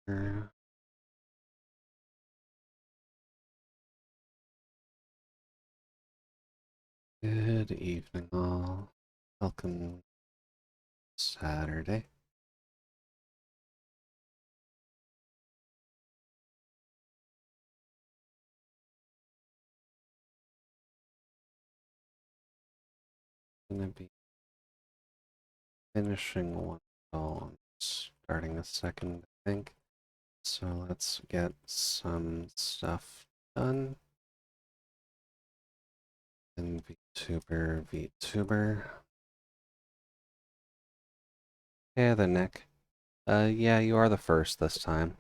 Good evening, all. Welcome Saturday. Gonna be finishing one goal and starting a second, I think. So let's get some stuff done. And VTuber. Yeah, the Nick. Yeah, you are the first this time.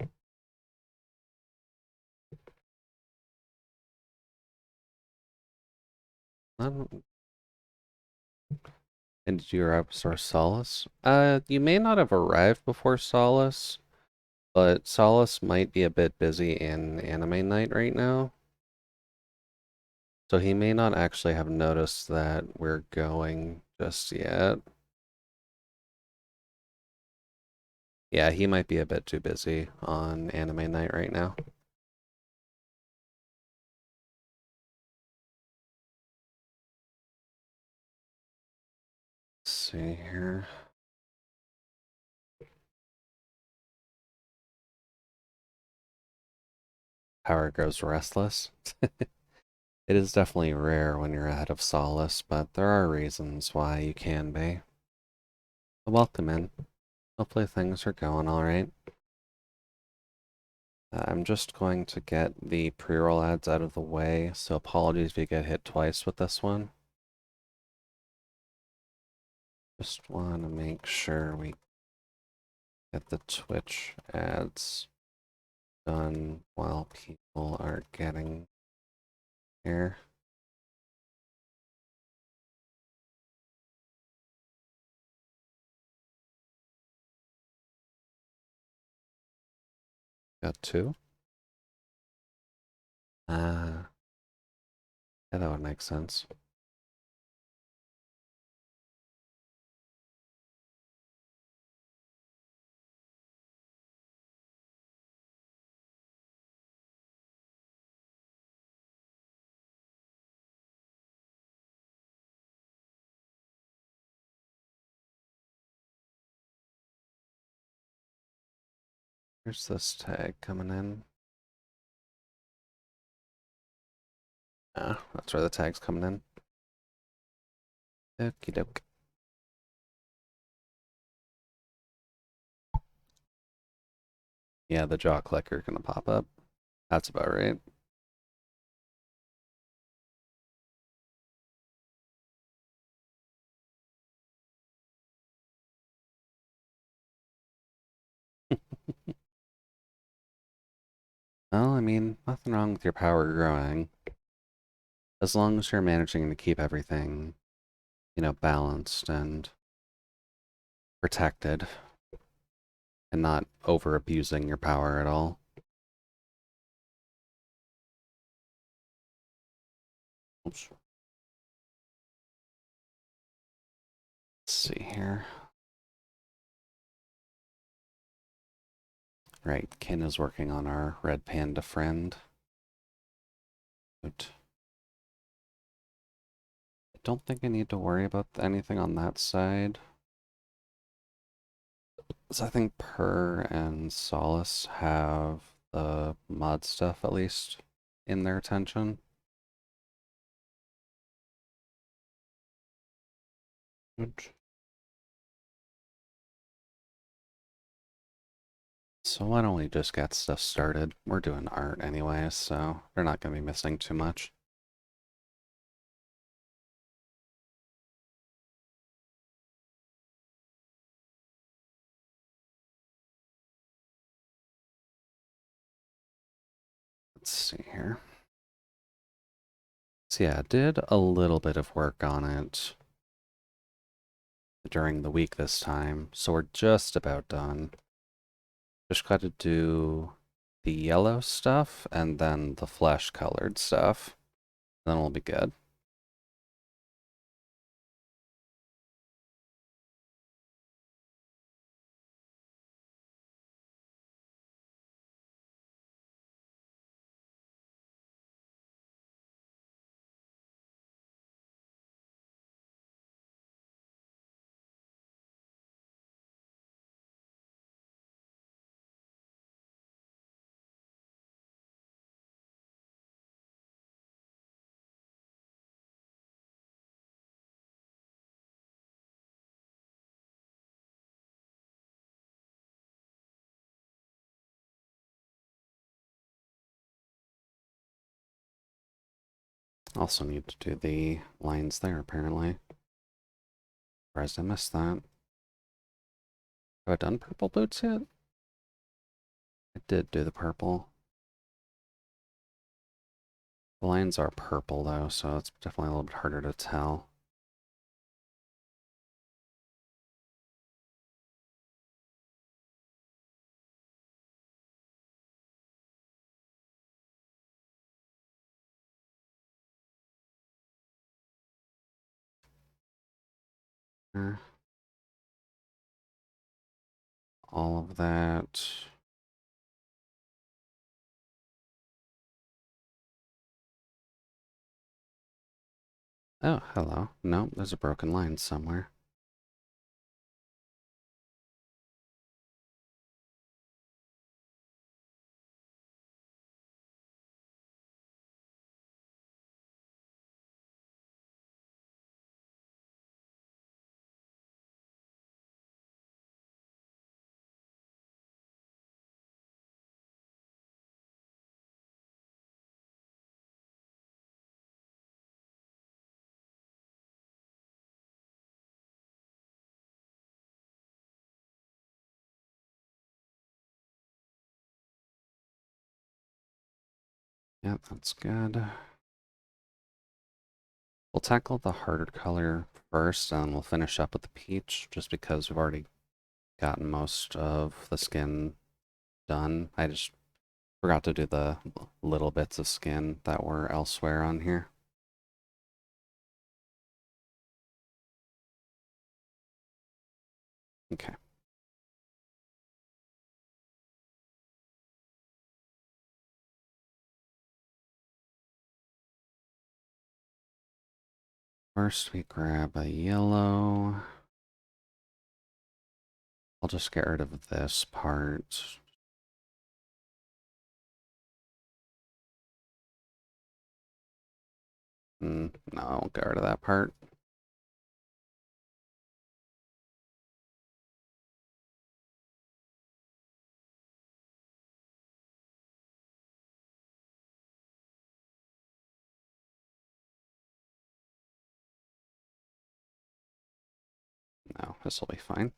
Um, and you're up for Solace? You may not have arrived before Solace, but Solace might be a bit busy in anime night right now. So he may not actually have noticed that we're going just yet. Yeah, he might be a bit too busy on anime night right now. Let's see here. Power goes restless. It is definitely rare when you're ahead of Solace, but there are reasons why you can be. Welcome in. Hopefully things are going alright. I'm just going to get the pre-roll ads out of the way, so apologies if you get hit twice with this one. Just want to make sure we get the Twitch ads done while people are getting here. Got two. Yeah, that would make sense. Here's this tag coming in. Ah, that's where the tag's coming in. Okie doke. Yeah, the jaw clicker gonna pop up. That's about right. Well, I mean, nothing wrong with your power growing. As long as you're managing to keep everything, balanced and protected and not over abusing your power at all. Oops. Let's see here. Right, Kin is working on our red panda friend. Good. I don't think I need to worry about anything on that side. So I think Per and Solace have the mod stuff at least in their attention. Good. So why don't we just get stuff started? We're doing art anyway, so they're not going to be missing too much. Let's see here. So yeah, I did a little bit of work on it during the week this time, so we're just about done. Just got to do the yellow stuff and then the flesh colored stuff. Then we'll be good. Also need to do the lines there, apparently. Surprised I missed that. Have I done purple boots yet? I did do the purple. The lines are purple, though, so it's definitely a little bit harder to tell. All of that. Oh, hello. No, there's a broken line somewhere. Yeah, that's good. We'll tackle the harder color first, and we'll finish up with the peach, just because we've already gotten most of the skin done. I just forgot to do the little bits of skin that were elsewhere on here. Okay. First, we grab a yellow. I'll just get rid of this part. No, I'll get rid of that part. No, this will be fine.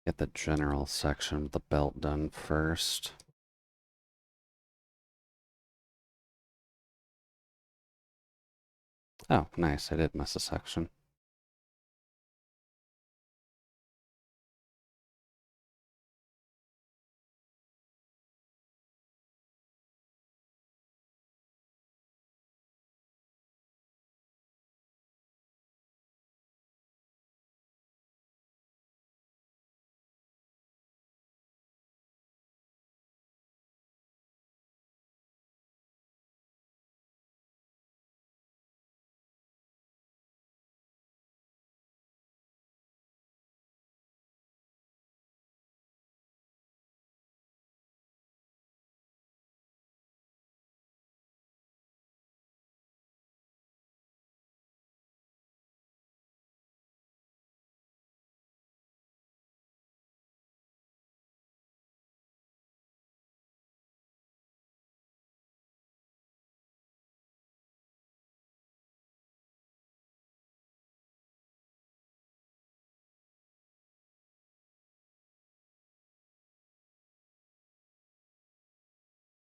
Get the general section of the belt done first. Oh, nice. I did miss a section.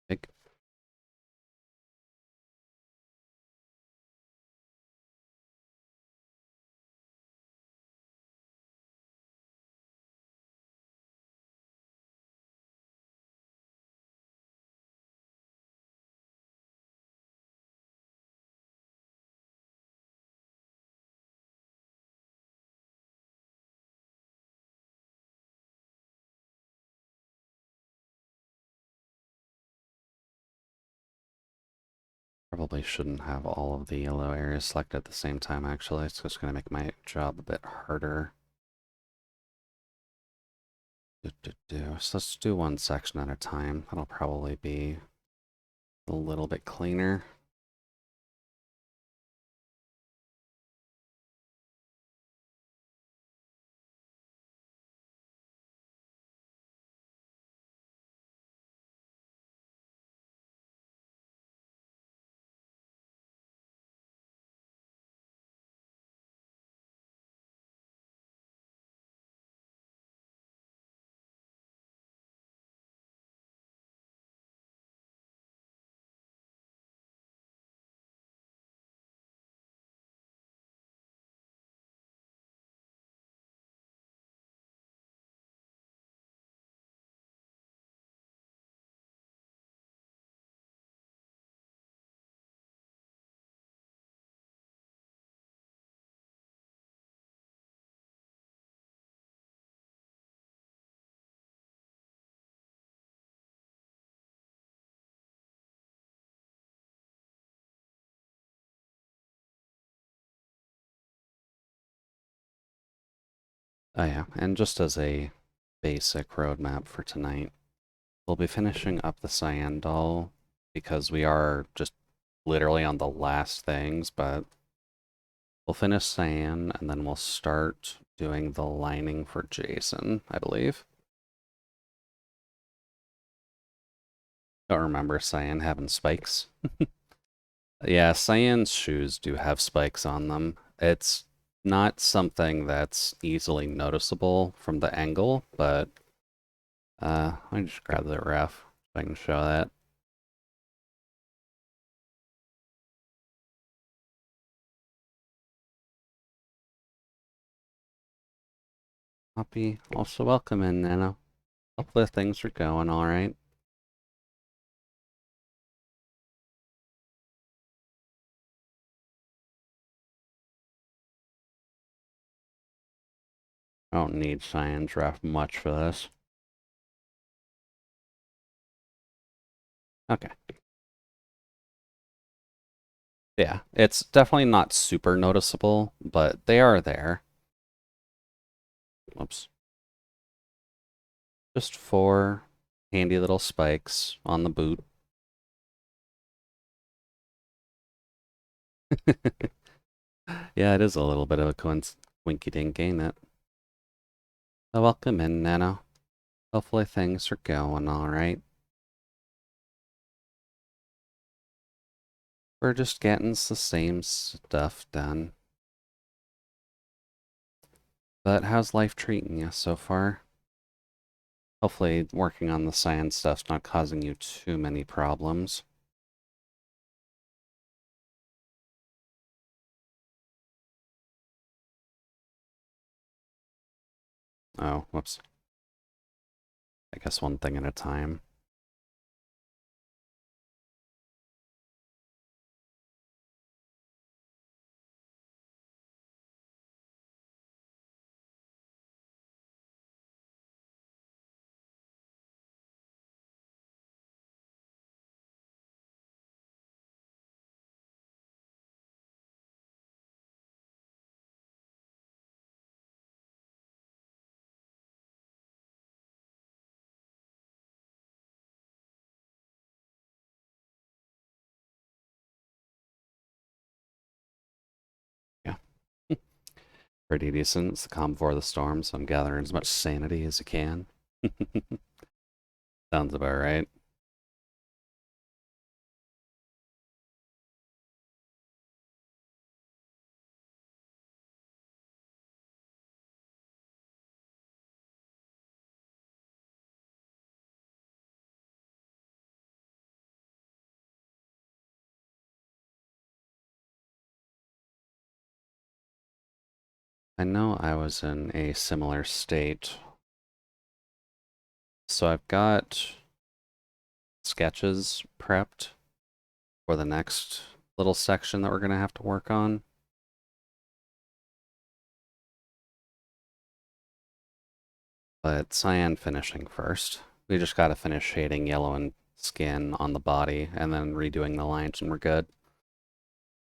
Big. Probably shouldn't have all of the yellow areas selected at the same time, actually. It's just going to make my job a bit harder. So let's do one section at a time. That'll probably be a little bit cleaner. Oh yeah, and just as a basic roadmap for tonight, we'll be finishing up the cyan doll because we are just literally on the last things, but we'll finish cyan and then we'll start doing the lining for Jason, I believe. Don't remember cyan having spikes. Yeah, cyan's shoes do have spikes on them. It's not something that's easily noticeable from the angle, but let me just grab the ref so I can show that. Copy. Also welcome in, Nano. Hopefully things are going alright. I don't need cyan's ref much for this. Okay. Yeah, it's definitely not super noticeable, but they are there. Whoops. Just 4 handy little spikes on the boot. Yeah, it is a little bit of a winky dink, ain't it? So welcome in, Nano. Hopefully things are going alright. We're just getting the same stuff done. But how's life treating you so far? Hopefully working on the science stuff's not causing you too many problems. Oh, whoops. I guess one thing at a time. Yeah. Pretty decent. It's the calm before the storm, so I'm gathering as much sanity as I can. Sounds about right. I know I was in a similar state. So I've got sketches prepped for the next little section that we're going to have to work on. But cyan finishing first. We just got to finish shading yellow and skin on the body and then redoing the lines and we're good.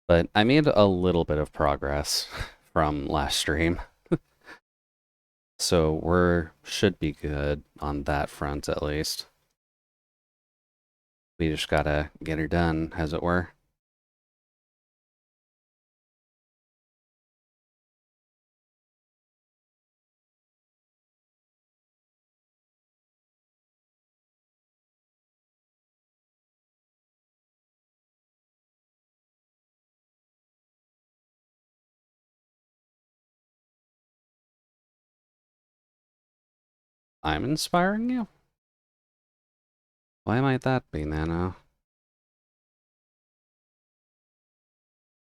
But I made a little bit of progress from last stream. So we're should be good on that front at least. We just gotta get her done, as it were. I'm inspiring you? Why might that be, Nano?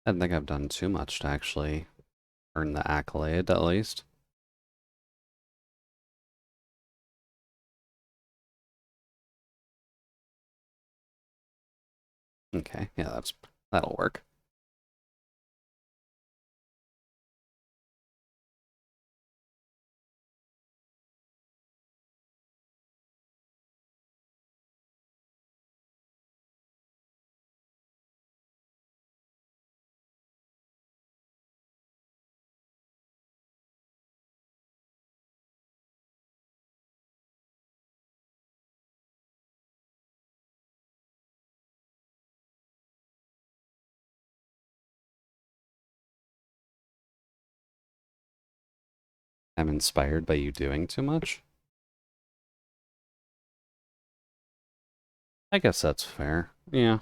I don't think I've done too much to actually earn the accolade, at least. Okay, yeah, that'll work. I'm inspired by you doing too much? I guess that's fair. Yeah.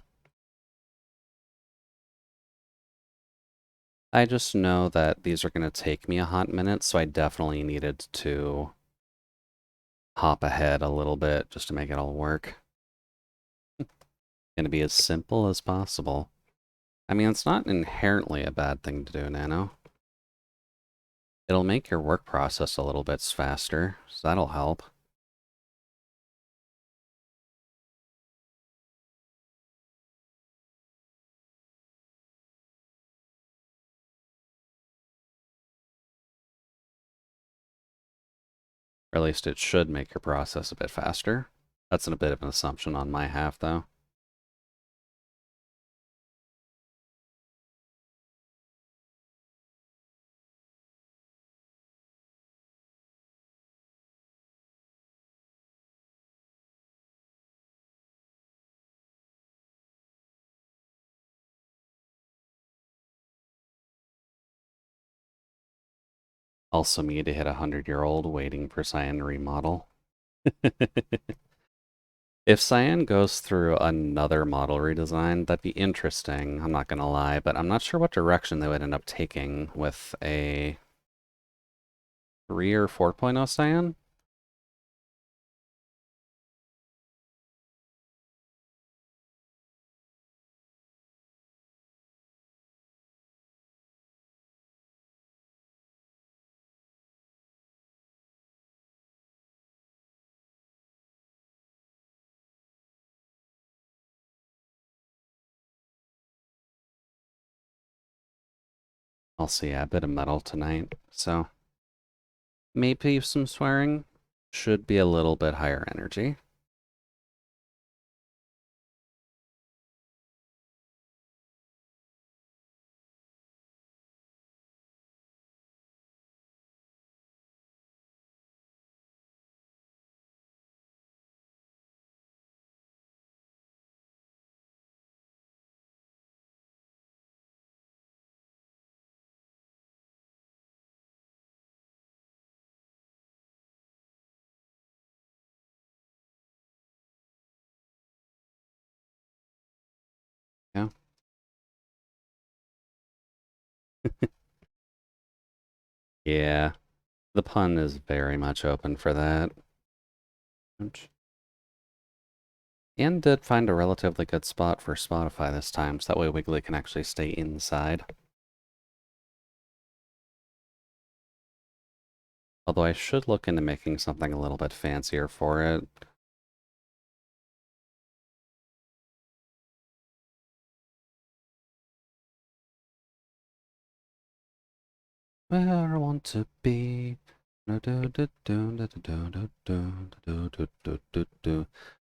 I just know that these are going to take me a hot minute, so I definitely needed to hop ahead a little bit just to make it all work. Gonna be as simple as possible. I mean, it's not inherently a bad thing to do, Nano. It'll make your work process a little bit faster, so that'll help. Or at least it should make your process a bit faster. That's a bit of an assumption on my half, though. Also me to hit a 100-year-old waiting for Cyan to remodel. If Cyan goes through another model redesign, that'd be interesting, I'm not gonna lie, but I'm not sure what direction they would end up taking with a 3 or 4.0 Cyan. I'll see a bit of metal tonight, so maybe some swearing. Should be a little bit higher energy. Yeah. Yeah. The pun is very much open for that. And did find a relatively good spot for Spotify this time, so that way Wiggly can actually stay inside. Although I should look into making something a little bit fancier for it. Where I want to be.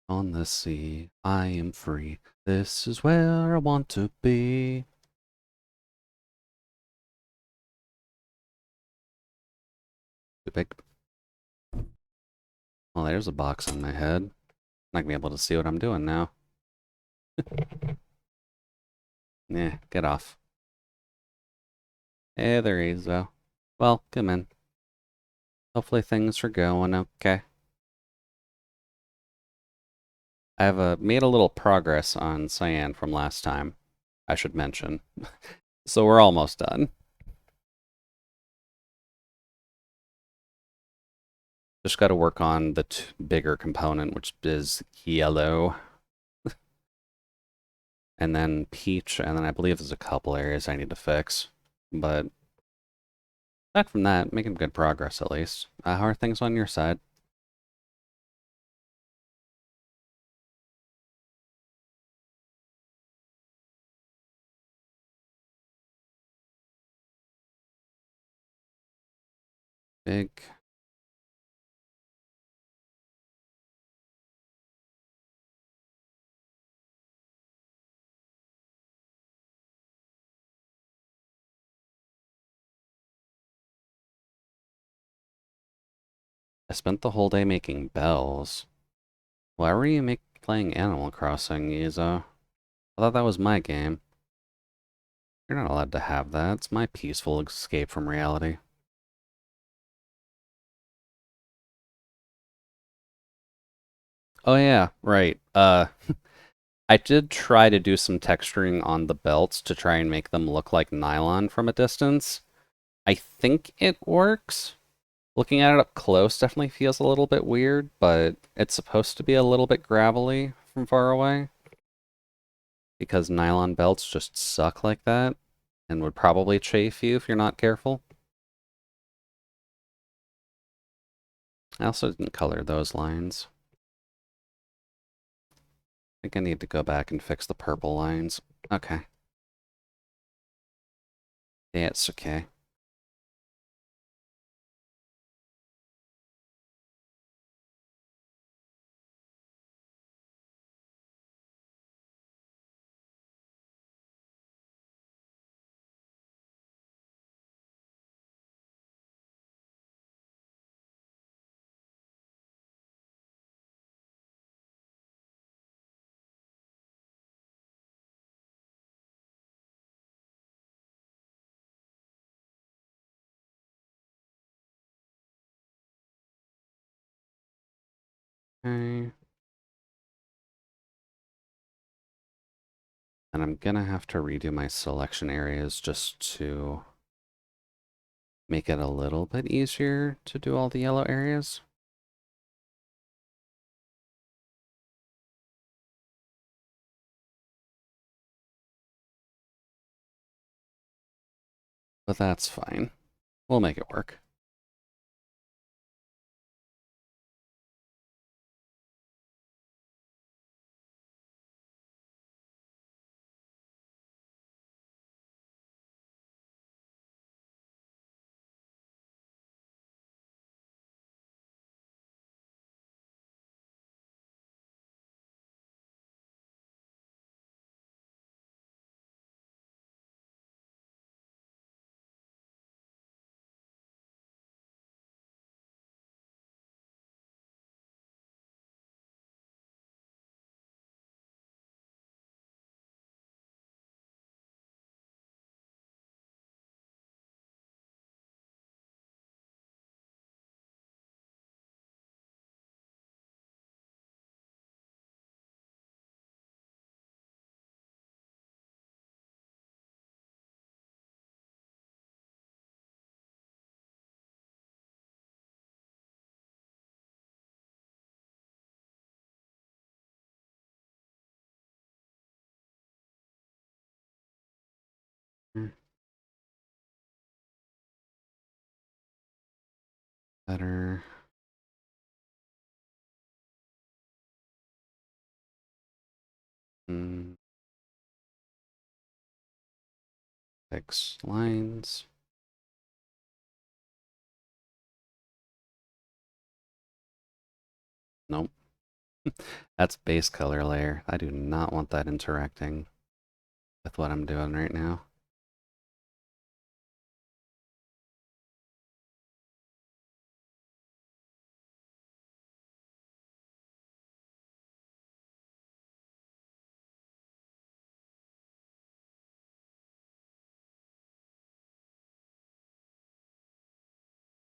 On the sea, I am free. This is where I want to be. Too big. Well, there's a box on my head. I'm not gonna be able to see what I'm doing now. Yeah, get off. Hey, there he is, though. Well, come in. Hopefully things are going okay. I have made a little progress on Cyan from last time, I should mention. So we're almost done. Just got to work on the bigger component, which is yellow. And then peach, and then I believe there's a couple areas I need to fix. But aside from that, making good progress at least. How are things on your side? Big. I spent the whole day making bells. Why were you playing Animal Crossing, Iza? I thought that was my game. You're not allowed to have that. It's my peaceful escape from reality. Oh yeah, right. I did try to do some texturing on the belts to try and make them look like nylon from a distance. I think it works. Looking at it up close definitely feels a little bit weird, but it's supposed to be a little bit gravelly from far away because nylon belts just suck like that and would probably chafe you if you're not careful. I also didn't color those lines. I think I need to go back and fix the purple lines. Okay. Yeah, it's okay. Okay. And I'm gonna have to redo my selection areas just to make it a little bit easier to do all the yellow areas. But that's fine. We'll make it work. Better. Mm, fix lines. Nope. That's base color layer. I do not want that interacting with what I'm doing right now.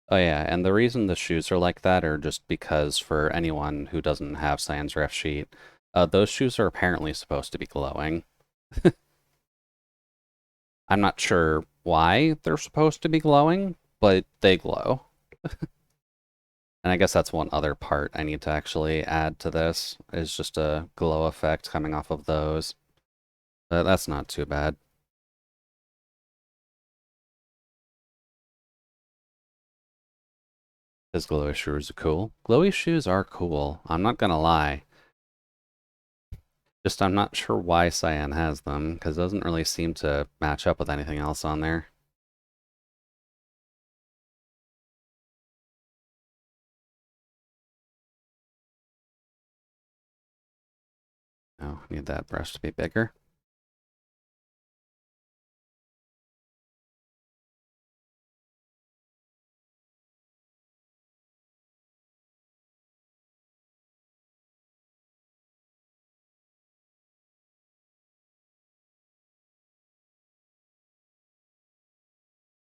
Oh yeah, and the reason the shoes are like that are just because for anyone who doesn't have Sans Ref sheet, those shoes are apparently supposed to be glowing. I'm not sure why they're supposed to be glowing, but they glow. And I guess that's one other part I need to actually add to this, is just a glow effect coming off of those. But that's not too bad. Because glowy shoes are cool. Glowy shoes are cool, I'm not gonna lie. Just I'm not sure why Cyan has them, because it doesn't really seem to match up with anything else on there. Oh, need that brush to be bigger.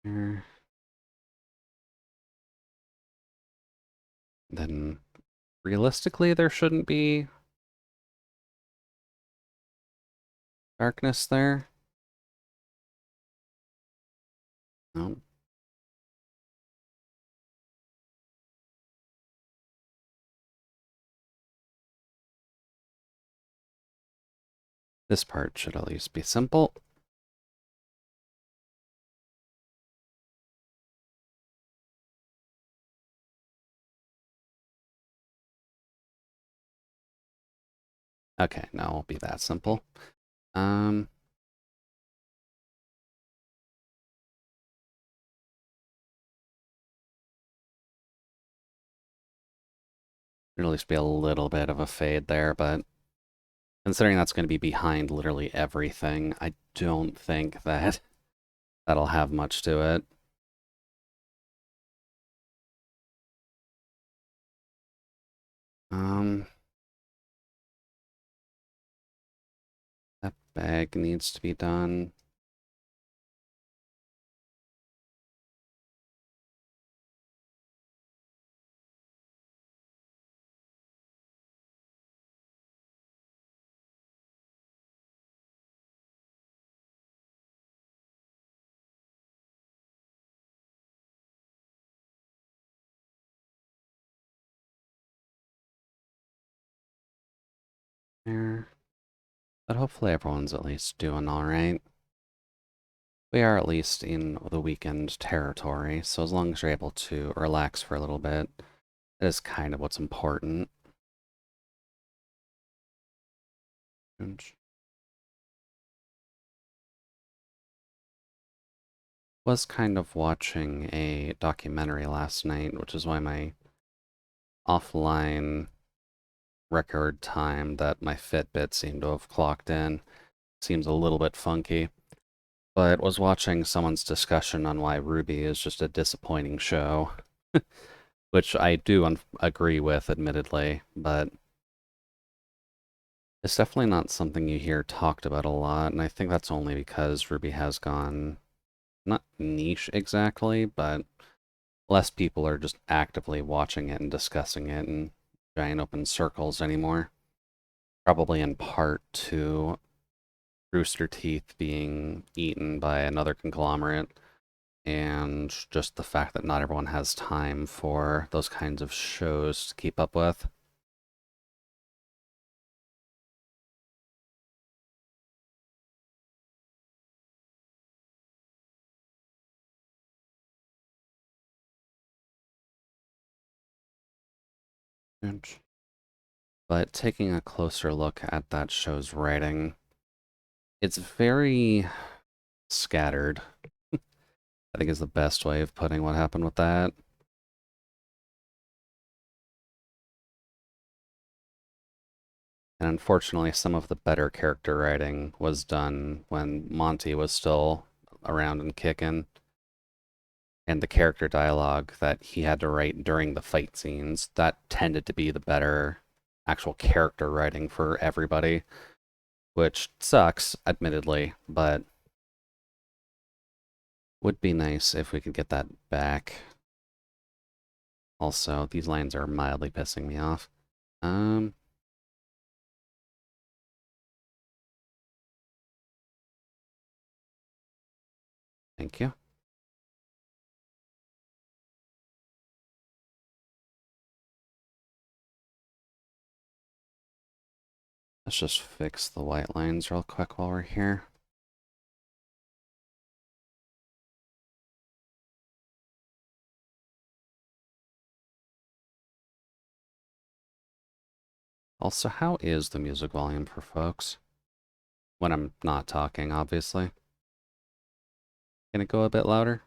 Here. Then realistically, there shouldn't be darkness there. No. This part should at least be simple. Okay, now it won't be that simple. Um, There'll at least be a little bit of a fade there, but considering that's going to be behind literally everything, I don't think that that'll have much to it. Um, that bag needs to be done. There. But hopefully everyone's at least doing all right. We are at least in the weekend territory, so as long as you're able to relax for a little bit, it is kind of what's important. Was kind of watching a documentary last night, which is why my offline record time that my Fitbit seemed to have clocked in seems a little bit funky. But was watching someone's discussion on why Ruby is just a disappointing show, which I do agree with, admittedly, but it's definitely not something you hear talked about a lot, and I think that's only because Ruby has gone, not niche exactly, but less people are just actively watching it and discussing it in giant open circles anymore. Probably in part to Rooster Teeth being eaten by another conglomerate, and just the fact that not everyone has time for those kinds of shows to keep up with. But taking a closer look at that show's writing, it's very scattered, I think is the best way of putting what happened with that. And unfortunately, some of the better character writing was done when Monty was still around and kicking. And the character dialogue that he had to write during the fight scenes, that tended to be the better actual character writing for everybody, which sucks, admittedly, but would be nice if we could get that back. Also, these lines are mildly pissing me off. Um, Thank you. Let's just fix the white lines real quick while we're here. Also, how is the music volume for folks? When I'm not talking, obviously. Can it go a bit louder?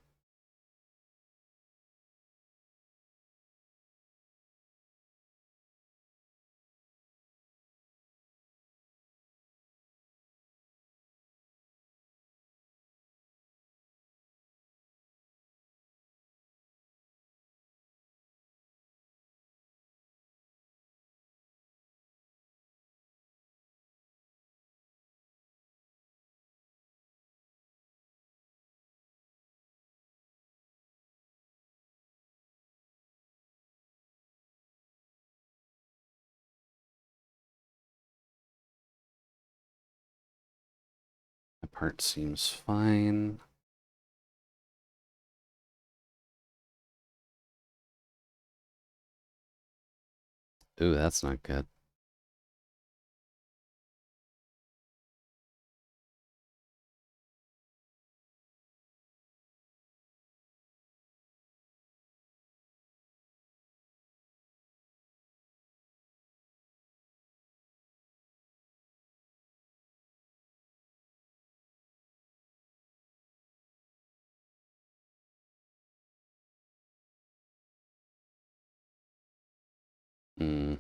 The part seems fine. Ooh, that's not good. Hmm,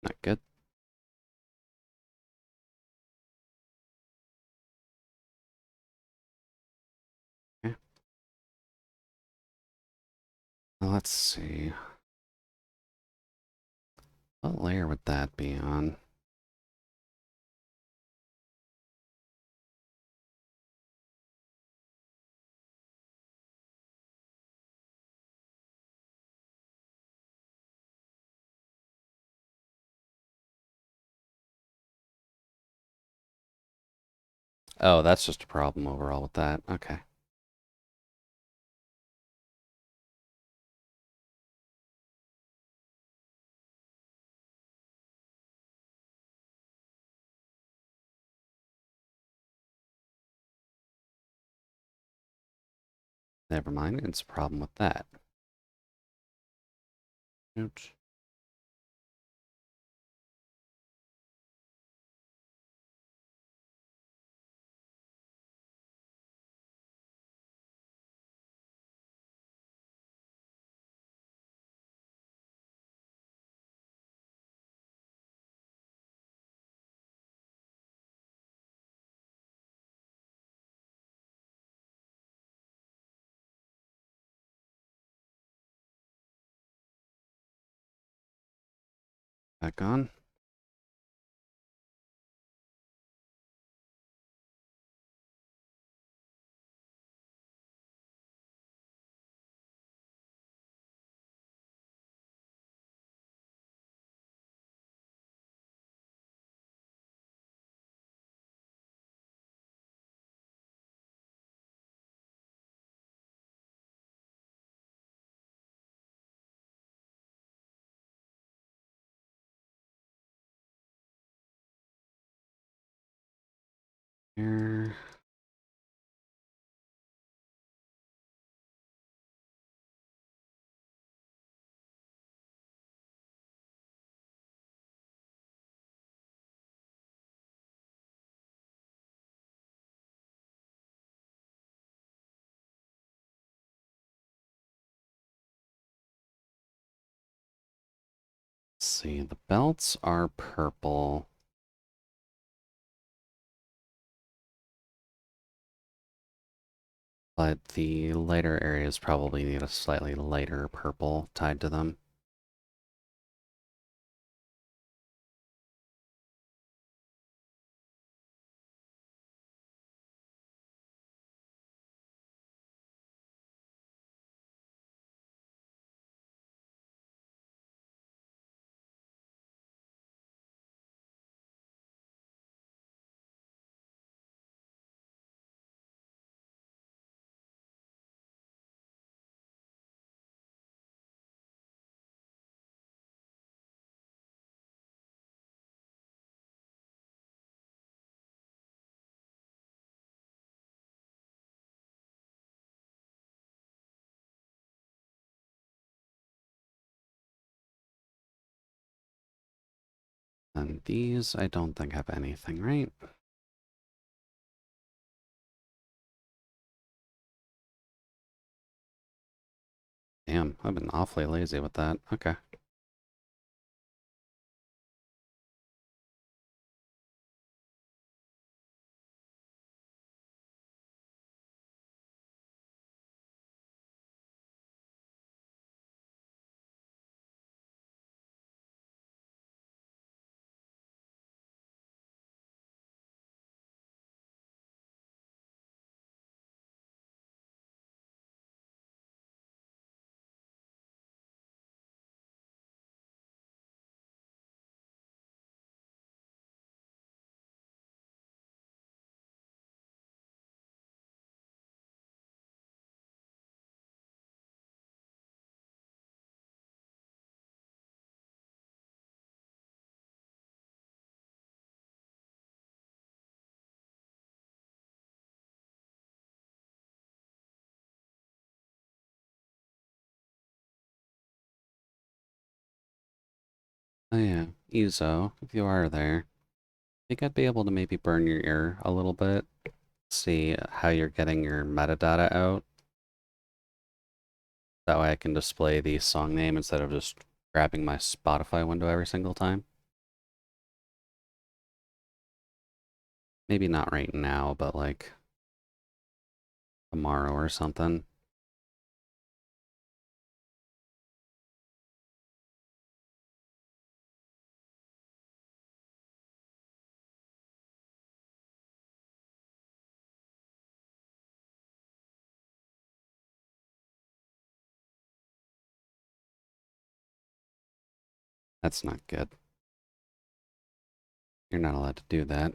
not good. Okay. Well, let's see. What layer would that be on? Oh, that's just a problem overall with that. Okay. Never mind. It's a problem with that. Ouch. Back on. Here. Let's see. The belts are purple. But the lighter areas probably need a slightly lighter purple tied to them. And these, I don't think have anything, right? Damn, I've been awfully lazy with that. Okay. Oh yeah, Ezo, if you are there, I think I'd be able to maybe burn your ear a little bit, see how you're getting your metadata out. That way I can display the song name instead of just grabbing my Spotify window every single time. Maybe not right now, but like tomorrow or something. That's not good. You're not allowed to do that.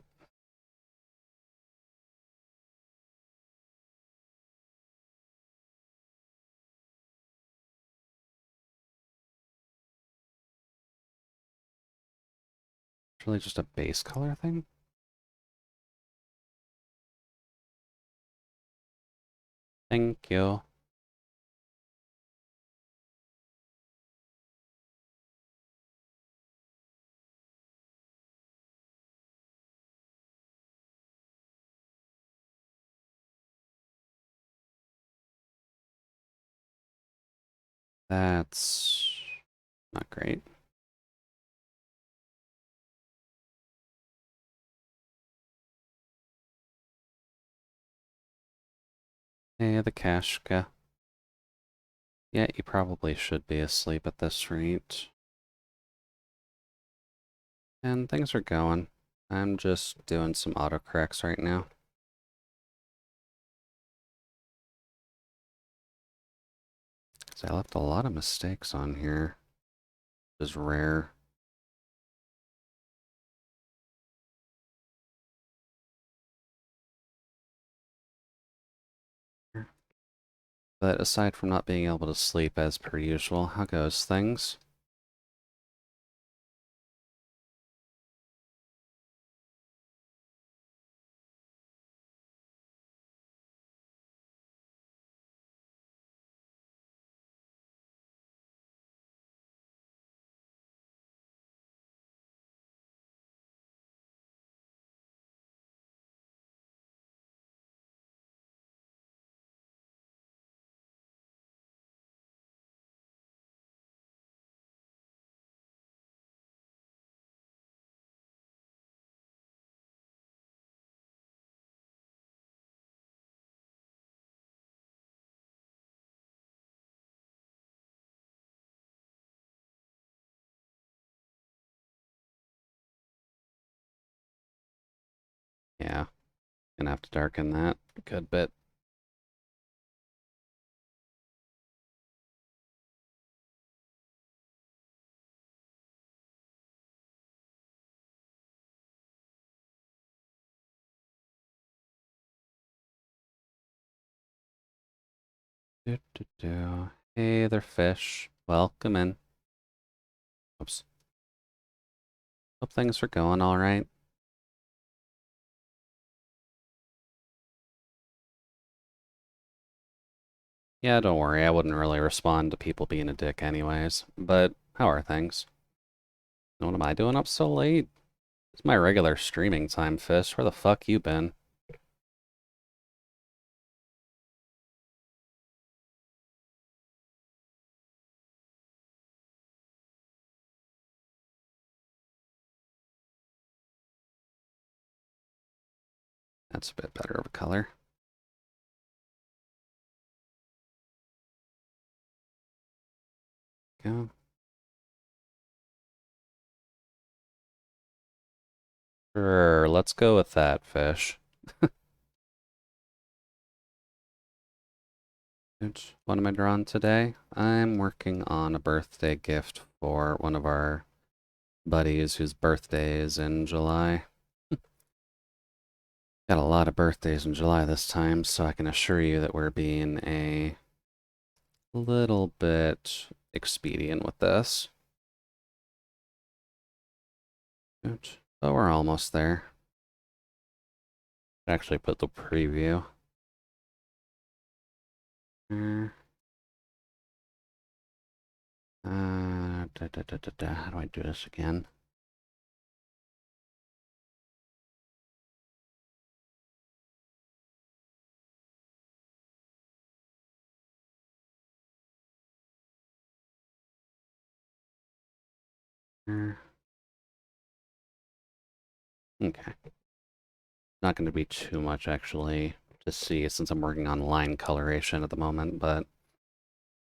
It's really just a base color thing. Thank you. That's not great. Hey, the Kashka. Yeah, you probably should be asleep at this rate. And things are going. I'm just doing some autocorrects right now. So I left a lot of mistakes on here. Which is rare. But aside from not being able to sleep as per usual, how goes things? Yeah, gonna have to darken that a good bit. Do, do, do. Hey there, fish. Welcome in. Oops. Hope things are going all right. Yeah, don't worry. I wouldn't really respond to people being a dick anyways. But how are things? What am I doing up so late? It's my regular streaming time, fish. Where the fuck you been? That's a bit better of a color. Go. Sure, let's go with that, fish. What am I drawing today? I'm working on a birthday gift for one of our buddies whose birthday is in July. Got a lot of birthdays in July this time, so I can assure you that we're being a little bit expedient with this. But we're almost there. Actually put the preview. Uh, How do I do this again? Okay. Not going to be too much, actually, to see since I'm working on line coloration at the moment, but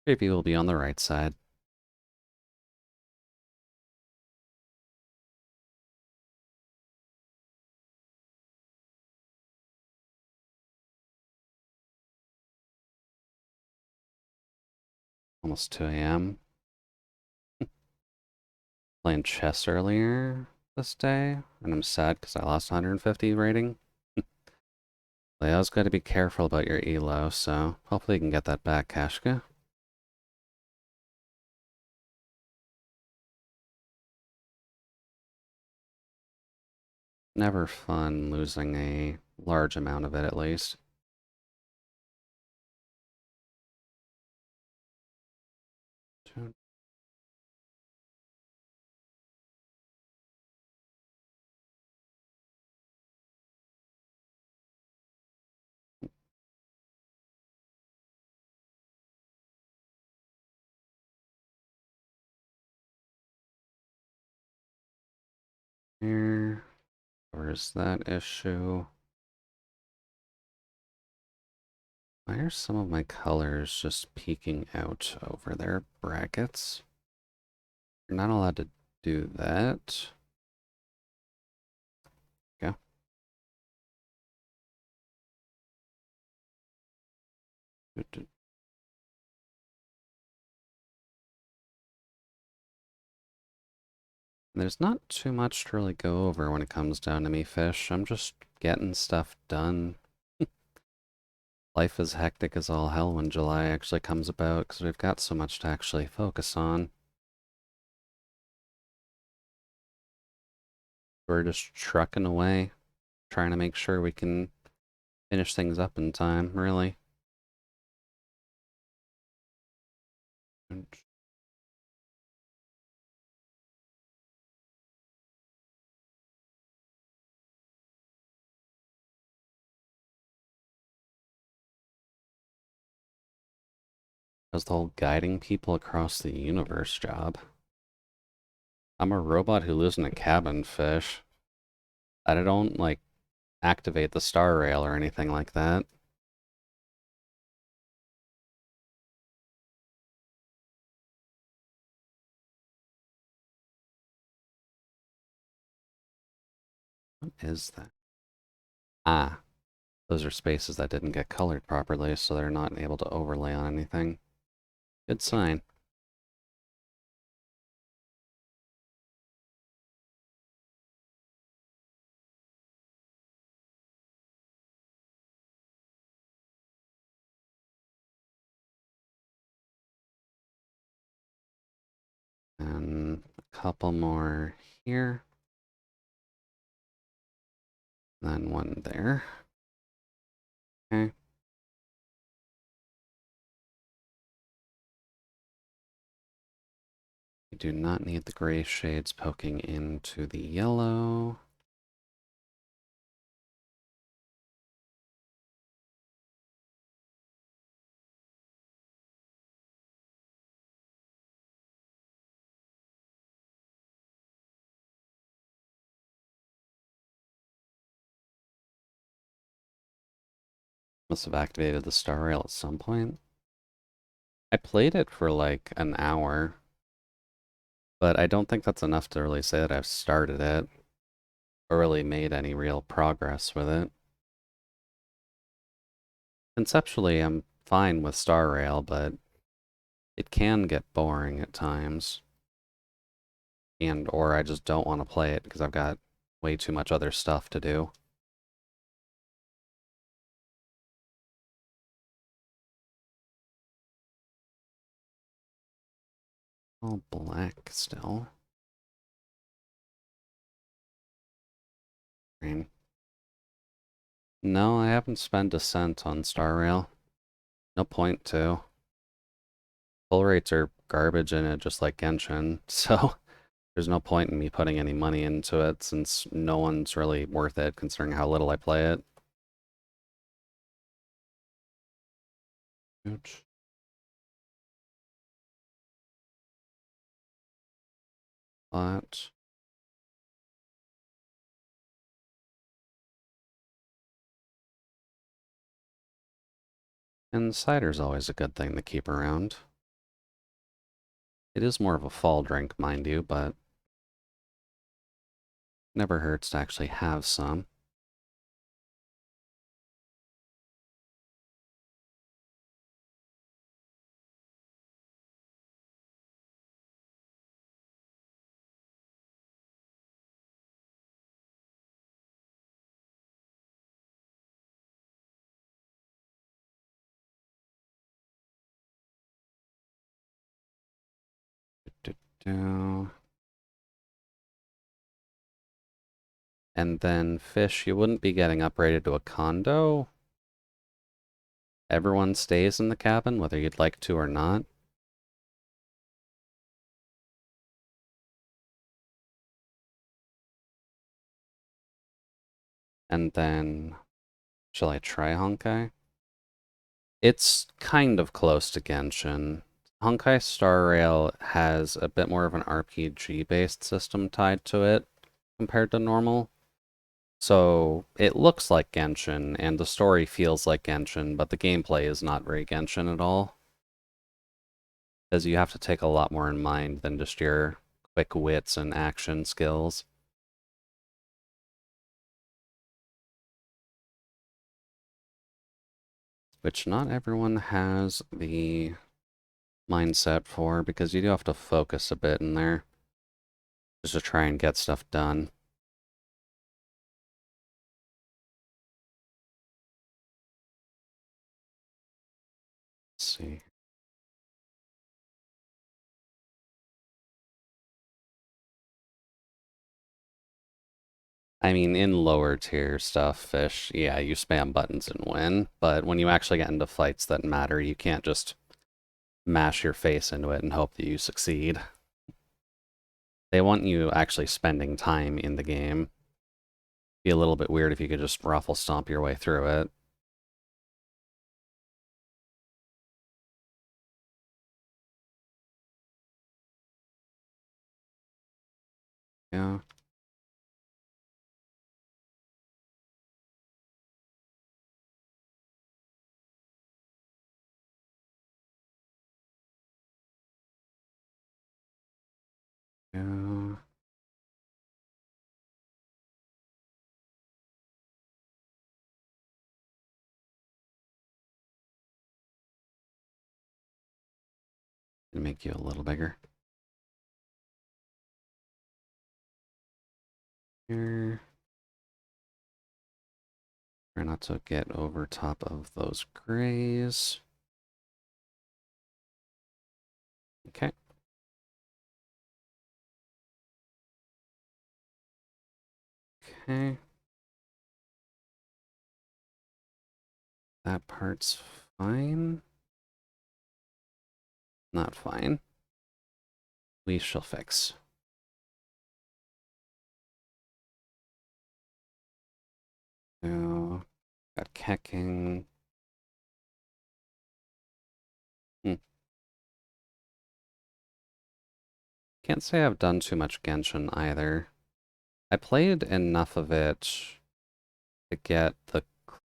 maybe we'll be on the right side. Almost 2 a.m. Playing chess earlier this day, and I'm sad because I lost 150 rating. Leo's got to be careful about your elo, so hopefully you can get that back, Kashka. Never fun losing a large amount of it, at least. Here, where's that issue? Why are some of my colors just peeking out over their brackets? You're not allowed to do that. Go. There's not too much to really go over when it comes down to me, Fish. I'm just getting stuff done. Life is hectic as all hell when July actually comes about, because we've got so much to actually focus on. We're just trucking away, trying to make sure we can finish things up in time, really. How's the whole guiding people across the universe job? I'm a robot who lives in a cabin, Fish. I don't, like, activate the star rail or anything like that. What is that? Ah, those are spaces that didn't get colored properly, so they're not able to overlay on anything. Good sign. And a couple more here. Then one there. Okay. We do not need the gray shades poking into the yellow. Must have activated the star rail at some point. I played it for like an hour, but I don't think that's enough to really say that I've started it or really made any real progress with it. Conceptually, I'm fine with star rail, but it can get boring at times. And or I just don't want to play it because I've got way too much other stuff to do. All black still. Green. No, I haven't spent a cent on Star Rail. No point to. Pull rates are garbage in it, just like Genshin. So there's no point in me putting any money into it since no one's really worth it considering how little I play it. Ouch. But and cider's always a good thing to keep around. It is more of a fall drink, mind you, but never hurts to actually have some. Do. And then fish, you wouldn't be getting upgraded to a condo. Everyone stays in the cabin, whether you'd like to or not. And then, shall I try Honkai? It's kind of close to Genshin. Honkai Star Rail has a bit more of an RPG-based system tied to it compared to normal. So it looks like Genshin, and the story feels like Genshin, but the gameplay is not very Genshin at all. Because you have to take a lot more in mind than just your quick wits and action skills. Which not everyone has the mindset for, because you do have to focus a bit in there just to try and get stuff done. Let's see. I mean, in lower tier stuff, fish, yeah, you spam buttons and win, but when you actually get into fights that matter, you can't just mash your face into it and hope that you succeed. They want you actually spending time in the game. Be a little bit weird if you could just ruffle stomp your way through it. Yeah. Yeah. Gonna make you a little bigger. Here. Try not to get over top of those grays. Okay. Okay. That part's fine. Not fine. We shall fix. So, got Kecking. Can't say I've done too much Genshin either. I played enough of it to get the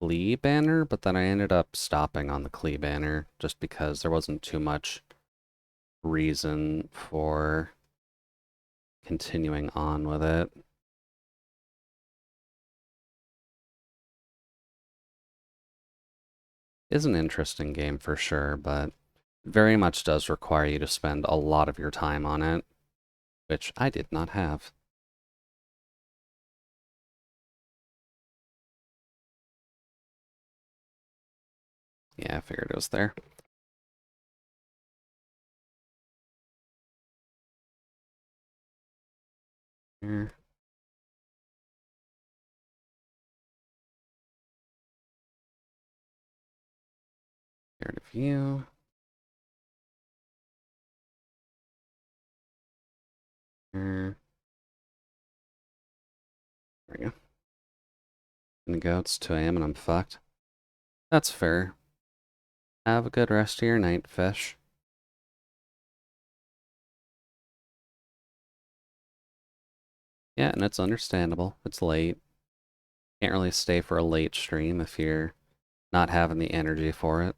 Klee banner, but then I ended up stopping on the Klee banner just because there wasn't too much reason for continuing on with it. Is an interesting game for sure, but very much does require you to spend a lot of your time on it, which I did not have. Yeah, I figured it was there. Here. Here to view. There we go. Gonna go, it's 2 a.m. and I'm fucked. That's fair. Have a good rest of your night, fish. Yeah, and it's understandable. It's late. Can't really stay for a late stream if you're not having the energy for it.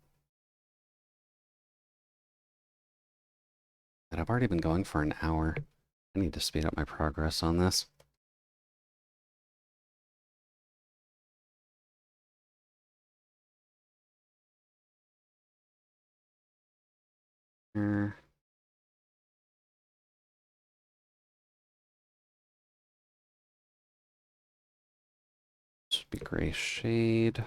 And I've already been going for an hour. I need to speed up my progress on this. Should be gray shade.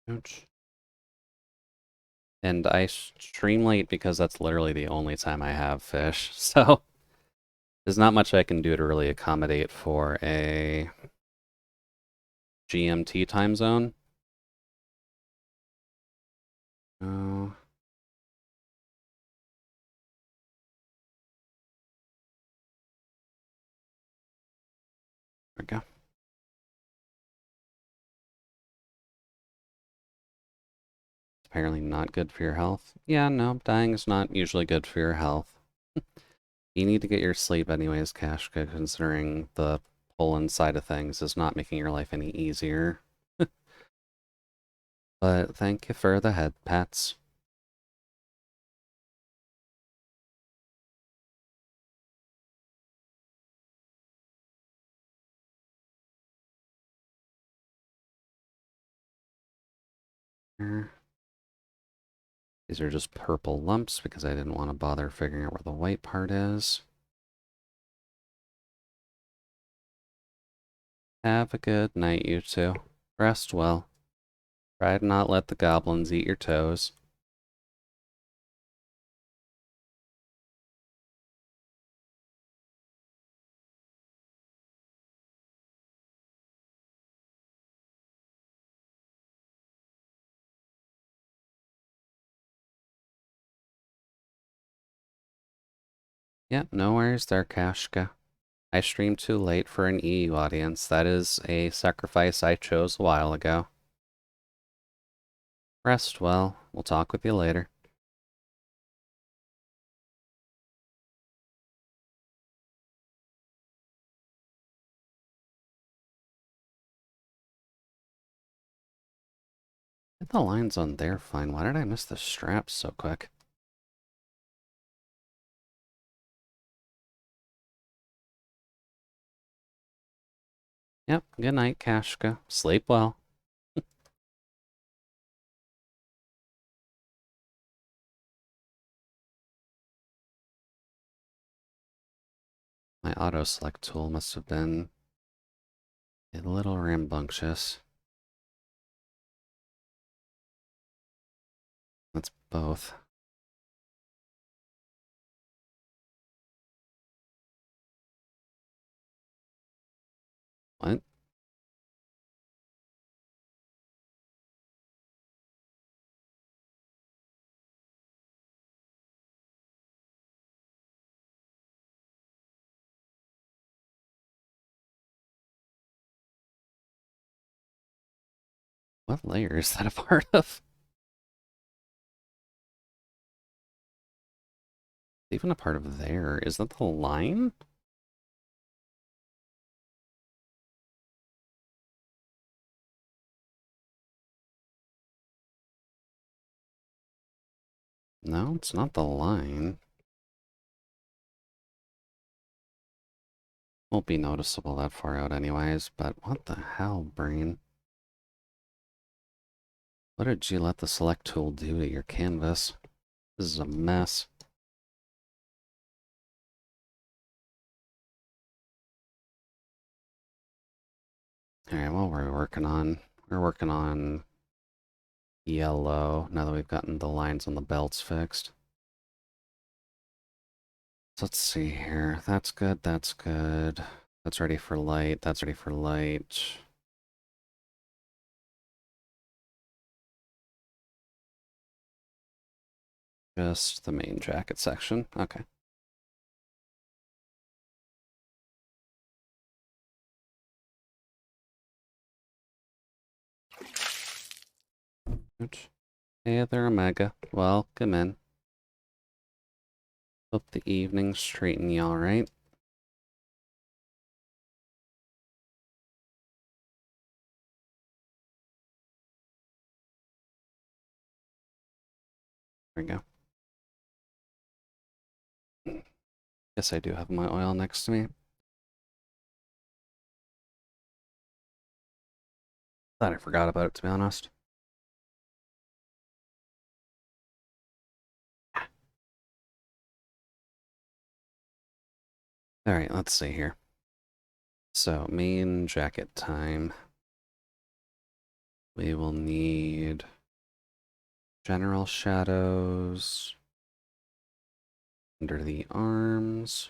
Ouch. And I stream late because that's literally the only time I have fish. So there's not much I can do to really accommodate for a GMT time zone. Oh. There we go. Apparently not good for your health. Yeah, no, dying is not usually good for your health. You need to get your sleep anyways, Kashka, considering the pull-in side of things is not making your life any easier. But thank you for the head pats. These are just purple lumps because I didn't want to bother figuring out where the white part is. Have a good night, you two. Rest well. Try to not let the goblins eat your toes. Yep, no worries there, Kashka. I streamed too late for an EU audience. That is a sacrifice I chose a while ago. Rest well. We'll talk with you later. Get the lines on there fine. Why did I miss the straps so quick? Yep, good night, Kashka. Sleep well. My auto-select tool must have been a little rambunctious. That's both. What? What layer is that a part of? Even a part of there. Is that the line? No, it's not the line. Won't be noticeable that far out anyways, but what the hell, brain? What did you let the select tool do to your canvas? This is a mess. Alright, what were we working on? We're working on yellow, now that we've gotten the lines on the belts fixed. So let's see here. That's good, that's good. That's ready for light, that's ready for light. Just the main jacket section. Okay. Good. Hey there, Omega. Welcome in. Hope the evening's treating you alright. There we go. Guess I do have my oil next to me. Thought I forgot about it, to be honest. Alright, let's see here. So, main jacket time. We will need general shadows under the arms.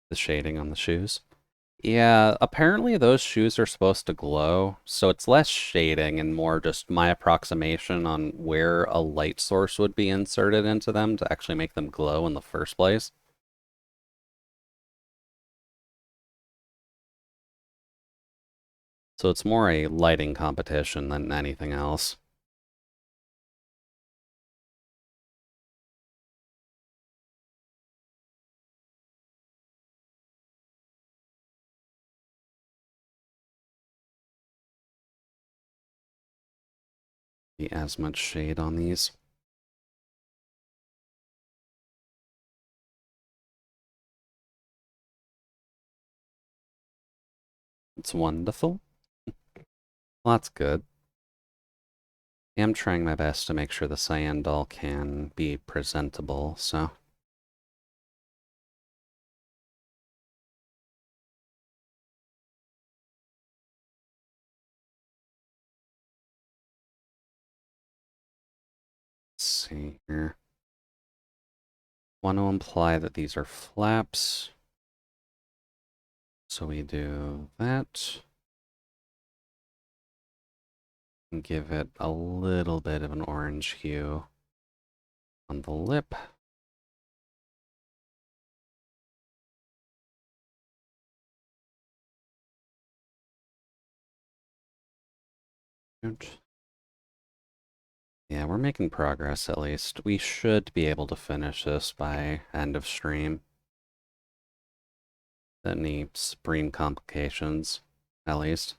The shading on the shoes. Yeah, apparently those shoes are supposed to glow, so it's less shading and more just my approximation on where a light source would be inserted into them to actually make them glow in the first place. So it's more a lighting competition than anything else. Be as much shade on these. It's wonderful. Well, that's good. I'm trying my best to make sure the cyan doll can be presentable, so. Let's see here. Want to imply that these are flaps. So we do that. And give it a little bit of an orange hue on the lip. Good. Yeah, we're making progress at least. We should be able to finish this by end of stream. Any spring complications, at least.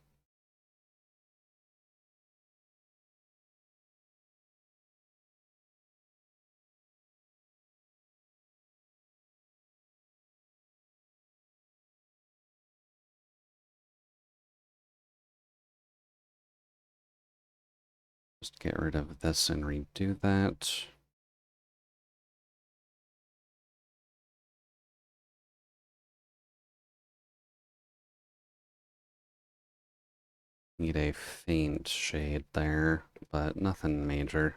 Just get rid of this and redo that. Need a faint shade there, but nothing major.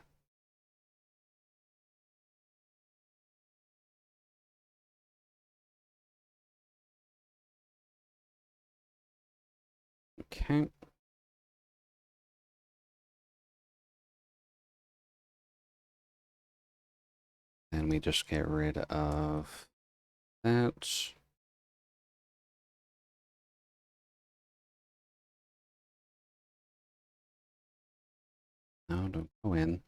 Okay. And we just get rid of that. No, don't go in.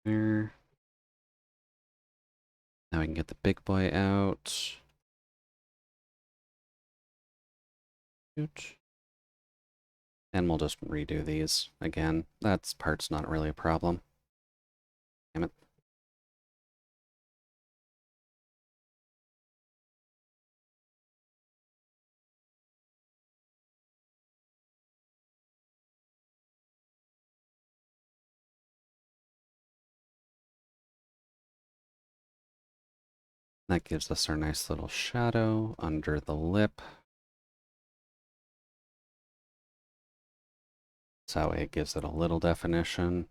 There. Now we can get the big boy out. Good. And we'll just redo these again. That part's not really a problem. Damn it. That gives us our nice little shadow under the lip. So it gives it a little definition.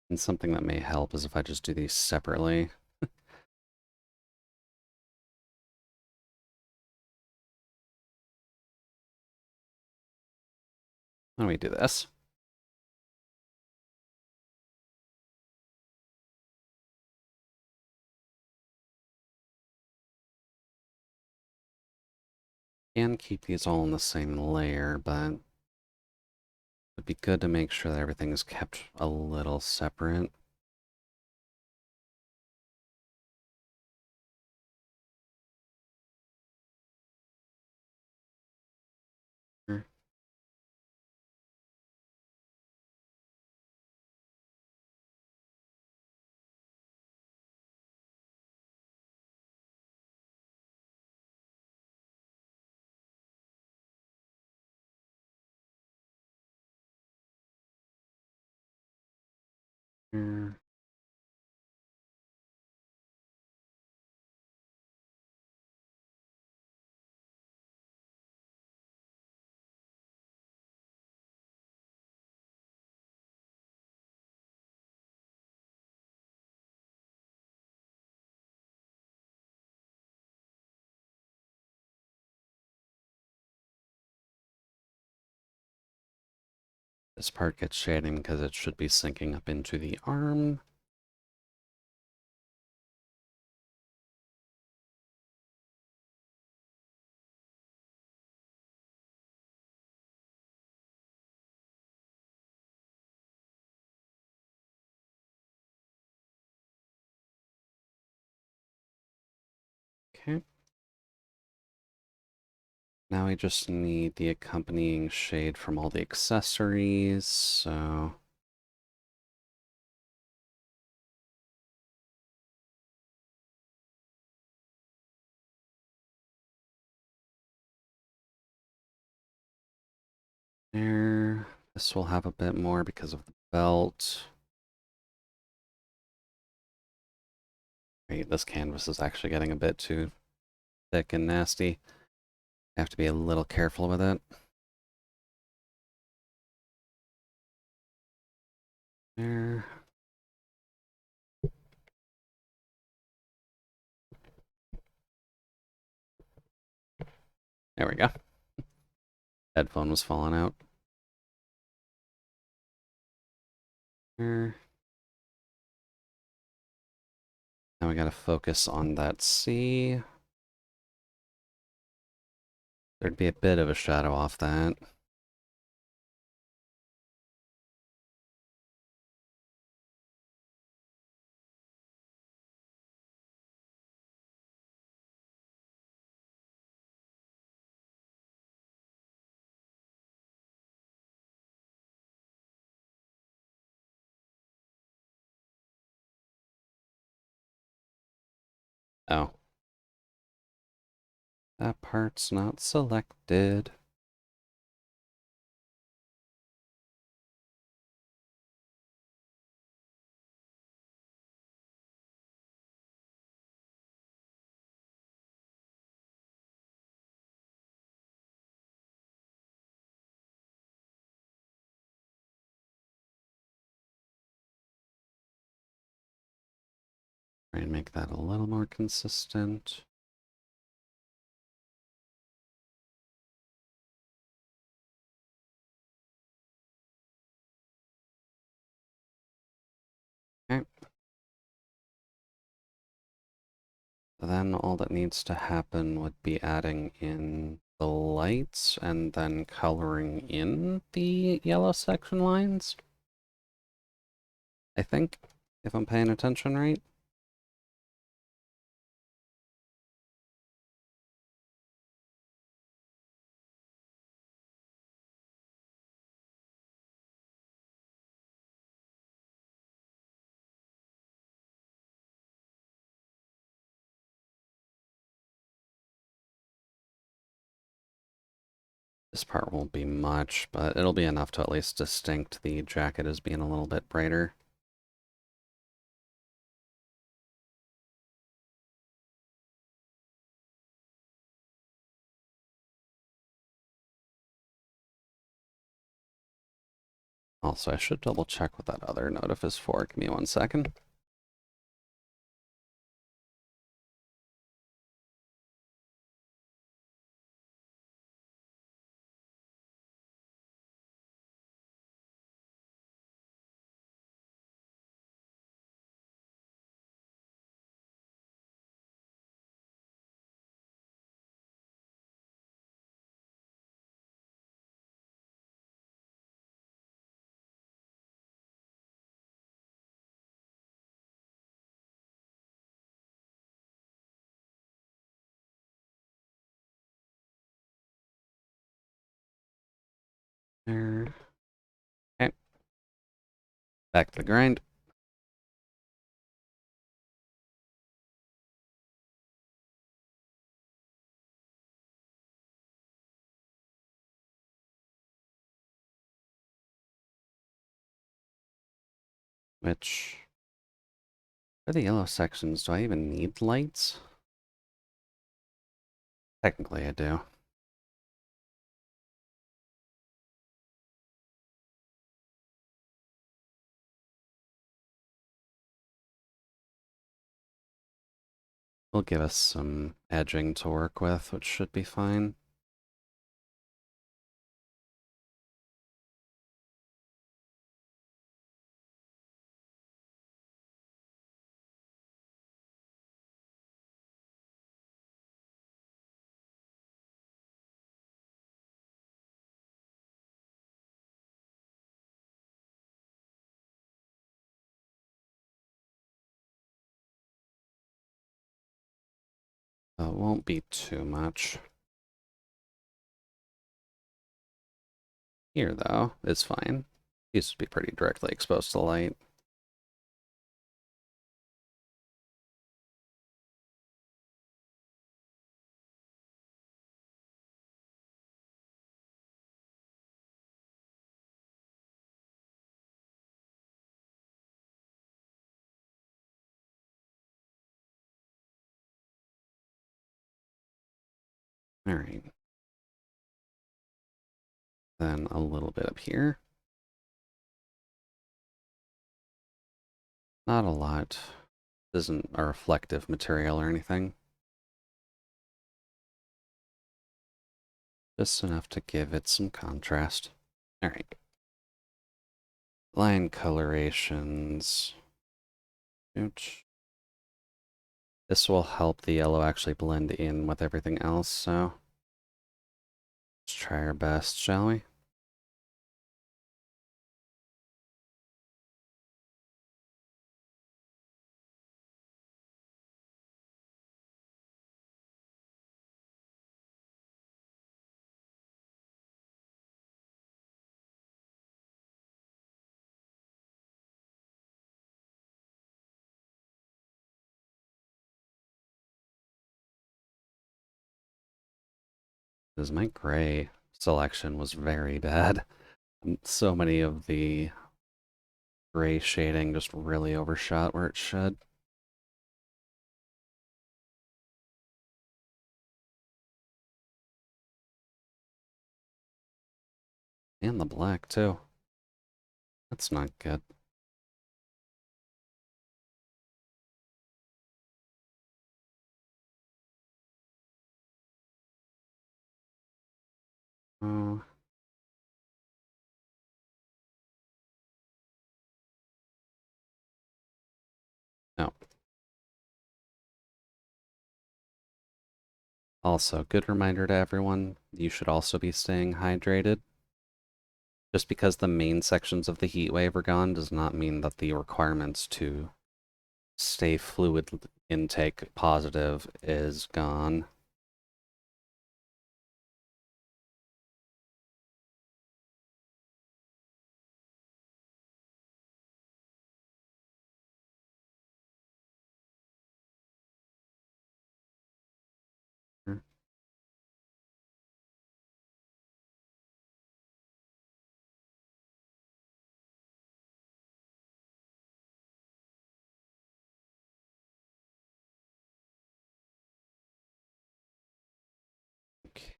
And something that may help is if I just do these separately. Why don't we do this? And keep these all in the same layer, but it'd be good to make sure that everything is kept a little separate. Here. This part gets shading because it should be sinking up into the arm. Okay. Now we just need the accompanying shade from all the accessories, so... There. This will have a bit more because of the belt. Wait, this canvas is actually getting a bit too thick and nasty. I have to be a little careful with it. There. There we go. Headphone was falling out. There. Now we gotta focus on that C. There'd be a bit of a shadow off that. Oh. That part's not selected. Try and make that a little more consistent. Okay. Then all that needs to happen would be adding in the lights and then coloring in the yellow section lines. I think, if I'm paying attention right. This part won't be much, but it'll be enough to at least distinct the jacket as being a little bit brighter. Also, I should double check what that other notif is for. Give me 1 second. There. Okay, back to the grind. Which, for the yellow sections, do I even need lights? Technically, I do. Will give us some edging to work with, which should be fine. It won't be too much. Here, though, is fine. These would be pretty directly exposed to light. All right. Then a little bit up here. Not a lot. This isn't a reflective material or anything. Just enough to give it some contrast. All right. Line colorations. Ouch. This will help the yellow actually blend in with everything else, so let's try our best, shall we? Because my gray selection was very bad. So many of the gray shading just really overshot where it should. And the black, too. That's not good. Oh, no. Also, good reminder to everyone, you should also be staying hydrated. Just because the main sections of the heat wave are gone does not mean that the requirements to stay fluid intake positive is gone.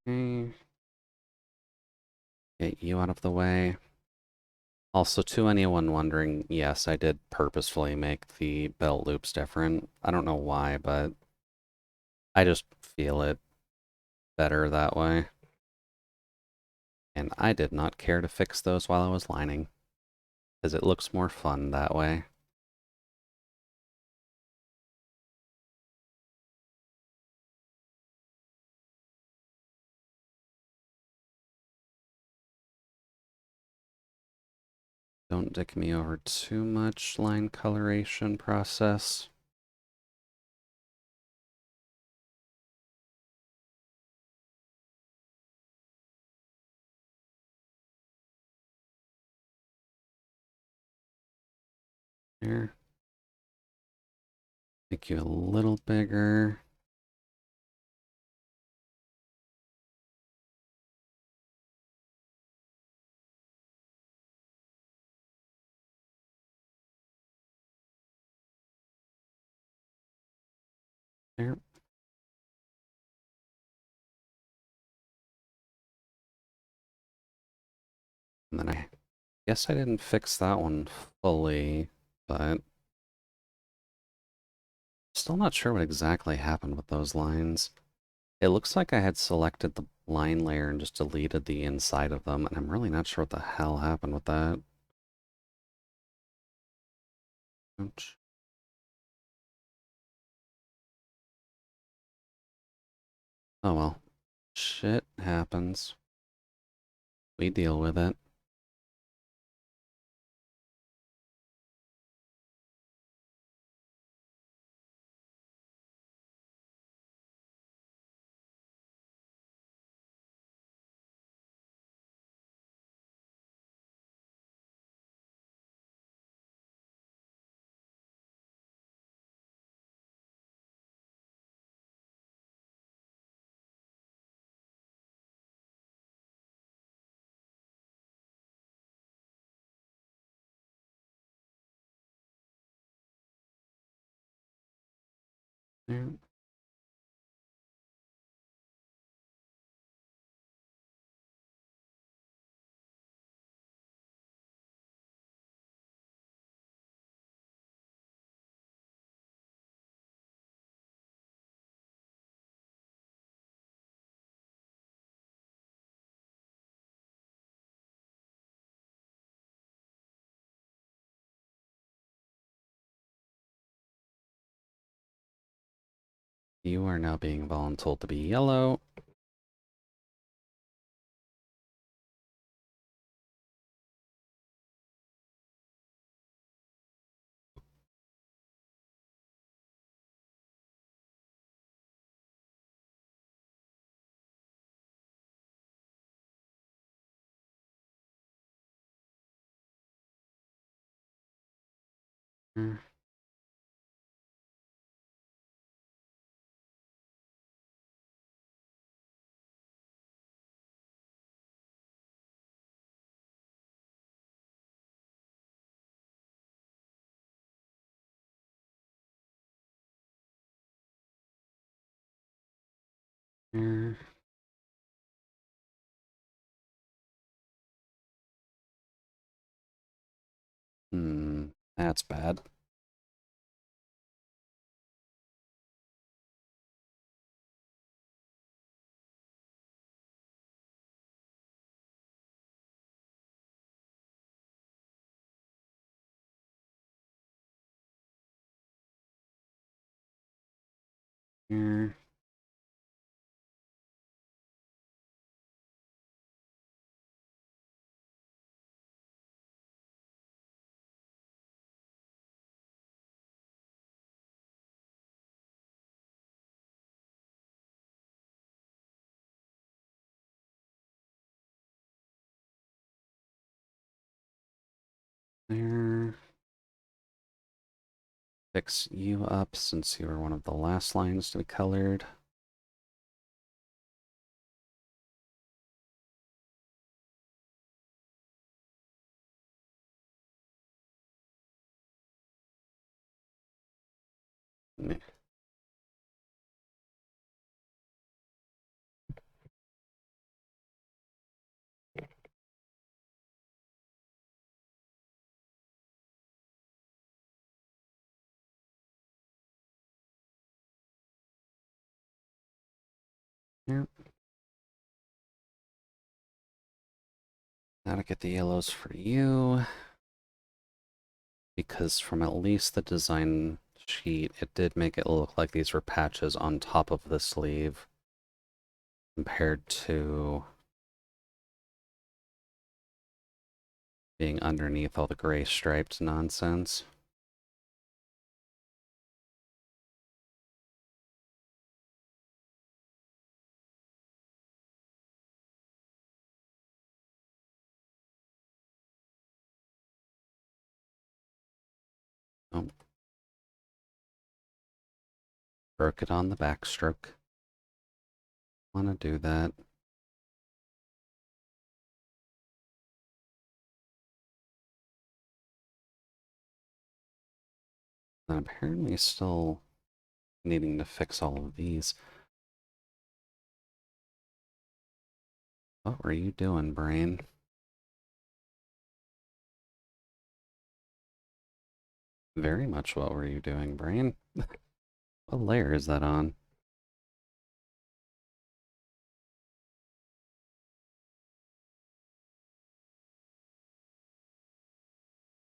Okay. Get you out of the way. Also, to anyone wondering, yes, I did purposefully make the belt loops different. I don't know why, but I just feel it better that way. And I did not care to fix those while I was lining, because it looks more fun that way. Don't dick me over too much line coloration process. There. Make you a little bigger. There. And then I guess I didn't fix that one fully, but still not sure what exactly happened with those lines. It looks like I had selected the line layer and just deleted the inside of them, and I'm really not sure what the hell happened with that. Ouch. Oh well. Shit happens. We deal with it. There. You are now being voluntold to be yellow. There. That's bad. There. There. Fix you up since you were one of the last lines to be colored. Gotta get the yellows for you, because from at least the design sheet, it did make it look like these were patches on top of the sleeve compared to being underneath all the gray striped nonsense. Oh, broke it on the backstroke. Want to do that. And apparently still needing to fix all of these. What were you doing, brain? Very much what were you doing, brain? What layer is that on? Is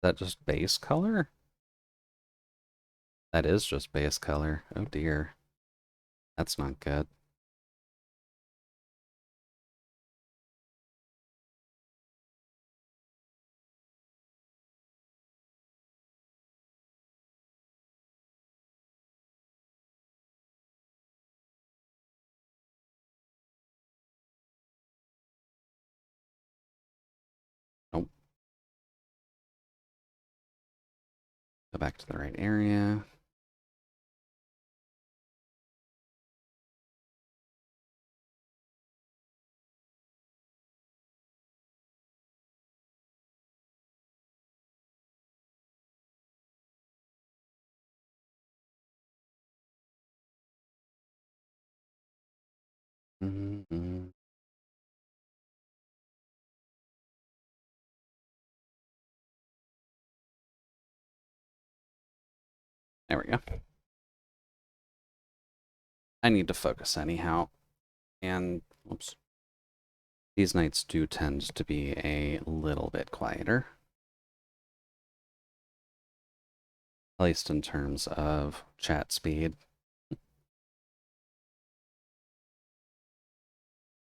that just base color? That is just base color. Oh dear. That's not good. Nope. Go back to the right area. Mm-hmm. There we go. I need to focus anyhow. And, whoops. These nights do tend to be a little bit quieter. At least in terms of chat speed.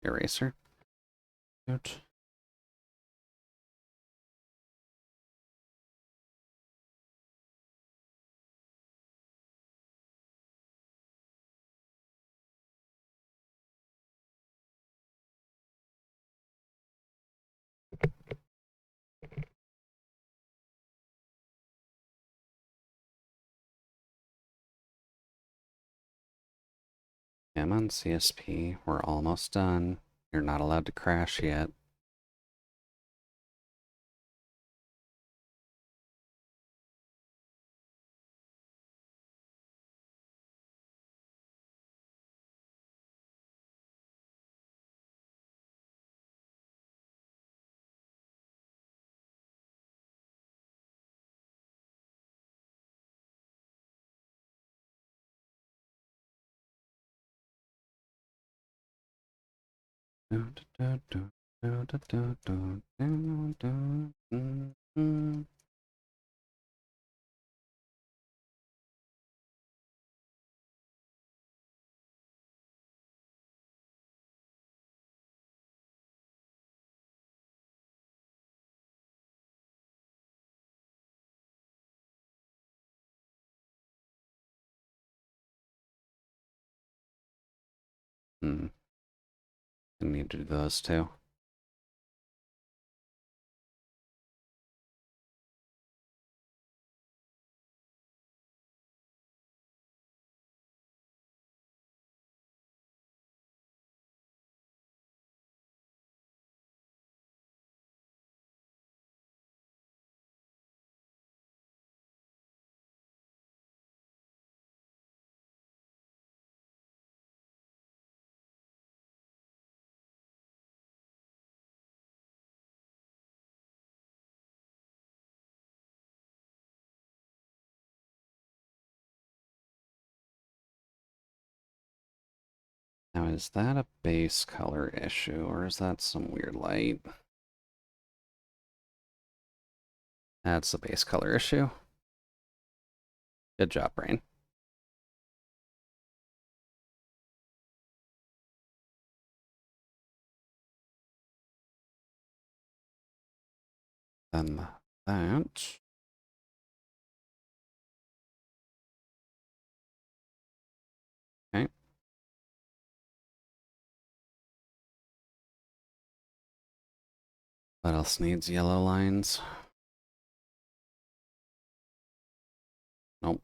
Eraser. Good. Come on, CSP. We're almost done. You're not allowed to crash yet. I need to do those too. Now, is that a base color issue, or is that some weird light? That's the base color issue. Good job, brain. Then that. Okay. What else needs yellow lines? Nope.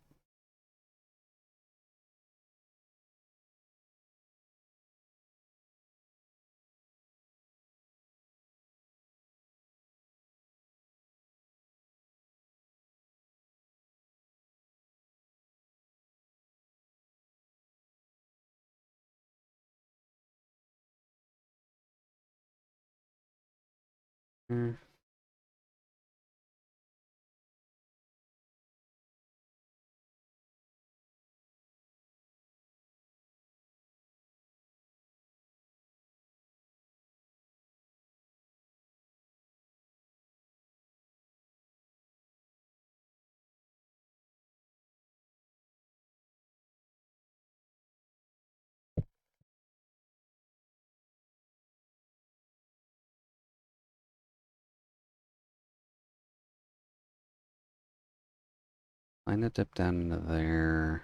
Mm. Line a dip down into there.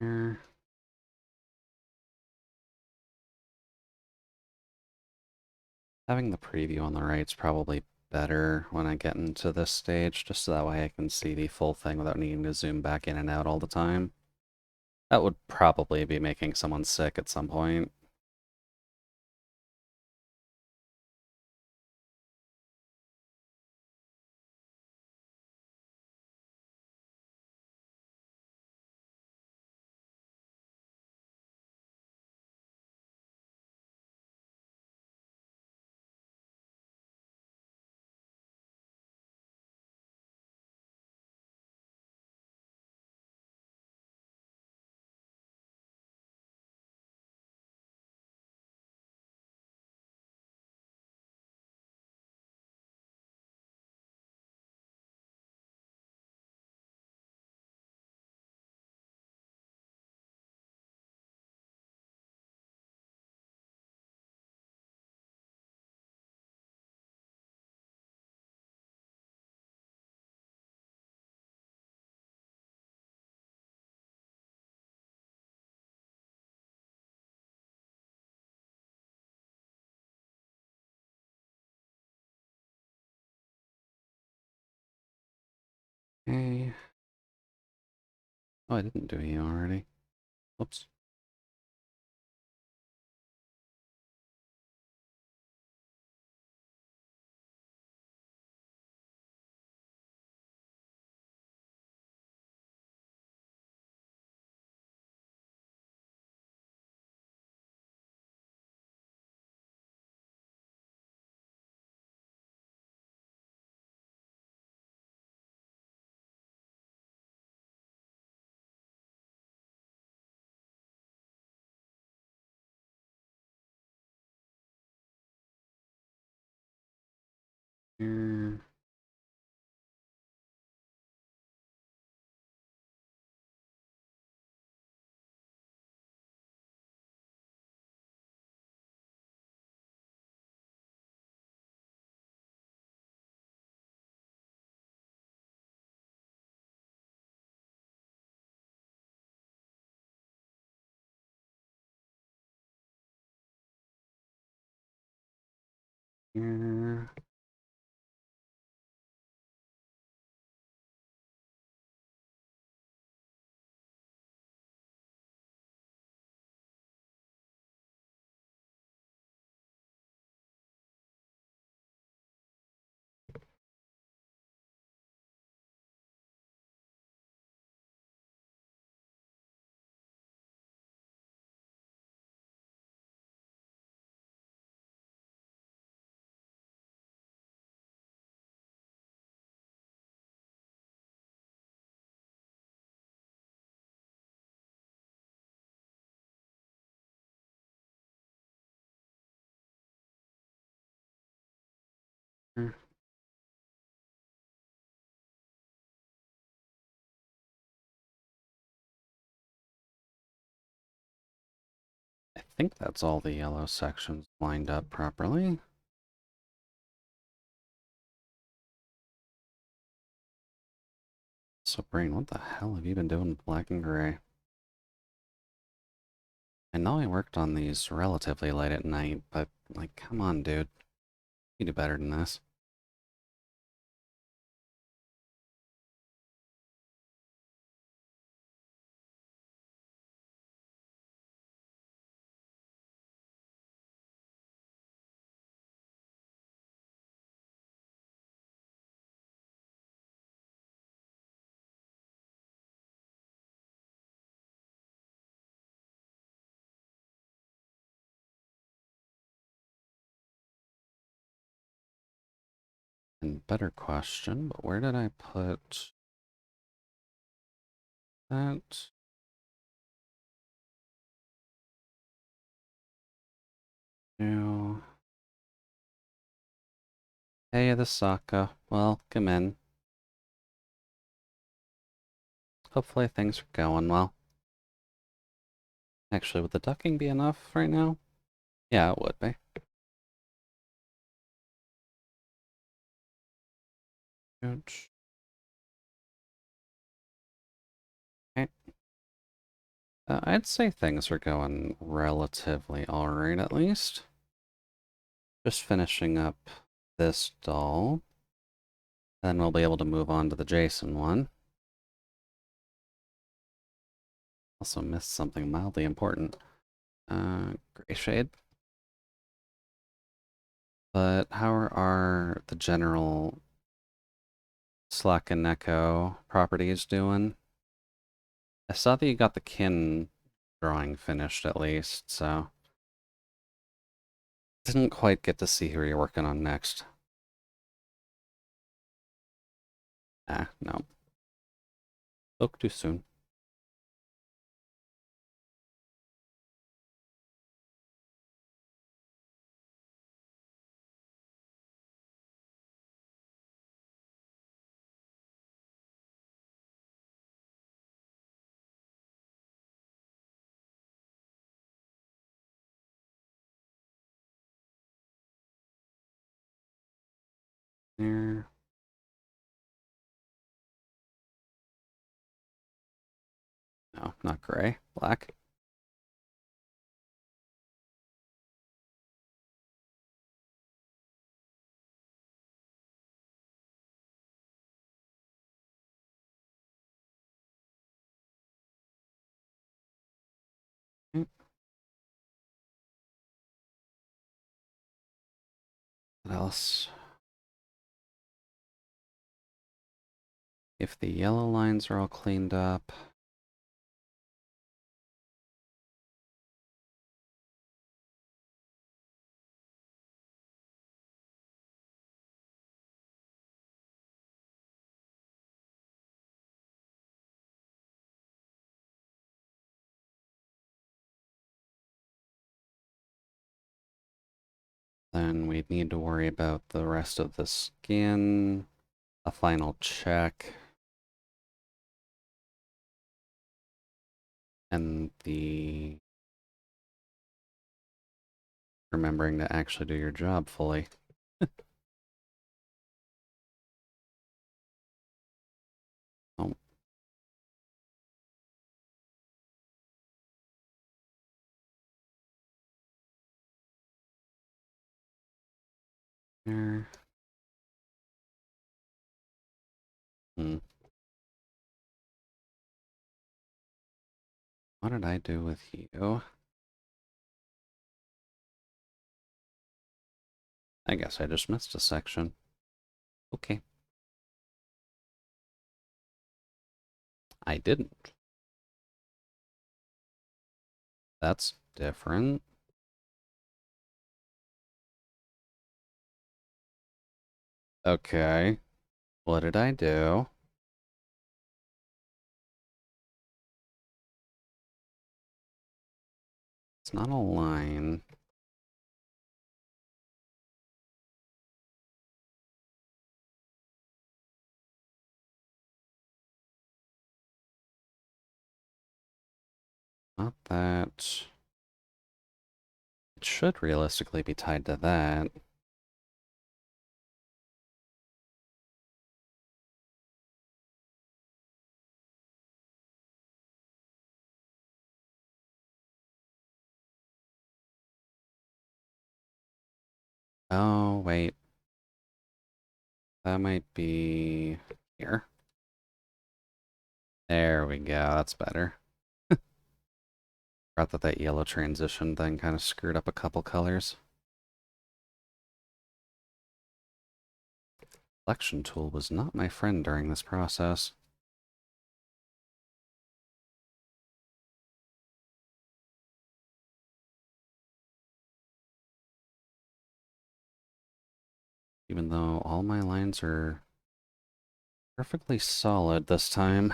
Here. Having the preview on the right is probably better when I get into this stage, just so that way I can see the full thing without needing to zoom back in and out all the time. That would probably be making someone sick at some point. Okay. Oh, I didn't do you already. Oops. Here. Here. I think that's all the yellow sections lined up properly. So, Brain, what the hell have you been doing with black and gray? I know I worked on these relatively late at night, but, like, come on, dude. You do better than this. And better question, but where did I put that? No. Hey, the Sokka. Welcome in. Hopefully things are going well. Actually, would the ducking be enough right now? Yeah, it would be. Ouch. Okay. I'd say things are going relatively alright, at least. Just finishing up this doll. Then we'll be able to move on to the Jason one. Also missed something mildly important. Gray shade. But how are the general Slack and Neko properties doing? I saw that you got the kin drawing finished at least, so didn't quite get to see who you're working on next. Ah, no. Spoke too soon. There. No, not gray. Black. Mm. What else? If the yellow lines are all cleaned up, then we'd need to worry about the rest of the skin, a final check, and the remembering to actually do your job fully. Oh, there. Hmm. What did I do with you? I guess I just missed a section. Okay. I didn't. That's different. Okay. What did I do? It's not a line. Not that... It should realistically be tied to that. Oh, wait. That might be here. There we go, that's better. Forgot that that yellow transition thing kind of screwed up a couple colors. Selection tool was not my friend during this process. Even though all my lines are perfectly solid this time.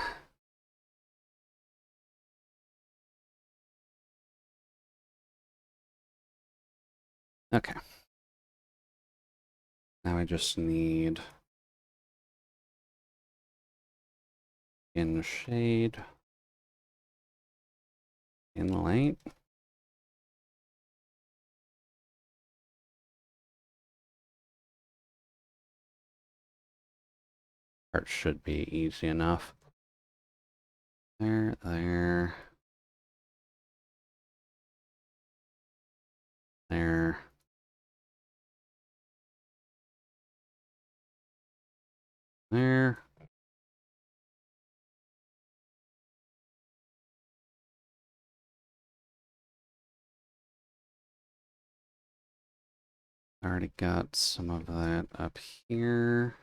Okay. Now I just need in shade, in light. Part should be easy enough. There, there. There. There. I already got some of that up here.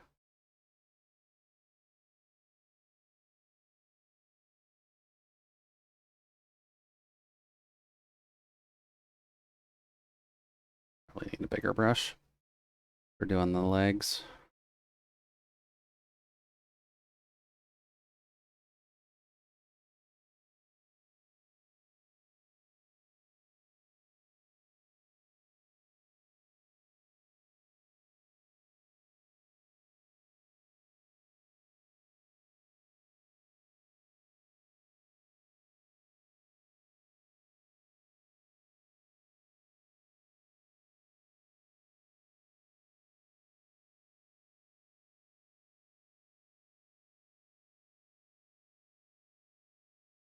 Probably need a bigger brush for doing the legs.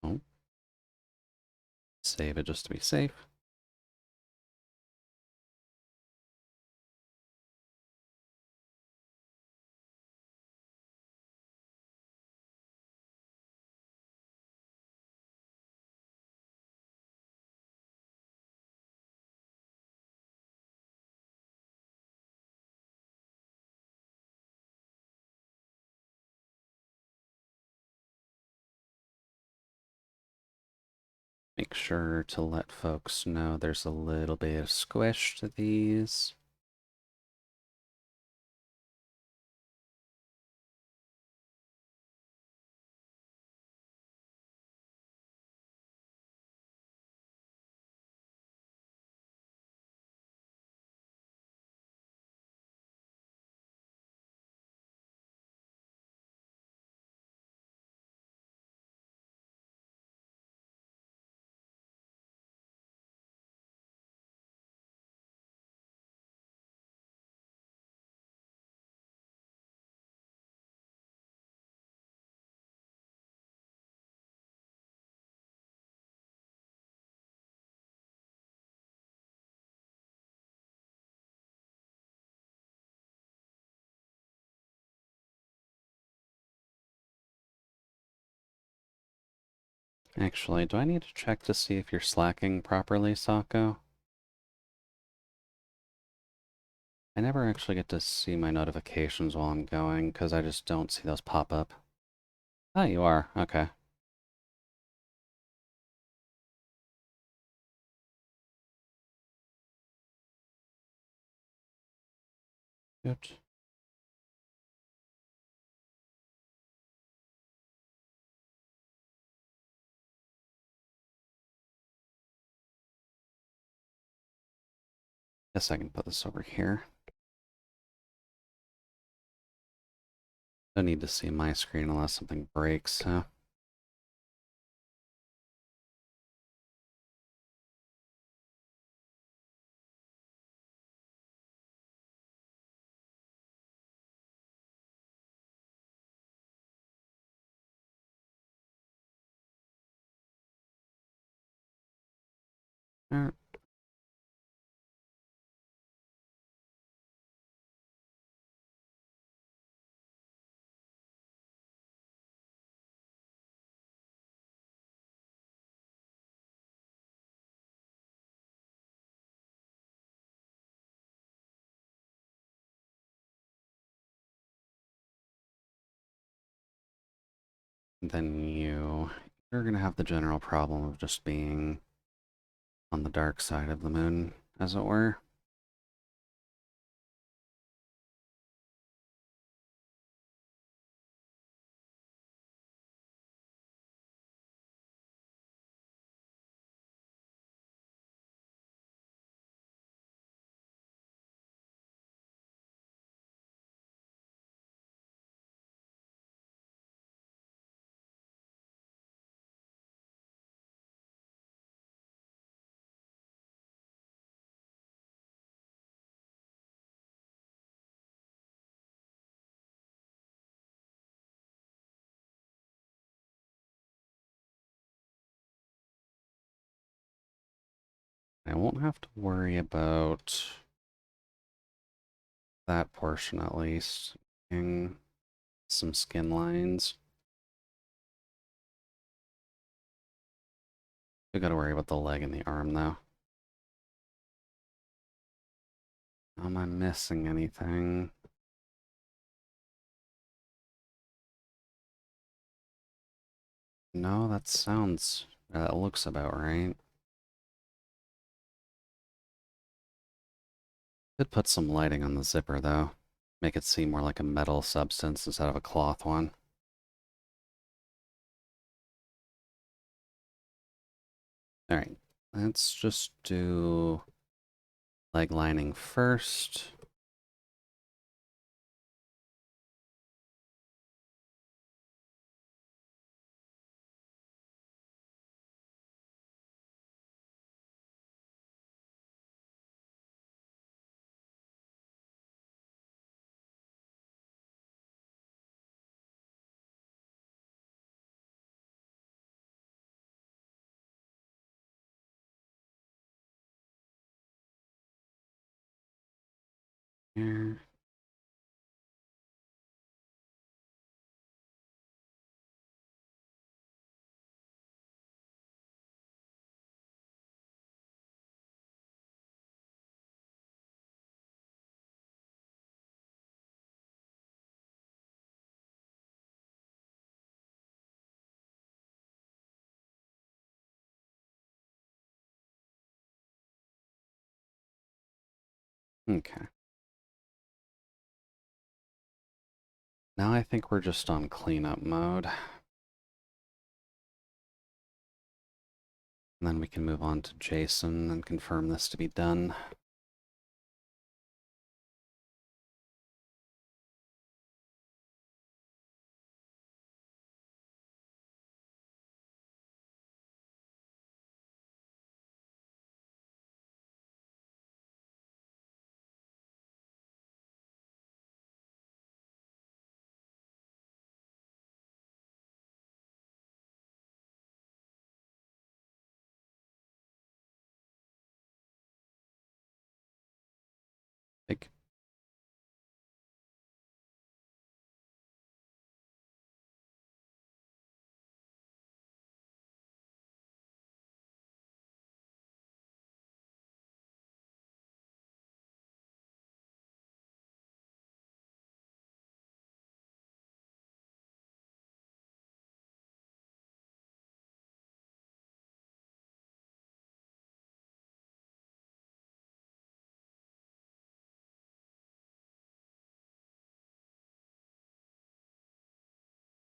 Oh. Save it just to be safe. Make sure to let folks know there's a little bit of squish to these. Actually, do I need to check to see if you're slacking properly, Sako? I never actually get to see my notifications while I'm going, because I just don't see those pop up. Ah, you are. Okay. Good. Guess I can put this over here. Don't need to see my screen unless something breaks, huh? Alright. Then you're gonna have the general problem of just being on the dark side of the moon, as it were. I won't have to worry about that portion at least. And some skin lines. We gotta worry about the leg and the arm though. Am I missing anything? No, that looks about right. Could put some lighting on the zipper though. Make it seem more like a metal substance instead of a cloth one. Alright, let's just do leg lining first. Here. Okay. Now I think we're just on cleanup mode. And then we can move on to Jason and confirm this to be done. Big.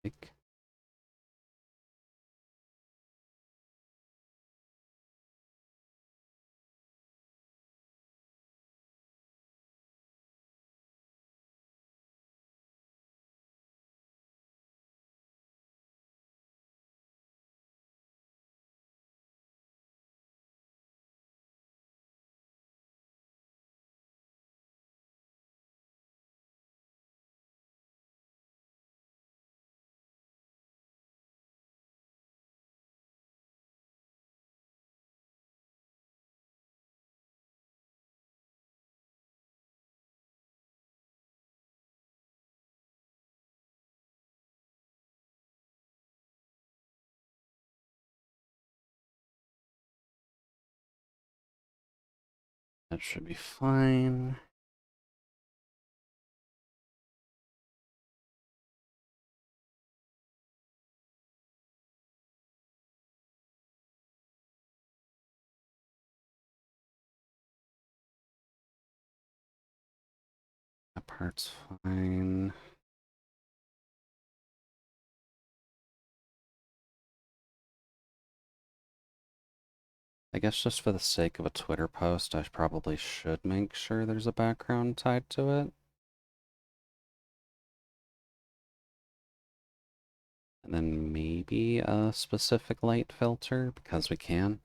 Big. That should be fine. That part's fine. I guess just for the sake of a Twitter post, I probably should make sure there's a background tied to it. And then maybe a specific light filter, because we can.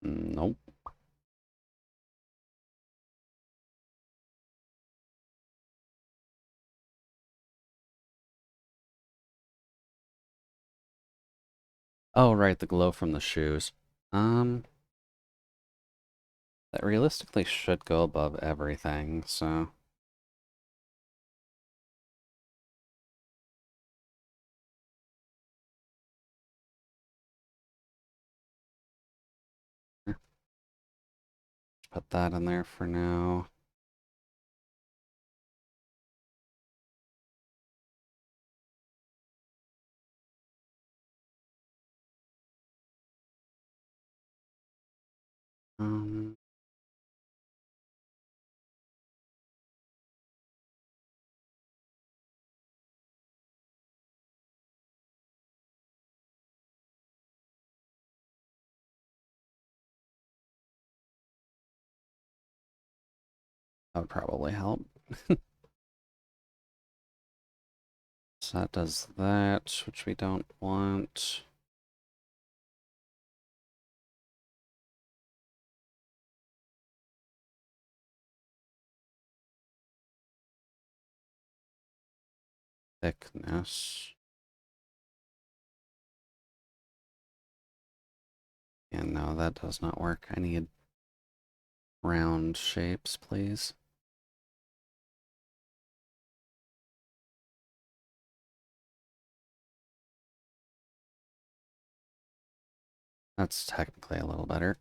Nope. Oh, right, the glow from the shoes. Um, that realistically should go above everything, so... Put that in there for now. Um, that would probably help. So that does that, which we don't want. Thickness. And no, that does not work. I need round shapes, please. That's technically a little better.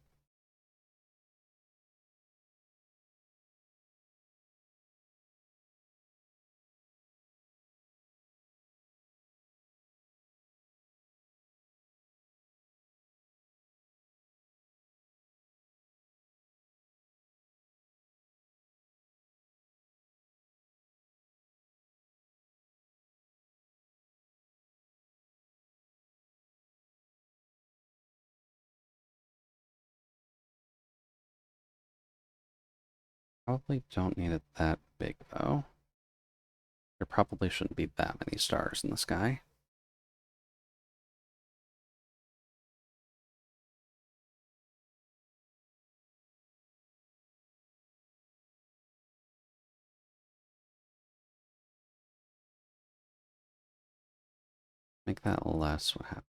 Probably don't need it that big, though. There probably shouldn't be that many stars in the sky. Make that less. What happens?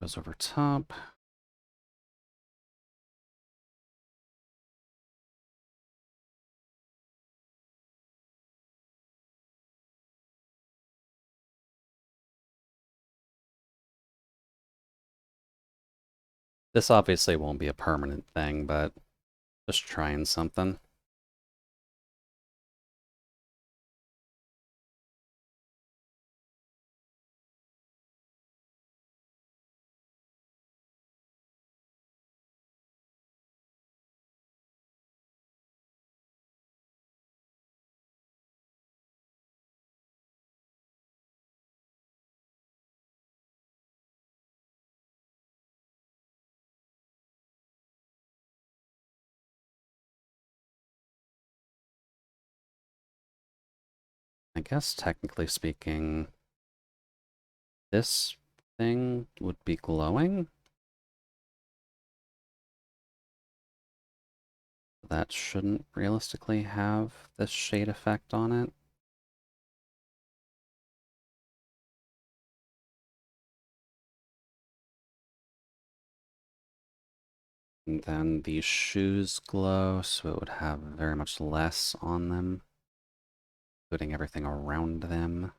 Goes over top. This obviously won't be a permanent thing, but just trying something. I guess technically speaking, this thing would be glowing. That shouldn't realistically have this shade effect on it. And then these shoes glow, so it would have very much less on them, including everything around them.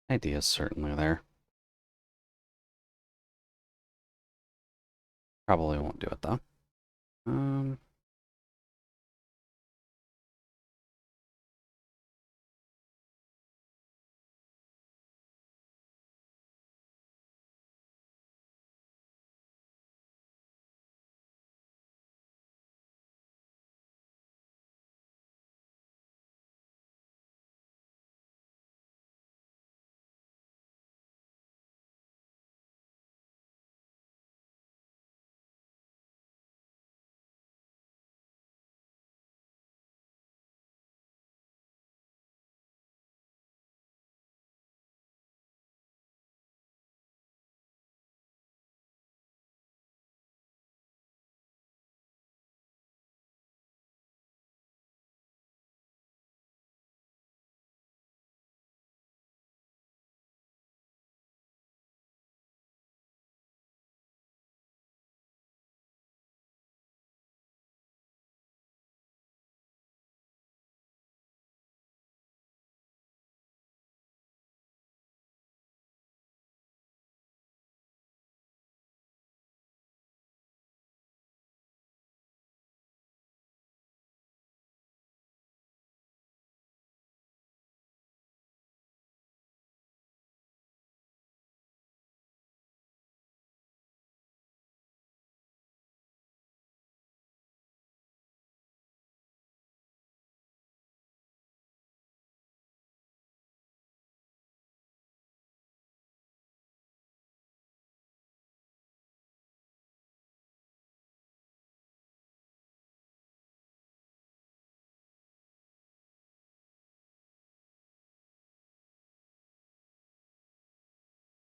Idea is certainly there. Probably won't do it though. Um,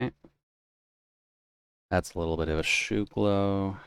okay. That's a little bit of a shoe glow.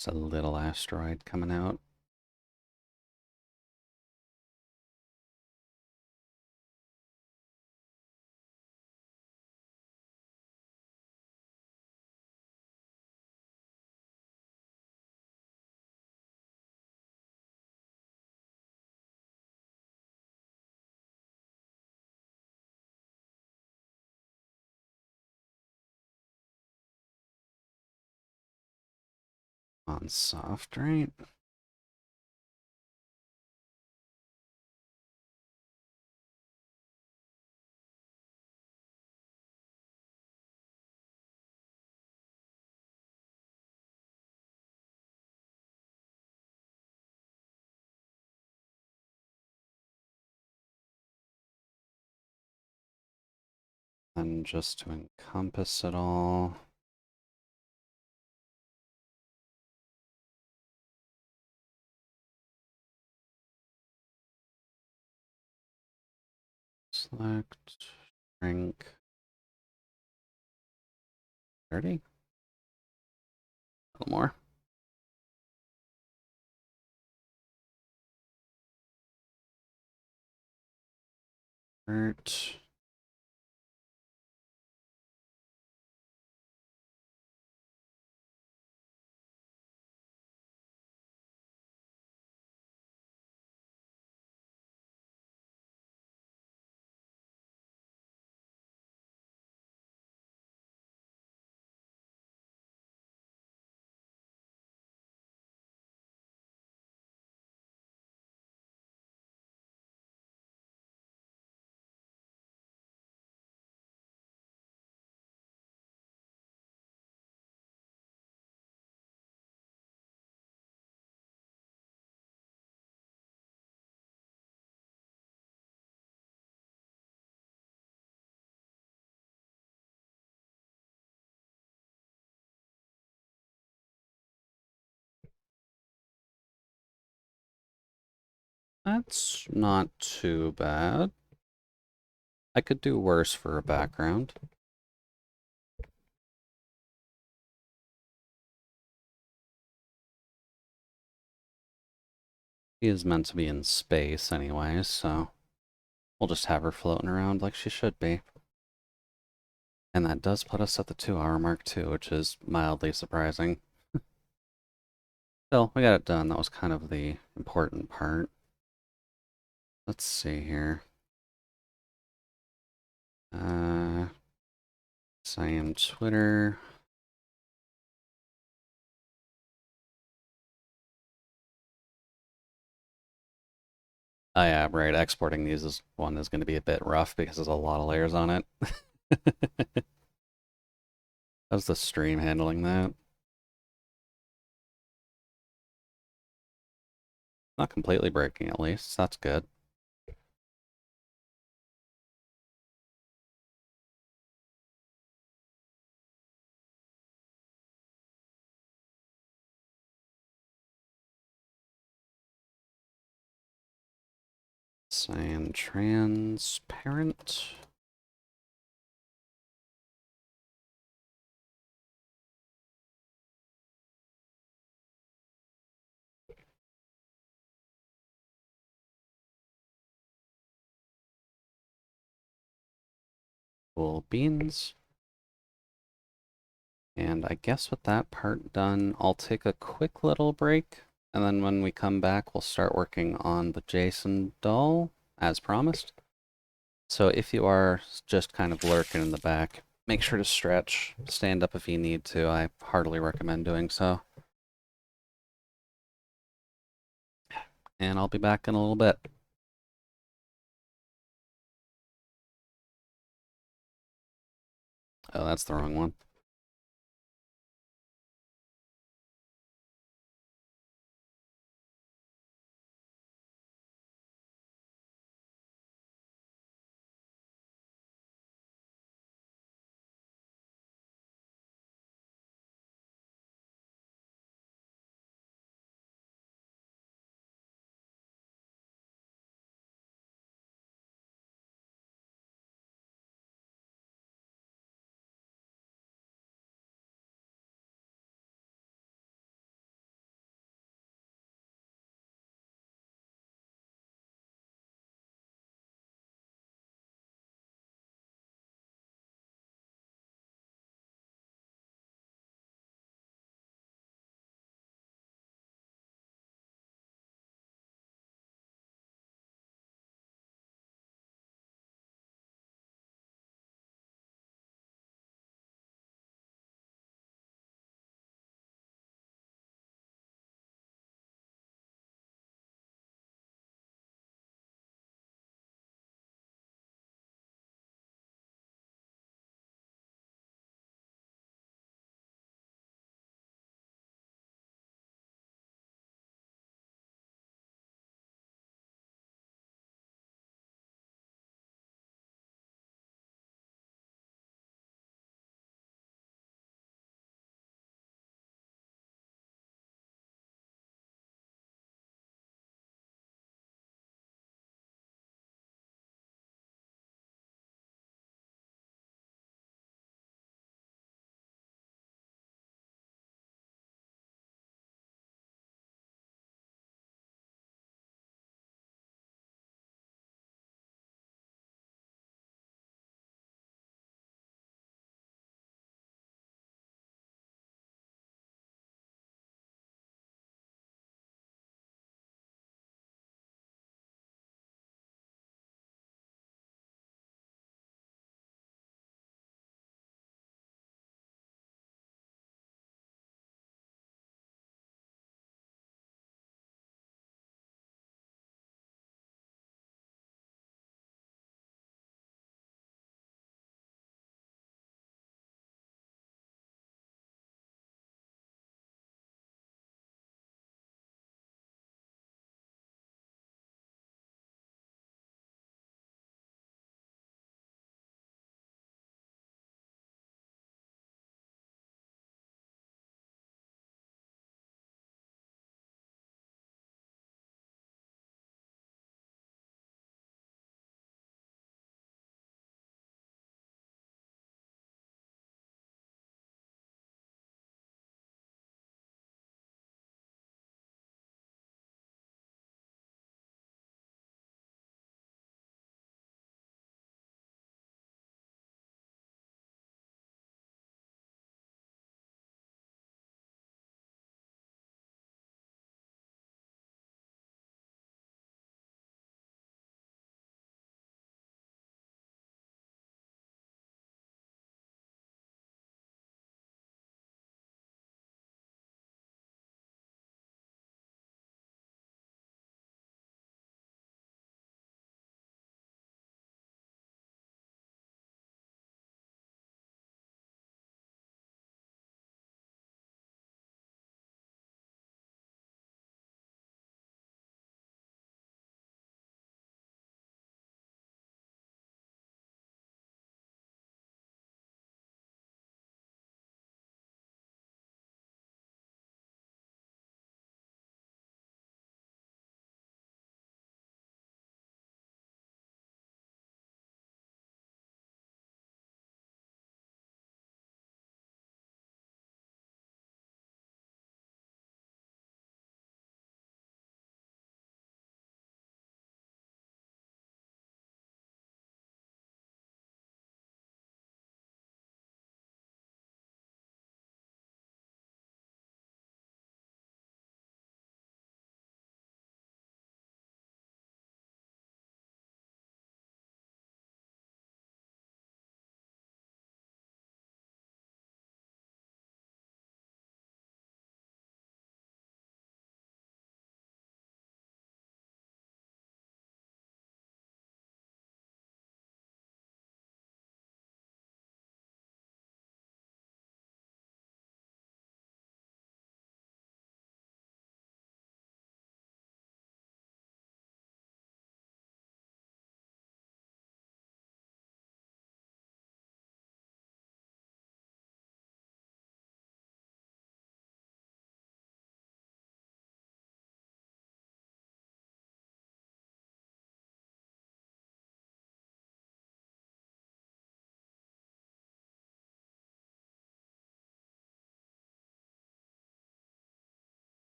It's a little asteroid coming out. On soft, right? And just to encompass it all. Select, shrink, 30. A little more. Hurt. That's not too bad. I could do worse for a background. She is meant to be in space anyway, so we'll just have her floating around like she should be. And that does put us at the 2-hour mark too, which is mildly surprising. Still, we got it done. That was kind of the important part. Let's see here. Same Twitter. Oh yeah, right. Exporting these is one is going to be a bit rough because there's a lot of layers on it. How's the stream handling that? Not completely breaking at least. That's good. Cyan transparent. Cool beans. And I guess with that part done, I'll take a quick little break. And then when we come back, we'll start working on the Jason doll, as promised. So if you are just kind of lurking in the back, make sure to stretch, stand up if you need to. I heartily recommend doing so. And I'll be back in a little bit. Oh, that's the wrong one.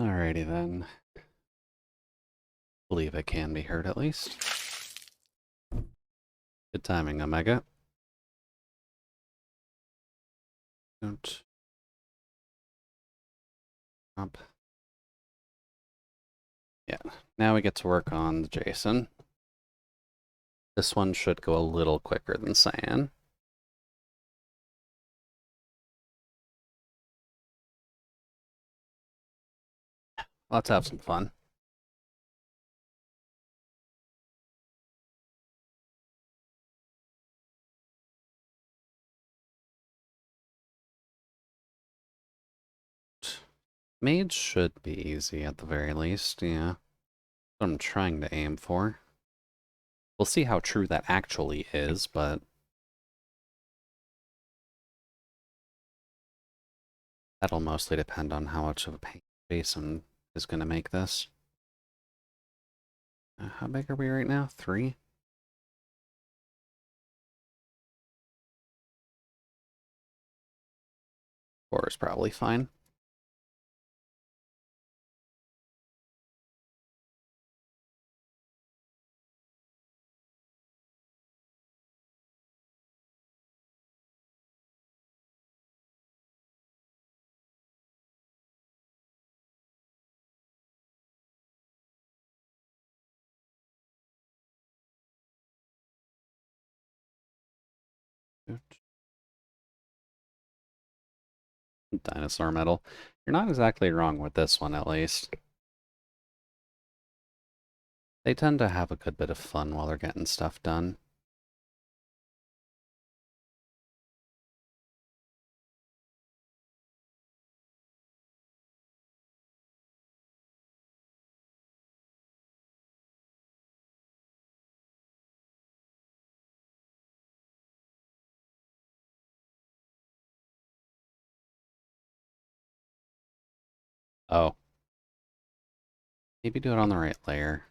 Alrighty then. Believe it can be heard at least. Good timing, Omega. Don't jump. Yeah, now we get to work on the Jason. This one should go a little quicker than Cyan. Let's have some fun. Mage should be easy at the very least, yeah. That's what I'm trying to aim for. We'll see how true that actually is, but that'll mostly depend on how much of a pain Jason is going to make this. How big are we right now? 3? 4 is probably fine. Dinosaur metal. You're not exactly wrong with this one, at least. They tend to have a good bit of fun while they're getting stuff done. Oh. Maybe do it on the right layer.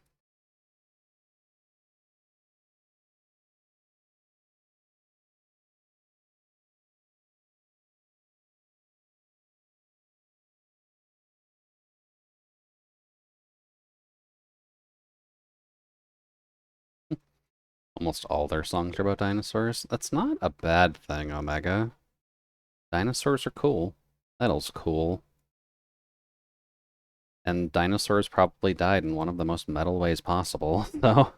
Almost all their songs are about dinosaurs. That's not a bad thing, Omega. Dinosaurs are cool. Metal's cool. And dinosaurs probably died in one of the most metal ways possible, so...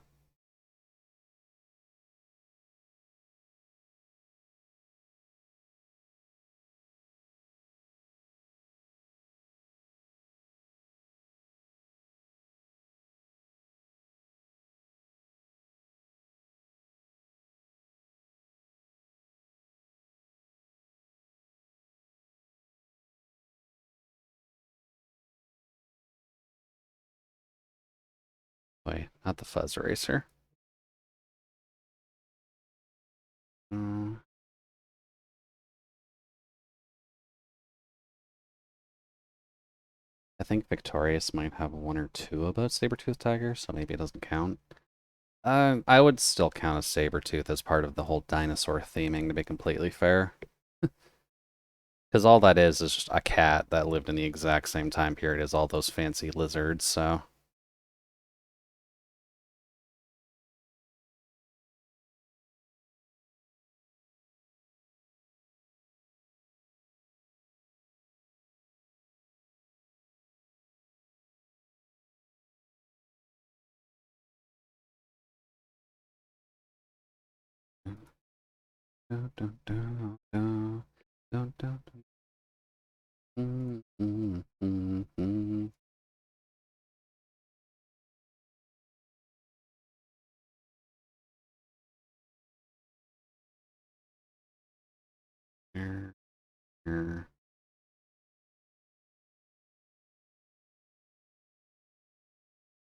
Wait, not the Fuzz Eraser. Mm, I think Victorious might have 1 or 2 about Saber-Tooth Tiger, so maybe it doesn't count. I would still count a Saber-Tooth as part of the whole dinosaur theming, to be completely fair. Because all that is just a cat that lived in the exact same time period as all those fancy lizards, so...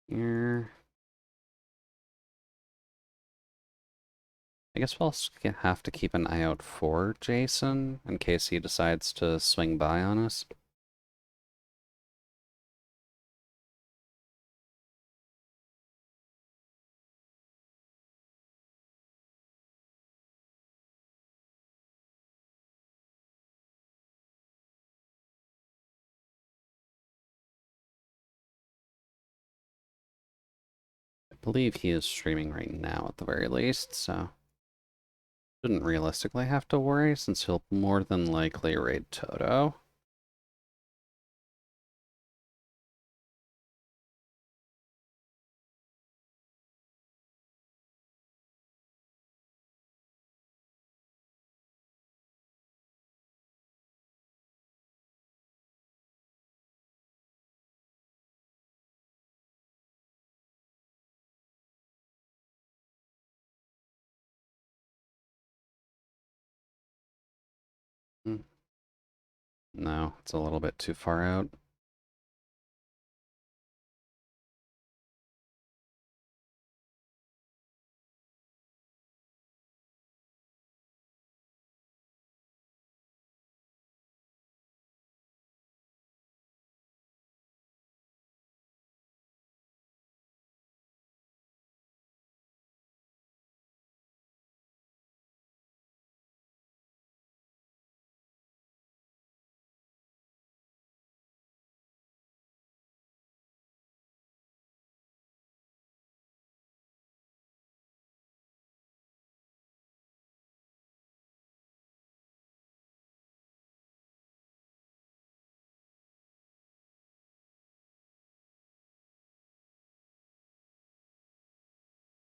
Here. I guess we'll have to keep an eye out for Jason in case he decides to swing by on us. believe he is streaming right now at the very least, so shouldn't realistically have to worry since he'll more than likely raid Toto. Hmm. No, it's a little bit too far out.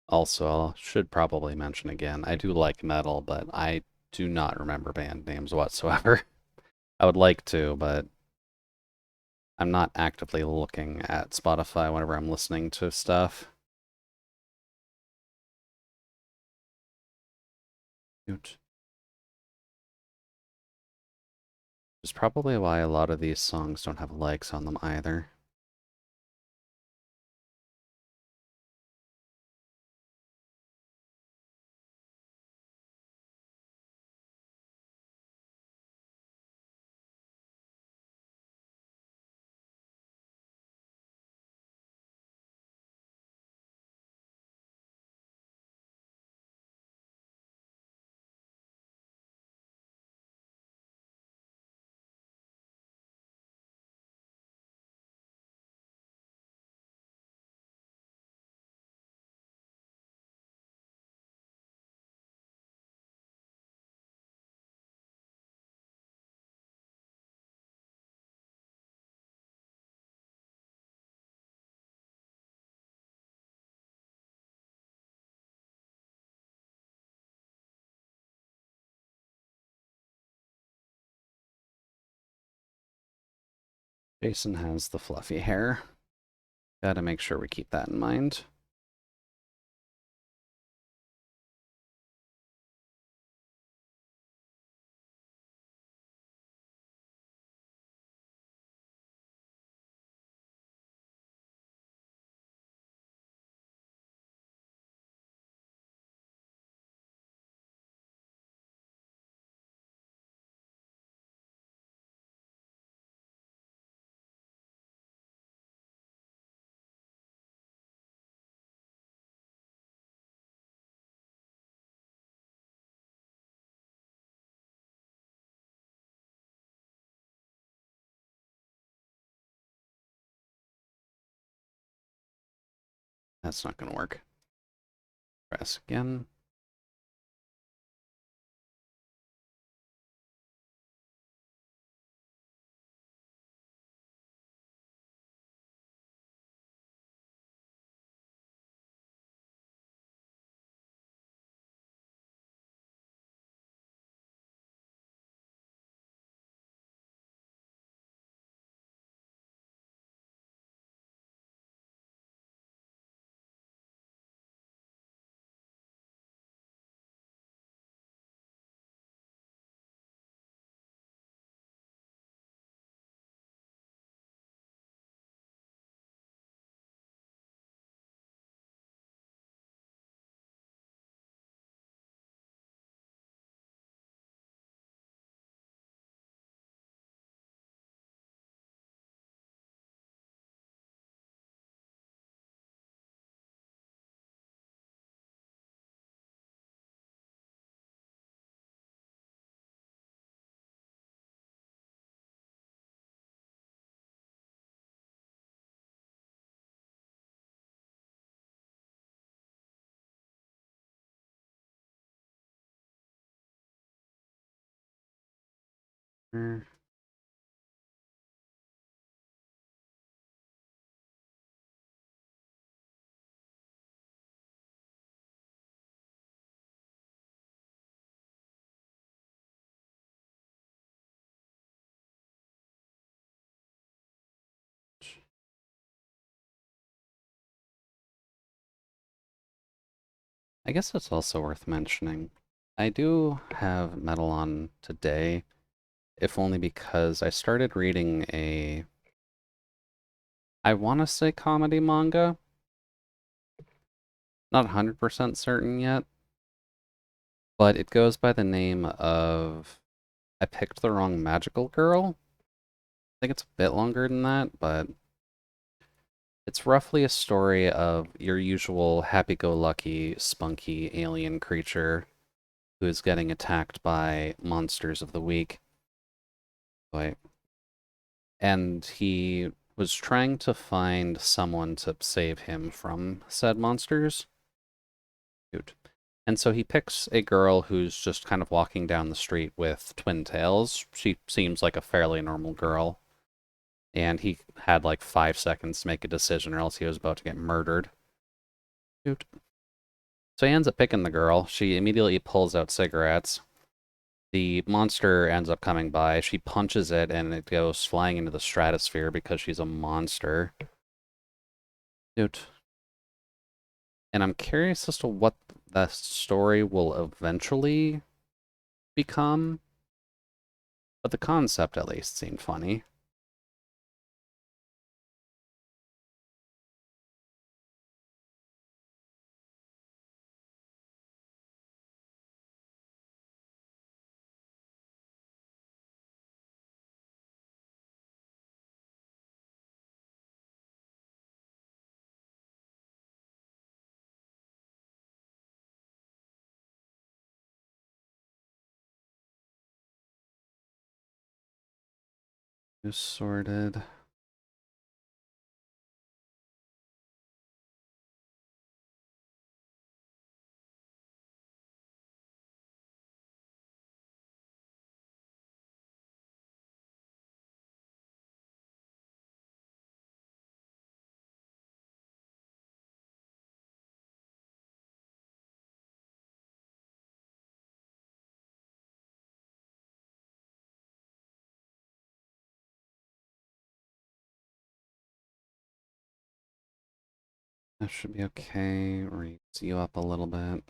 Also, I should probably mention again, I do like metal, but I do not remember band names whatsoever. I would like to, but I'm not actively looking at Spotify whenever I'm listening to stuff. Which is probably why a lot of these songs don't have likes on them either. Jason has the fluffy hair. Gotta make sure we keep that in mind. That's not gonna work. Press again. Er, I guess it's also worth mentioning. I do have metal on today, if only because I started reading I want to say comedy manga. Not 100% certain yet, but it goes by the name of I Picked the Wrong Magical Girl. I think it's a bit longer than that, but it's roughly a story of your usual happy-go-lucky, spunky alien creature who is getting attacked by monsters of the week. Wait. And he was trying to find someone to save him from said monsters. Cute. And so he picks a girl who's just kind of walking down the street with twin tails. She seems like a fairly normal girl. And he had like 5 seconds to make a decision or else he was about to get murdered. Cute. So he ends up picking the girl. She immediately pulls out cigarettes. The monster ends up coming by. She punches it and it goes flying into the stratosphere because she's a monster. Dude. And I'm curious as to what the story will eventually become. But the concept at least seemed funny. Just sorted. That should be okay. Raise you up a little bit.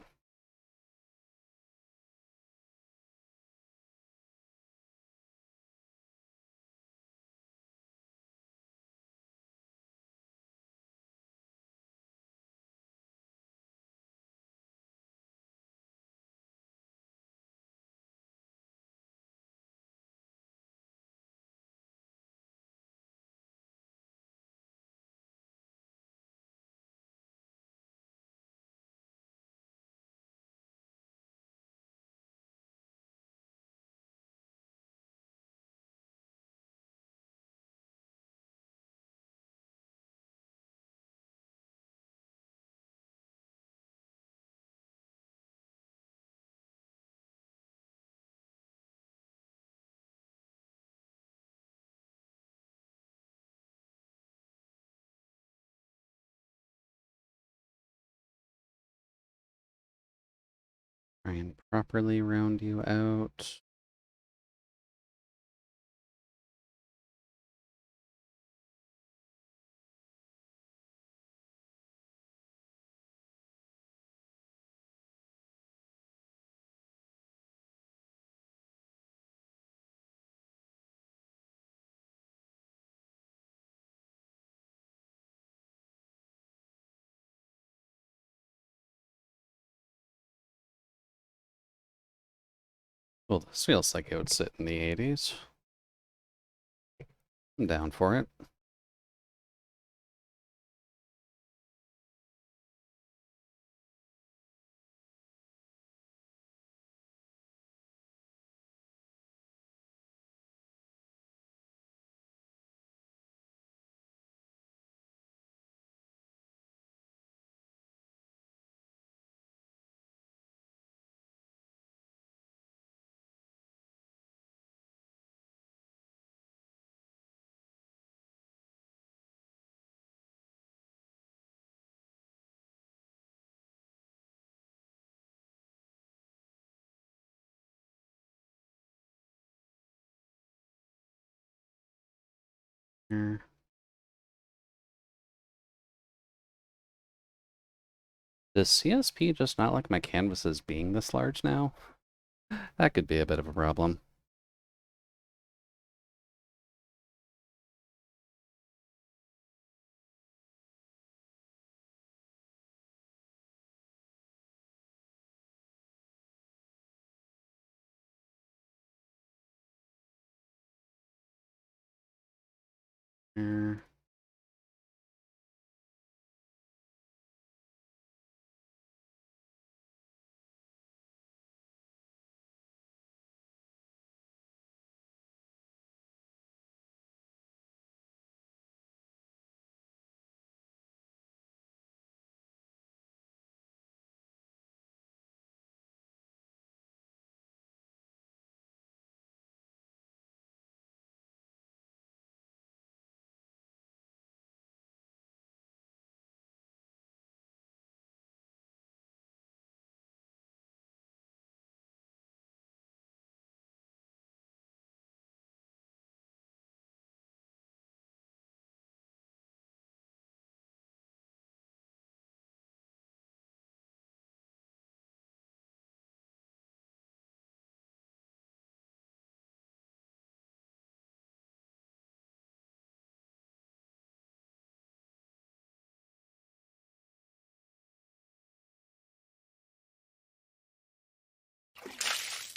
Try and properly round you out. Well, this feels like it would sit in the 80s. I'm down for it. Here. Does CSP just not like my canvases being this large now? That could be a bit of a problem. Here.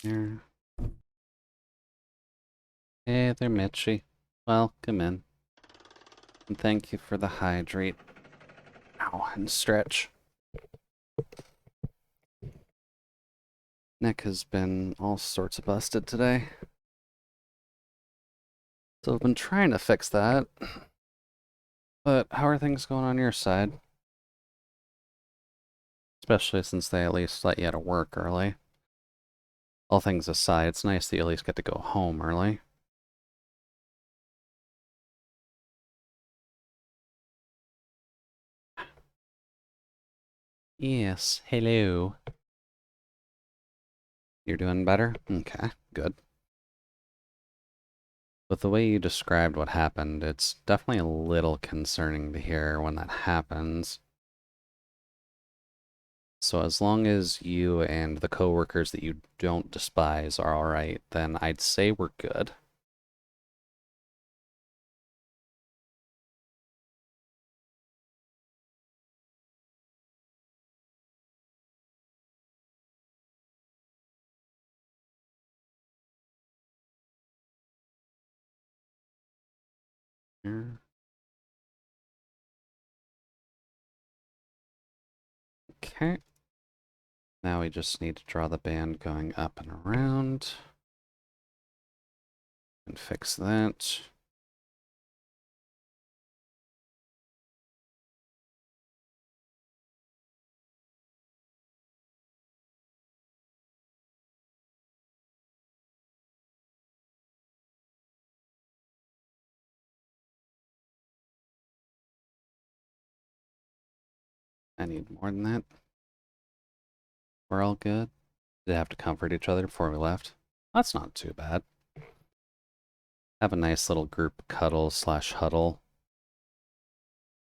Here. Hey there, Mitchie. Welcome in. And thank you for the hydrate. Ow, and stretch. Neck has been all sorts of busted today. So I've been trying to fix that. But how are things going on your side? Especially since they at least let you out of work early. All things aside, it's nice that you at least get to go home early. Yes, hello. You're doing better? Okay, good. With the way you described what happened, it's definitely a little concerning to hear when that happens. So as long as you and the coworkers that you don't despise are alright, then I'd say we're good. Yeah. Okay. Now we just need to draw the band going up and around. And fix that. I need more than that. We're all good. Did have to comfort each other before we left. That's not too bad. Have a nice little group cuddle slash huddle.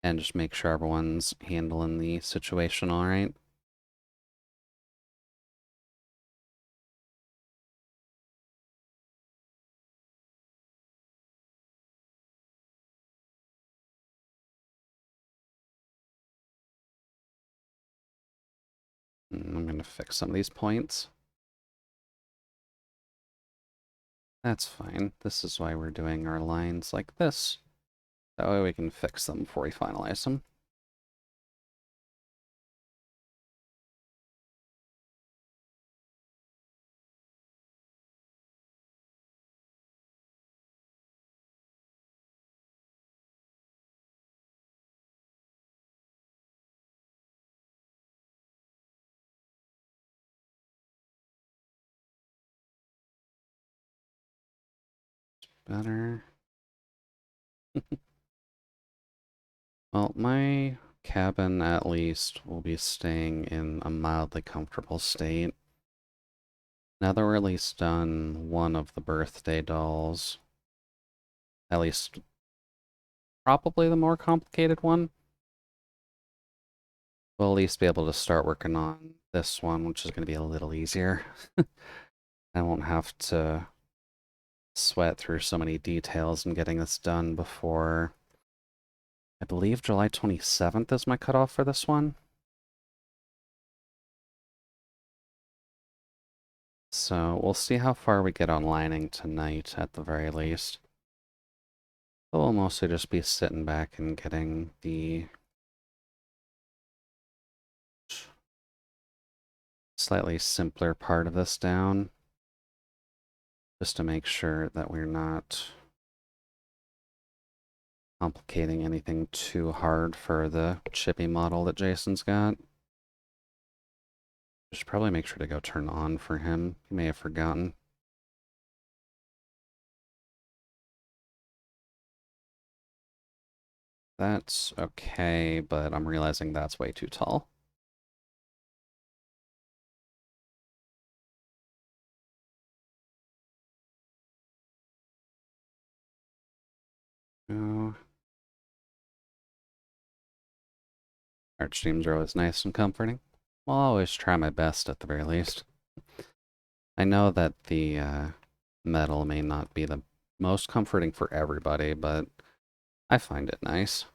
And just make sure everyone's handling the situation alright. I'm going to fix some of these points. That's fine. This is why we're doing our lines like this. That way we can fix them before we finalize them. Better. Well, my cabin at least will be staying in a mildly comfortable state. Now that we're at least done one of the birthday dolls, at least probably the more complicated one. We'll at least be able to start working on this one, which is going to be a little easier. I won't have to sweat through so many details and getting this done before, I believe July 27th is my cutoff for this one. So we'll see how far we get on lining tonight at the very least. But we'll mostly just be sitting back and getting the slightly simpler part of this down, just to make sure that we're not complicating anything too hard for the chippy model that Jason's got. I should probably make sure to go turn on for him. He may have forgotten. That's okay, but I'm realizing that's way too tall. Oh. Art streams are always nice and comforting. I'll always try my best at the very least. I know that the metal may not be the most comforting for everybody, but I find it nice.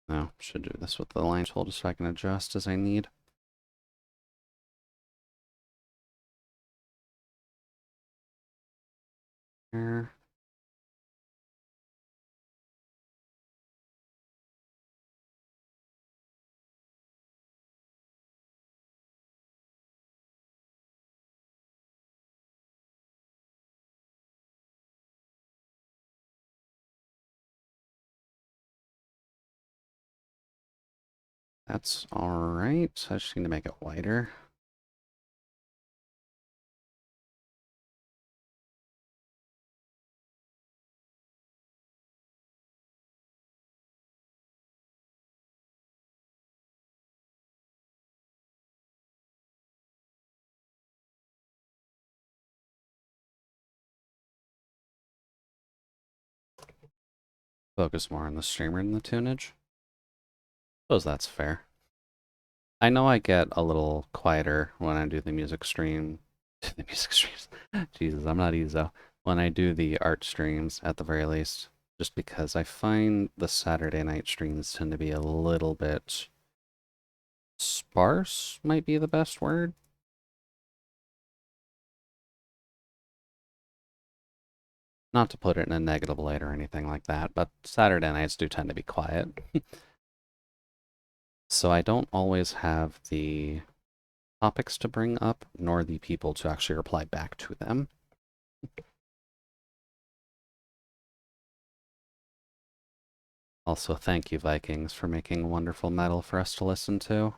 No, should do this with the line tool just so I can adjust as I need. There. That's alright. I just need to make it wider. Focus more on the streamer than the tunage. Suppose that's fair. I know I get a little quieter when I do the music stream. The music streams. Jesus, I'm not Ezo. When I do the art streams, at the very least, just because I find the Saturday night streams tend to be a little bit sparse, might be the best word. Not to put it in a negative light or anything like that, but Saturday nights do tend to be quiet. So I don't always have the topics to bring up, nor the people to actually reply back to them. Also, thank you, Vikings, for making wonderful metal for us to listen to.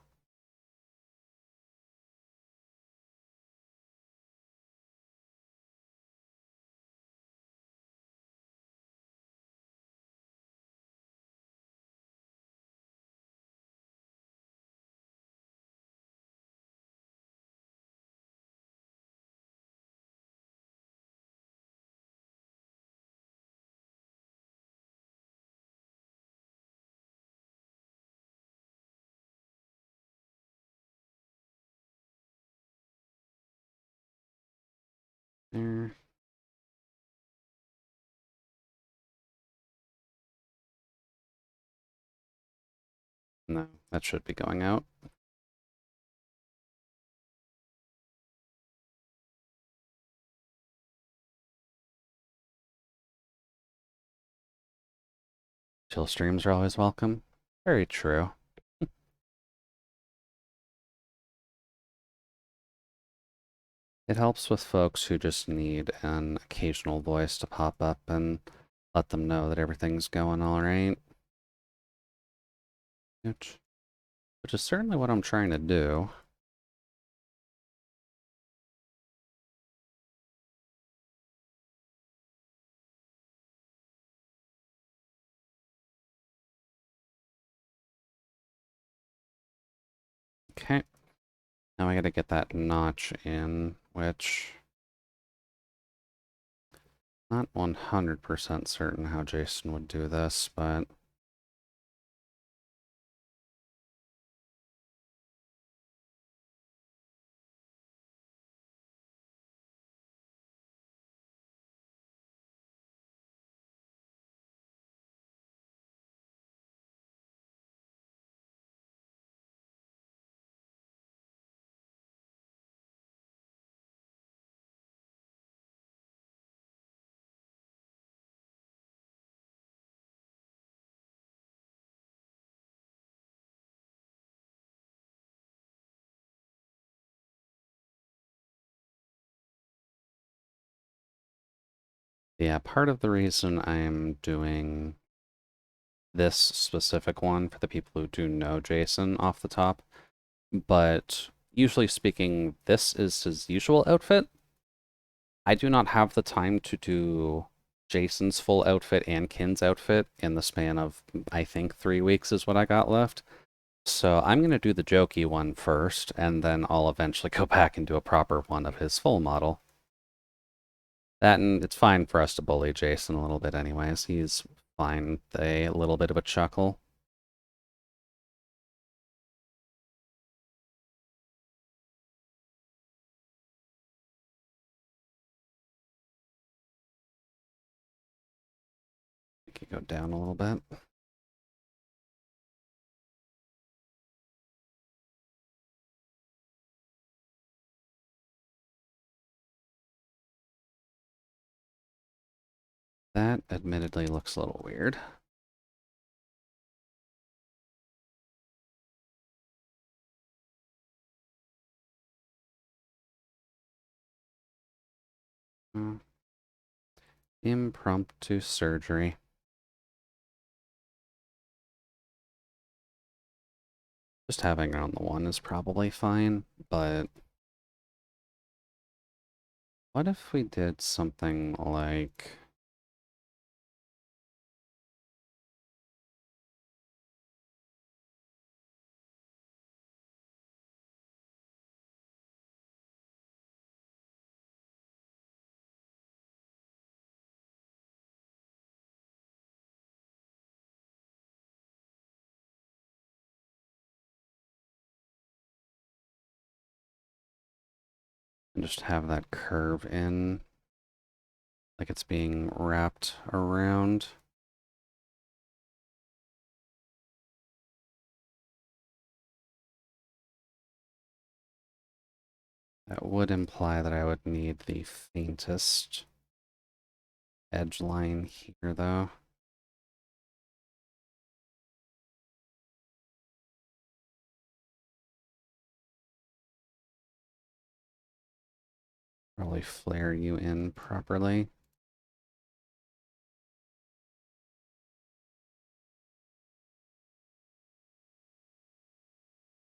There. No, that should be going out. Chill streams are always welcome. Very true. It helps with folks who just need an occasional voice to pop up and let them know that everything's going all right. Which is certainly what I'm trying to do. Now I gotta get that notch in, which not 100% certain how Jason would do this, but yeah, part of the reason I'm doing this specific one for the people who do know Jason off the top, but usually speaking, this is his usual outfit. I do not have the time to do Jason's full outfit and Kin's outfit in the span of, I think, 3 weeks is what I got left. So I'm going to do the jokey one first, and then I'll eventually go back and do a proper one of his full model. That, and it's fine for us to bully Jason a little bit anyways. He's fine with a little bit of a chuckle. We could go down a little bit. That admittedly looks a little weird. Hmm. Impromptu surgery. Just having it on the one is probably fine, but what if we did something like... just have that curve in, like it's being wrapped around. That would imply that I would need the faintest edge line here, though. Probably flare you in properly.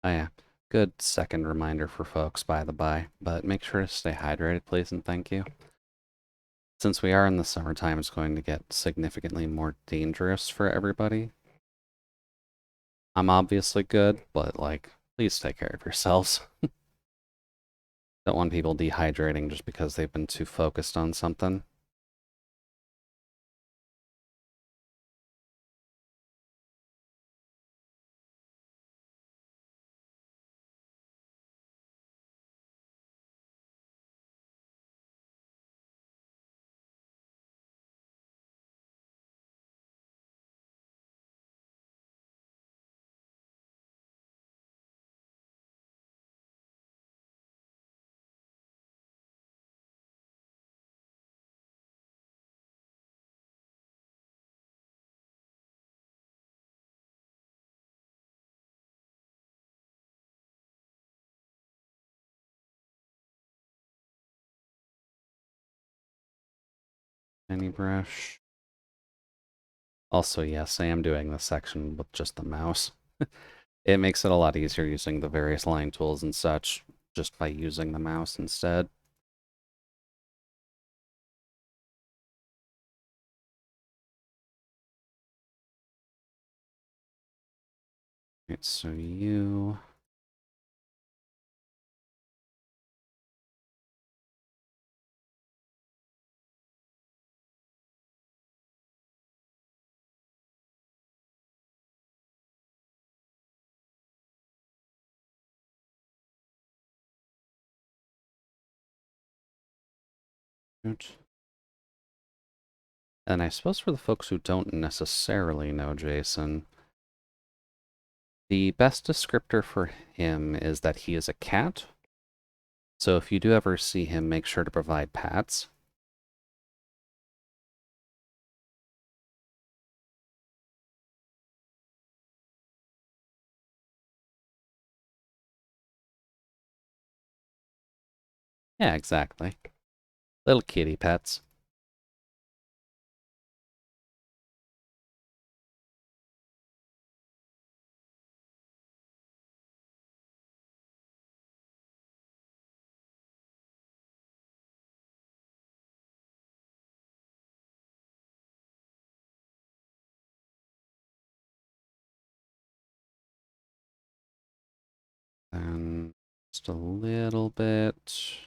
Oh yeah, good second reminder for folks, by the by. But make sure to stay hydrated, please, and thank you. Since we are in the summertime, it's going to get significantly more dangerous for everybody. I'm obviously good, but, like, please take care of yourselves. Don't want people dehydrating just because they've been too focused on something. Any brush. Also, yes, I am doing this section with just the mouse. It makes it a lot easier using the various line tools and such just by using the mouse instead. Right, so you Shoot. And I suppose for the folks who don't necessarily know Jason, the best descriptor for him is that he is a cat. So if you do ever see him, make sure to provide pats. Yeah, exactly. Little kitty pets. And just a little bit.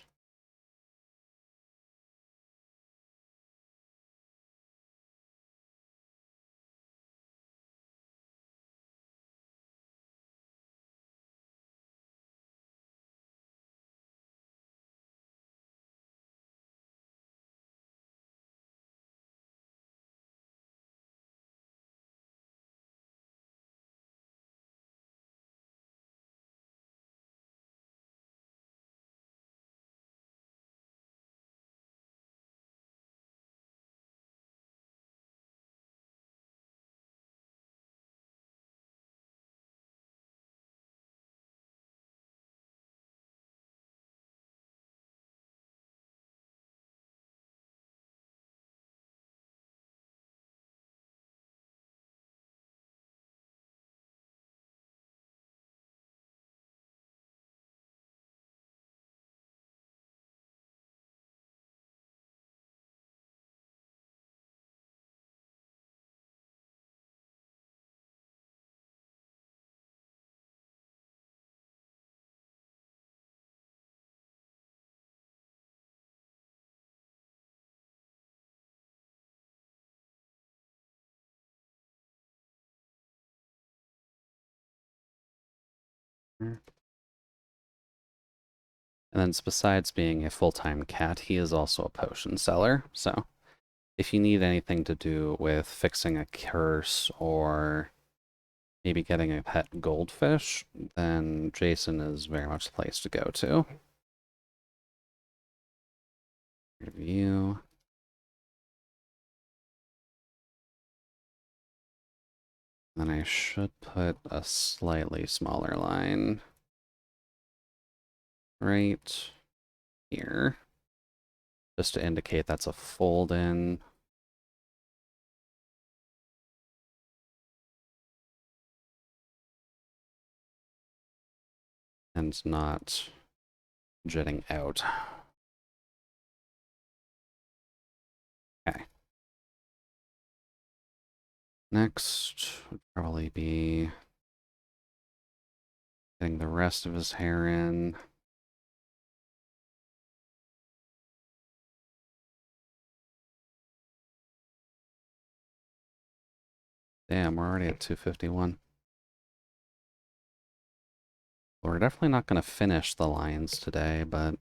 And then besides being a full-time cat, he is also a potion seller. So if you need anything to do with fixing a curse or maybe getting a pet goldfish, then Jason is very much the place to go to. Review. Then I should put a slightly smaller line right here, just to indicate that's a fold in. And not jetting out. Okay. Next would probably be getting the rest of his hair in. Damn, we're already at 251. We're definitely not going to finish the lines today, but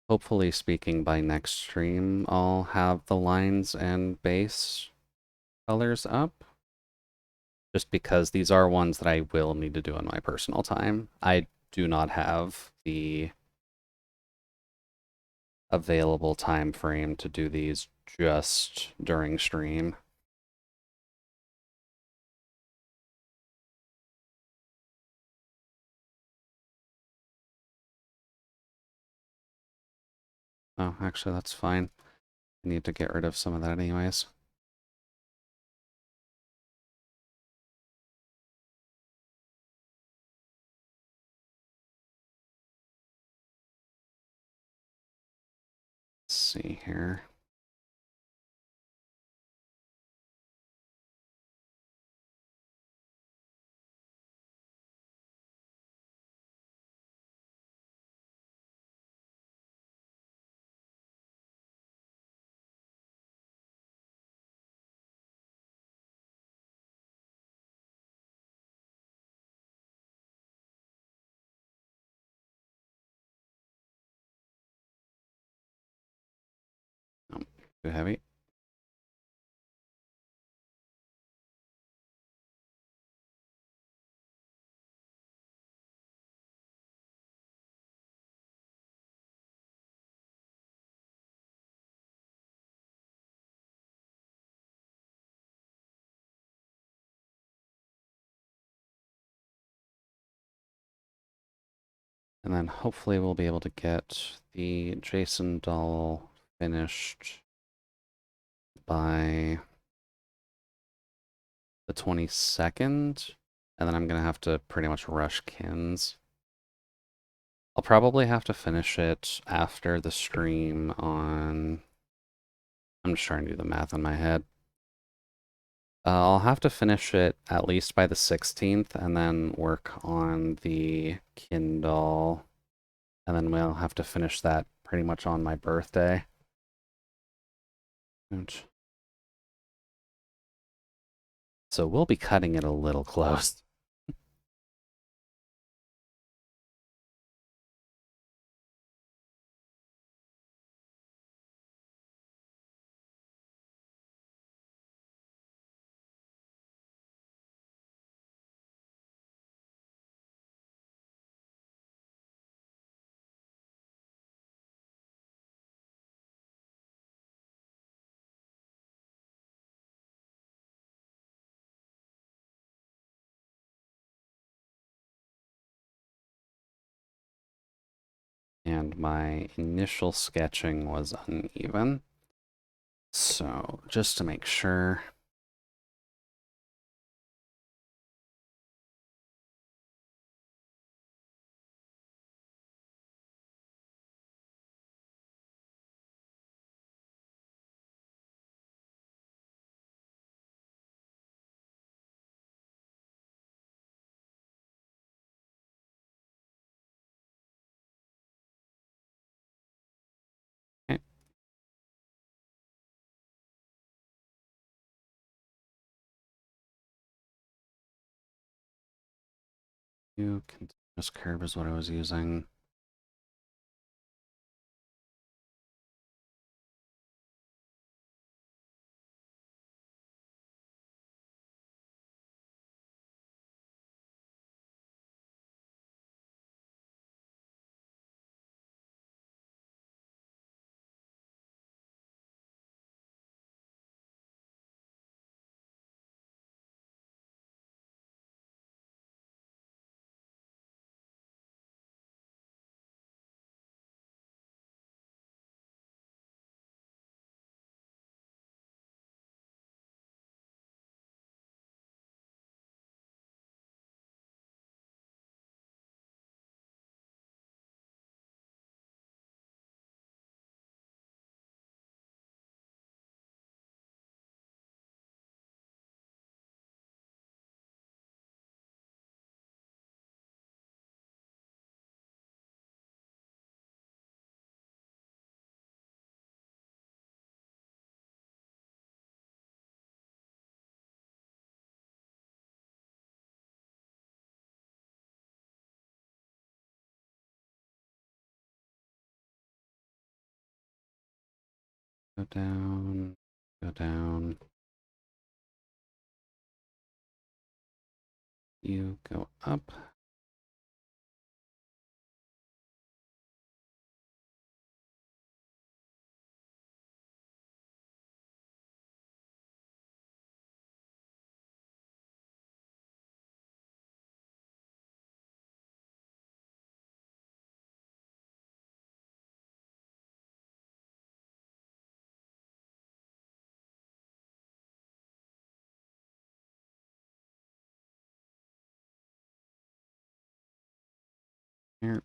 hopefully speaking by next stream, I'll have the lines and base colors up. Just because these are ones that I will need to do in my personal time. I do not have the available time frame to do these just during stream. Oh, actually, that's fine. I need to get rid of some of that anyways. Let's see here. Too heavy. And then hopefully we'll be able to get the Jason doll finished by the 22nd. And then I'm going to have to pretty much rush Kins. I'll probably have to finish it after the stream on... I'm just trying to do the math in my head. I'll have to finish it at least by the 16th and then work on the Kindle. And then we'll have to finish that pretty much on my birthday. So we'll be cutting it a little close. And my initial sketching was uneven. So just to make sure. Okay. Continuous curve is what I was using. Go down, go down. You go up. Here.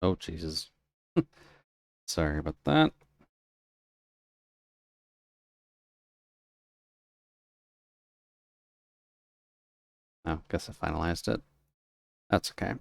Oh, Jesus. Sorry about that. Oh, guess I finalized it. That's okay.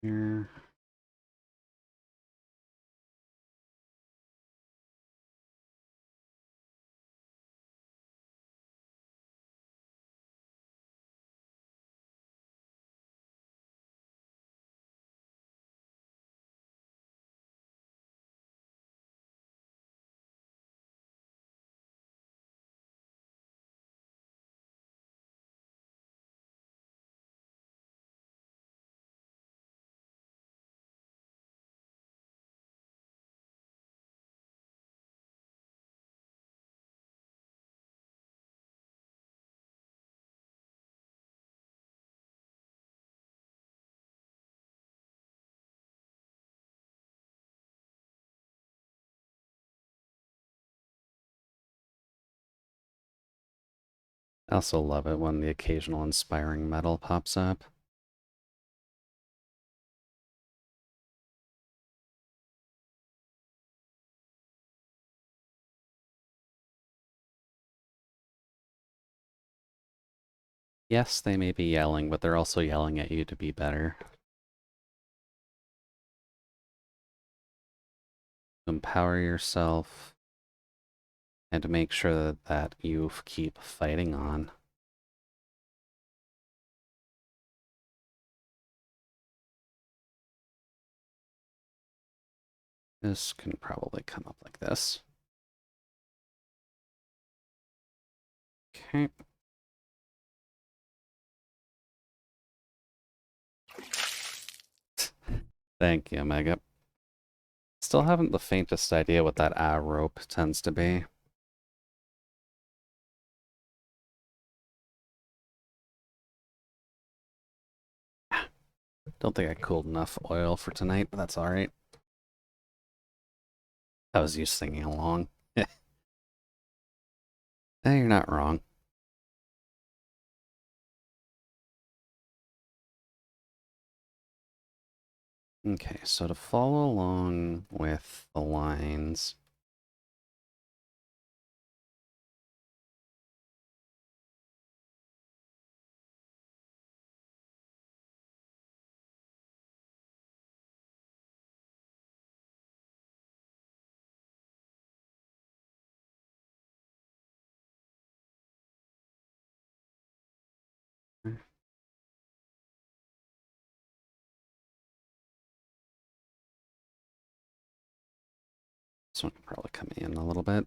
Here. I also love it when the occasional inspiring medal pops up. Yes, they may be yelling, but they're also yelling at you to be better. Empower yourself and to make sure that you keep fighting on. This can probably come up like this. Okay. Thank you, Mega. Still haven't the faintest idea what that rope tends to be. Don't think I cooled enough oil for tonight, but that's alright. That was you singing along. You're not wrong. Okay, so to follow along with the lines, this one can probably come in a little bit.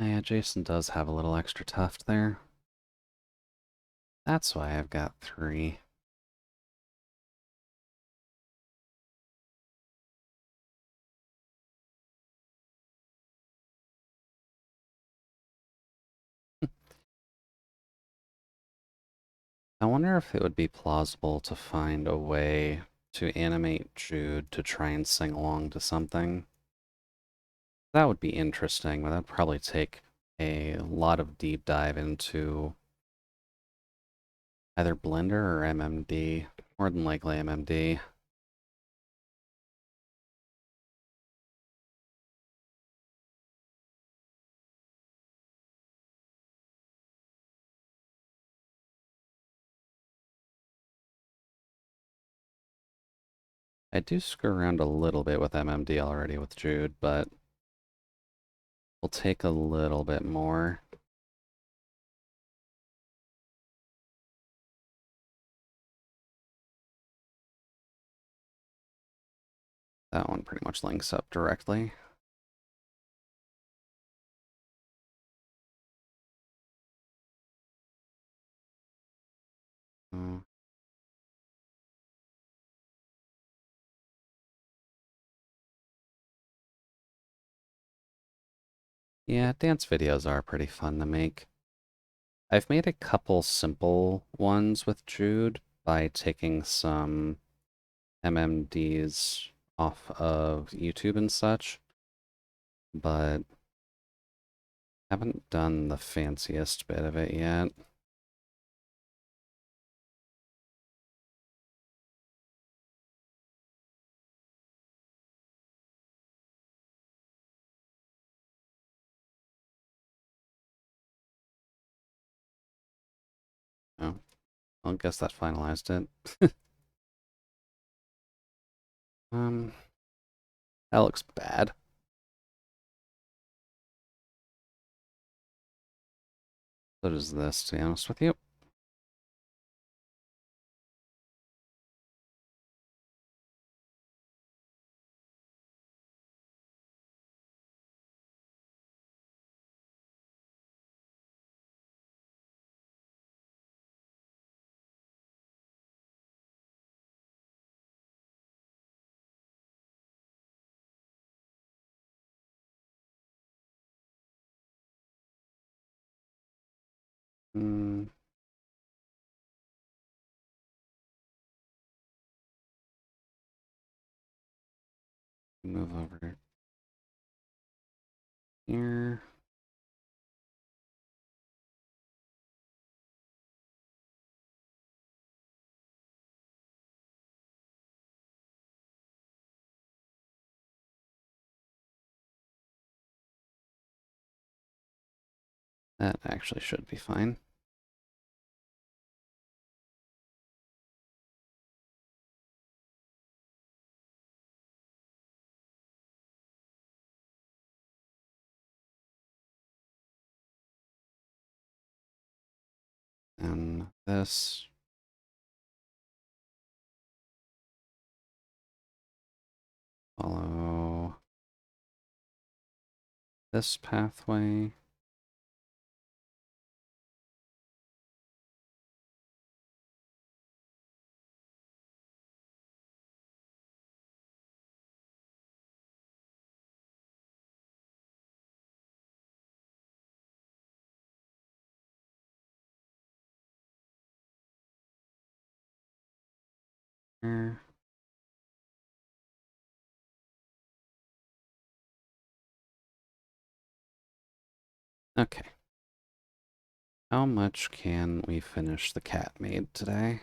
Yeah, Jason does have a little extra tuft there. That's why I've got 3. I wonder if it would be plausible to find a way to animate Jude to try and sing along to something. That would be interesting, but that'd probably take a lot of deep dive into either Blender or MMD. More than likely MMD. I do screw around a little bit with MMD already with Jude, but we'll take a little bit more. That one pretty much links up directly. Uh, yeah, dance videos are pretty fun to make. I've made a couple simple ones with Jude by taking some MMDs off of YouTube and such, but haven't done the fanciest bit of it yet. Oh, I guess that finalized it. Um, that looks bad. So does this, to be honest with you. Hmm, move over here. That actually should be fine. And this. Follow this pathway. Here. Okay. How much can we finish the cat made today?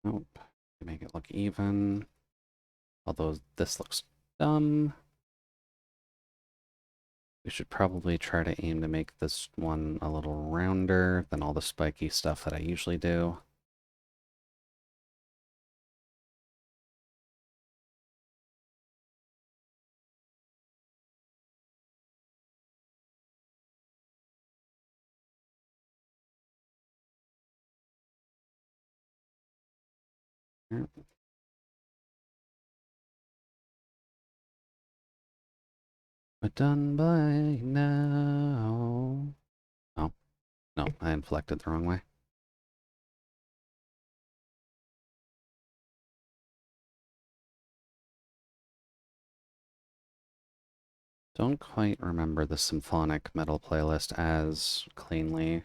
Nope. Make it look even. Although this looks dumb. We should probably try to aim to make this one a little rounder than all the spiky stuff that I usually do. We're done by now. Oh, no, I inflected the wrong way. Don't quite remember the symphonic metal playlist as cleanly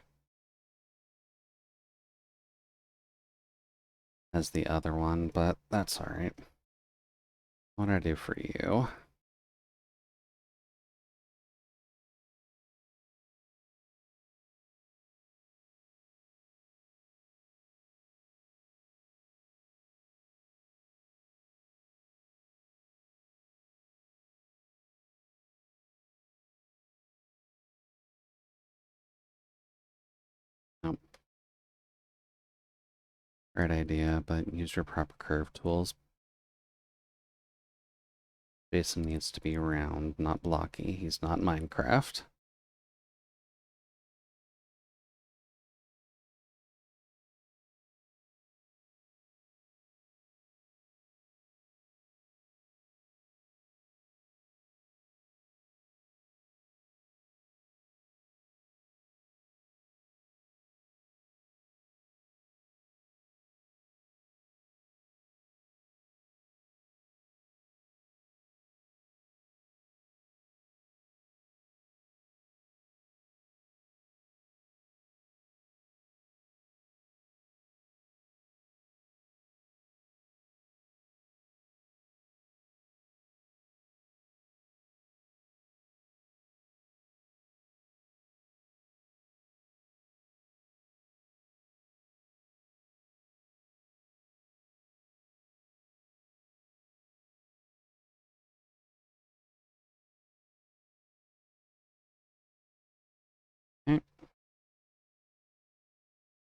as the other one, but that's alright. What do I do for you? Nope. Great idea, but use your proper curve tools. Jason needs to be round, not blocky. He's not Minecraft. Okay.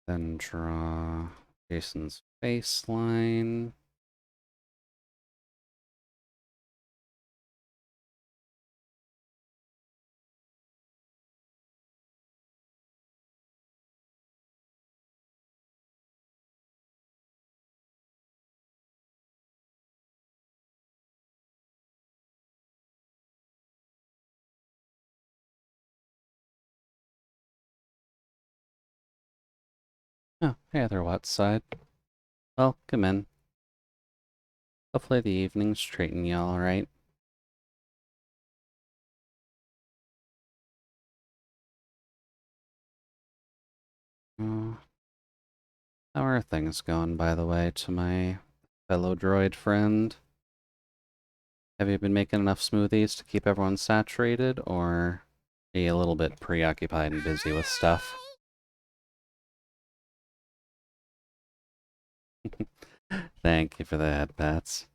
Then draw Jason's baseline. Oh, hey, other what side? Well, come in. Hopefully the evening's treating you all right. Uh, how are things going, by the way, to my fellow droid friend? Have you been making enough smoothies to keep everyone saturated, or are you a little bit preoccupied and busy with stuff? Thank you for the head pats.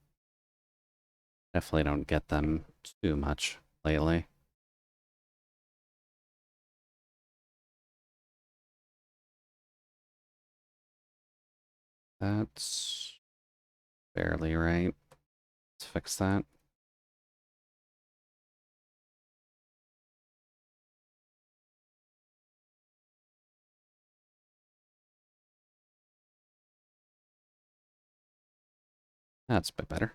Definitely don't get them too much lately. That's barely right. Let's fix that. That's a bit better.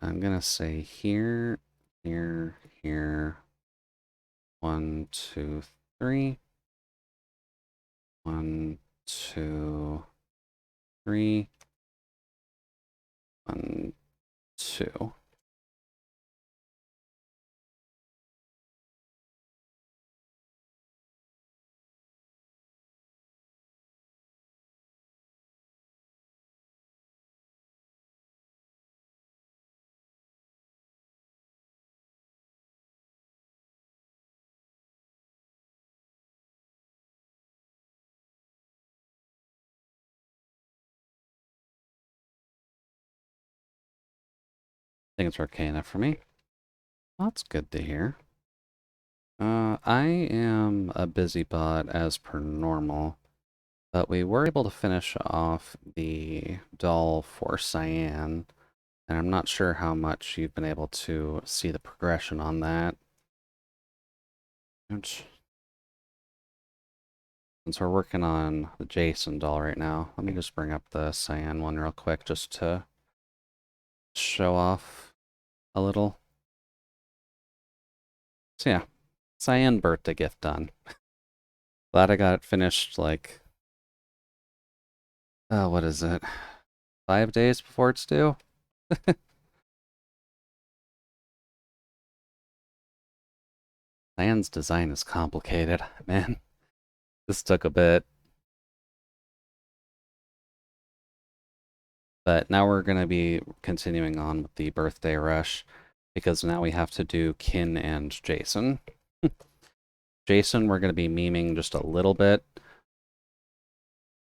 I'm gonna say here, here, here. 1, 2, 3. 1, 2, 3. 1, 2. I think it's okay enough for me. That's good to hear. I am a busybot as per normal, but we were able to finish off the doll for Cyan, and I'm not sure how much you've been able to see the progression on that. Ouch. Since we're working on the Jason doll right now, let me just bring up the Cyan one real quick just to show off a little. So yeah, Cyan birthday gift done. Glad I got it finished, like, What is it? 5 days before it's due? Land's design is complicated. Man, this took a bit. But now we're going to be continuing on with the birthday rush because now we have to do Kin and Jason. Jason, we're going to be memeing just a little bit,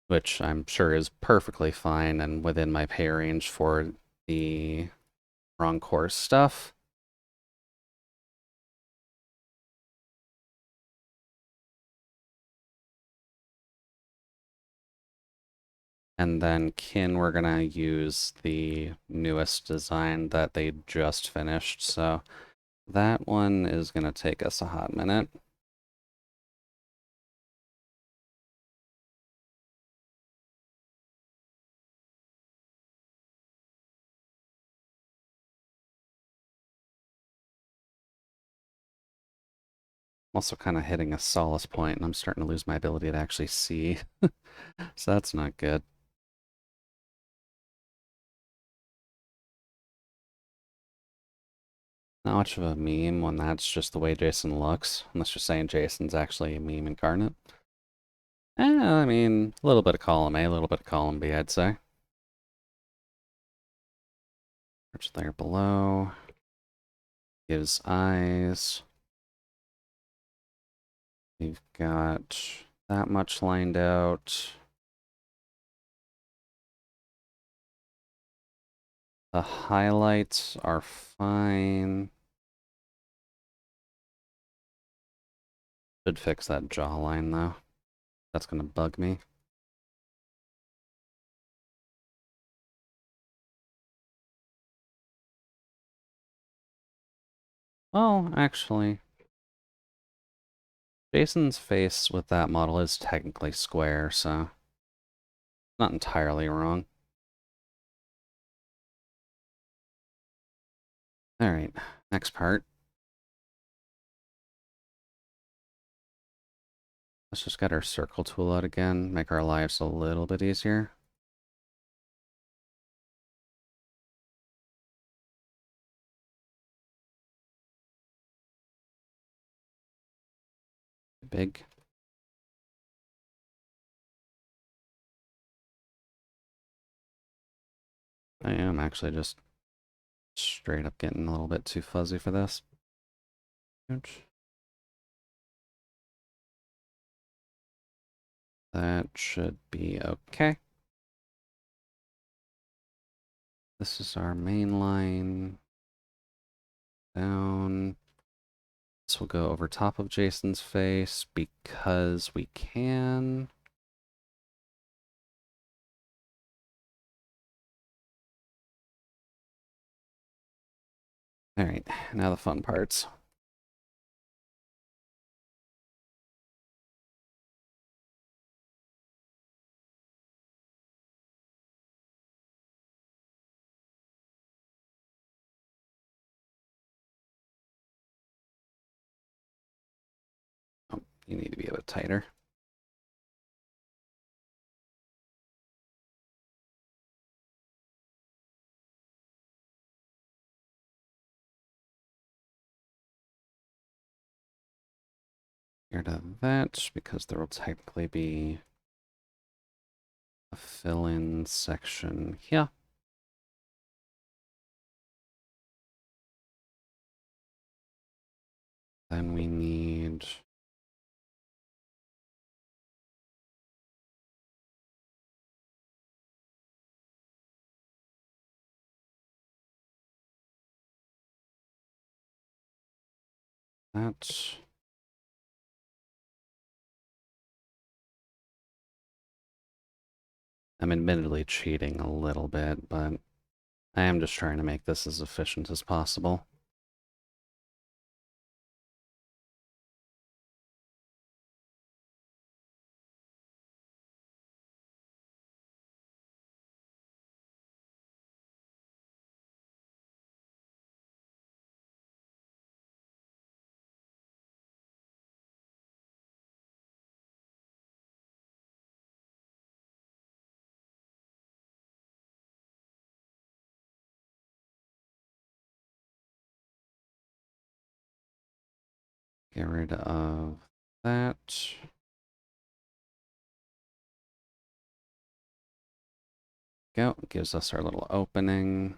which I'm sure is perfectly fine and within my pay range for the wrong course stuff. And then Kin, we're going to use the newest design that they just finished. So that one is going to take us a hot minute. I'm also kind of hitting a solace point, and I'm starting to lose my ability to actually see. So that's not good. Not much of a meme when that's just the way Jason looks, unless you're saying Jason's actually a meme incarnate. I mean, a little bit of column A, a little bit of column B, I'd say. Arch layer below. Gives eyes. We've got that much lined out. The highlights are fine. Should fix that jawline though. That's gonna bug me. Well, actually, Jason's face with that model is technically square, so not entirely wrong. All right, next part. Let's just get our circle tool out again, make our lives a little bit easier. Big. I am actually just straight up getting a little bit too fuzzy for this. That should be okay. This is our main line. Down. This will go over top of Jason's face because we can. All right, now the fun parts. Oh, you need to be a bit tighter. Here to that, because there will technically be a fill-in section here. Then we need that. I'm admittedly cheating a little bit, but I am just trying to make this as efficient as possible. Get rid of that. Go. Gives us our little opening.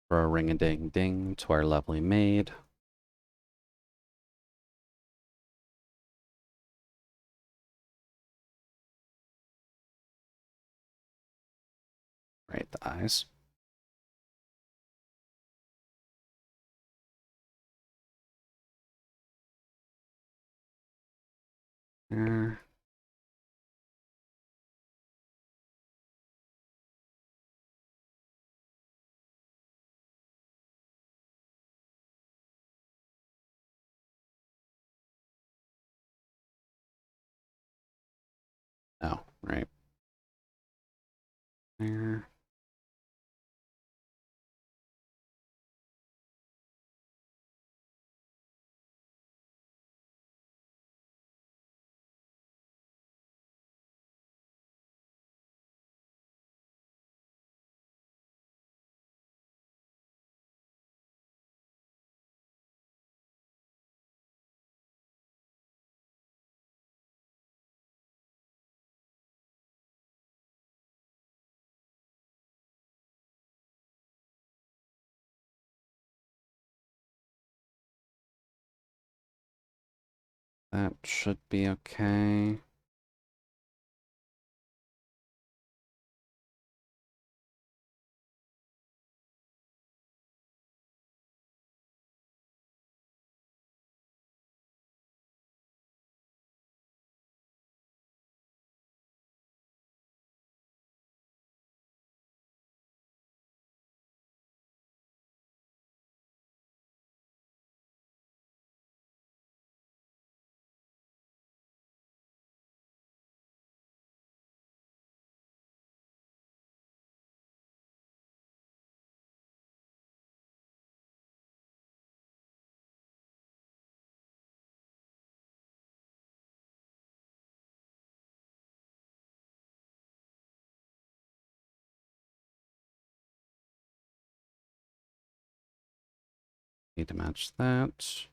Throw a ring-a-ding-ding to our lovely maid. Right, the eyes. There. Oh, right. There. That should be okay. Need to match that.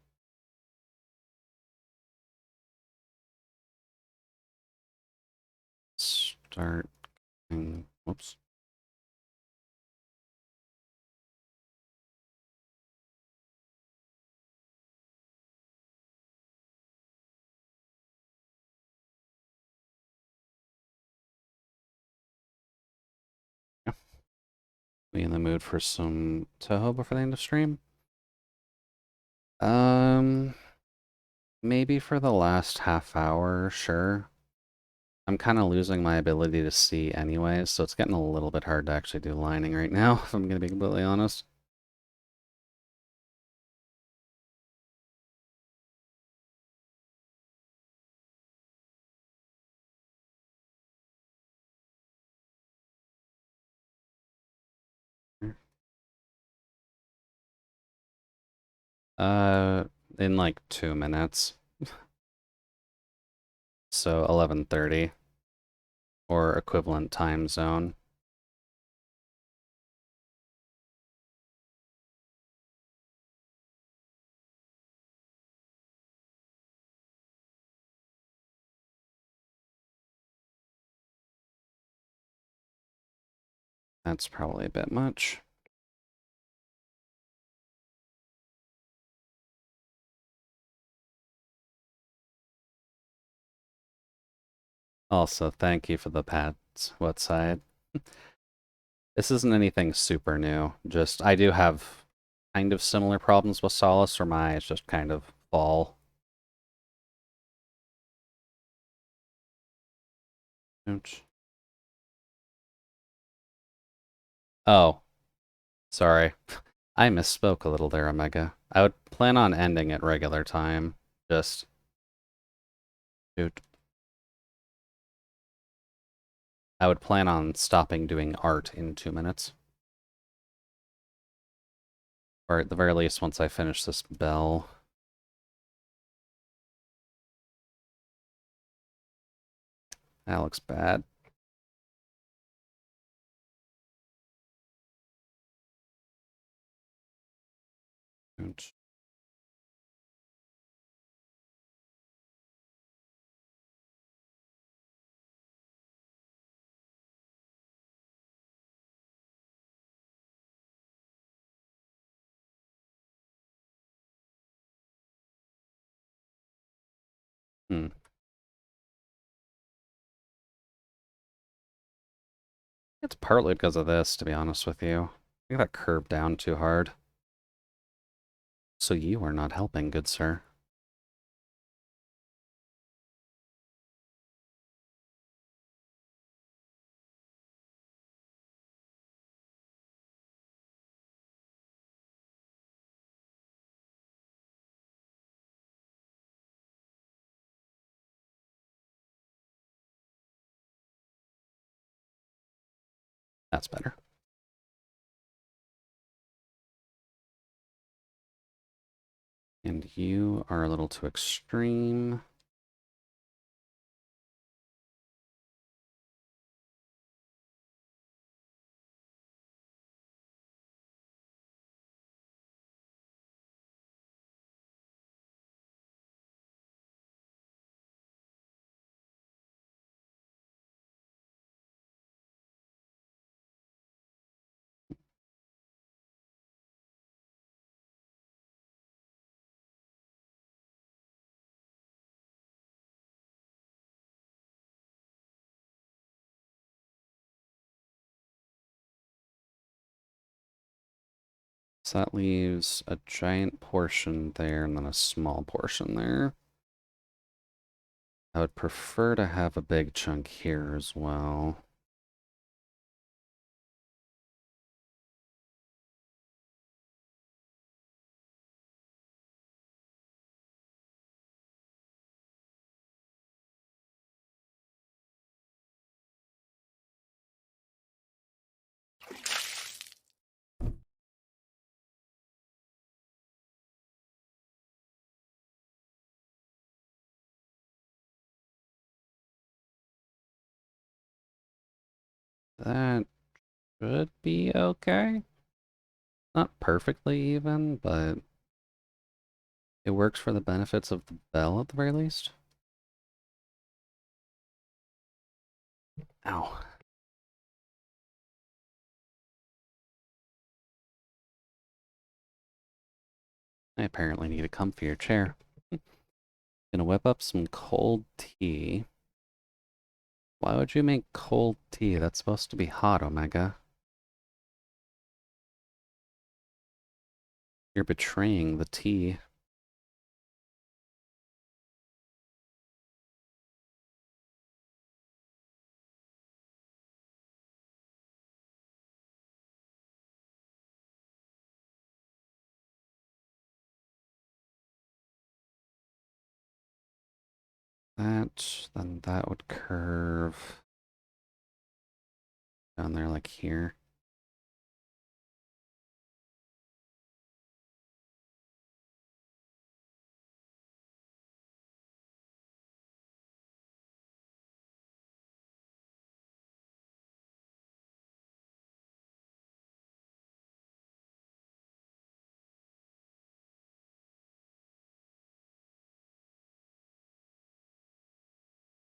Start. Whoops. Yeah. We in the mood for some Toho before the end of stream? Um, maybe for the last half hour, sure. I'm kind of losing my ability to see anyways, so it's getting a little bit hard to actually do lining right now, if I'm gonna be completely honest. Uh, in like 2 minutes. So 11:30 or equivalent time zone. That's probably a bit much. Also, thank you for the pats. What side? This isn't anything super new. Just, I do have kind of similar problems with Solace, or my eyes just kind of fall. Ouch. Oh, sorry. I misspoke a little there, Omega. I would plan on ending at regular time. Just... Shoot. I would plan on stopping doing art in 2 minutes. Or at the very least, once I finish this bell. That looks bad. Ouch. Hmm. It's partly because of this, to be honest with you. I got curved down too hard. So you are not helping, good sir. That's better. And you are a little too extreme. So that leaves a giant portion there and then a small portion there. I would prefer to have a big chunk here as well. That should be okay. Not perfectly even, but it works for the benefits of the bell at the very least. Ow. I apparently need a comfier chair. Gonna whip up some cold tea. Why would you make cold tea? That's supposed to be hot, Omega. You're betraying the tea. Then that would curve down there like here.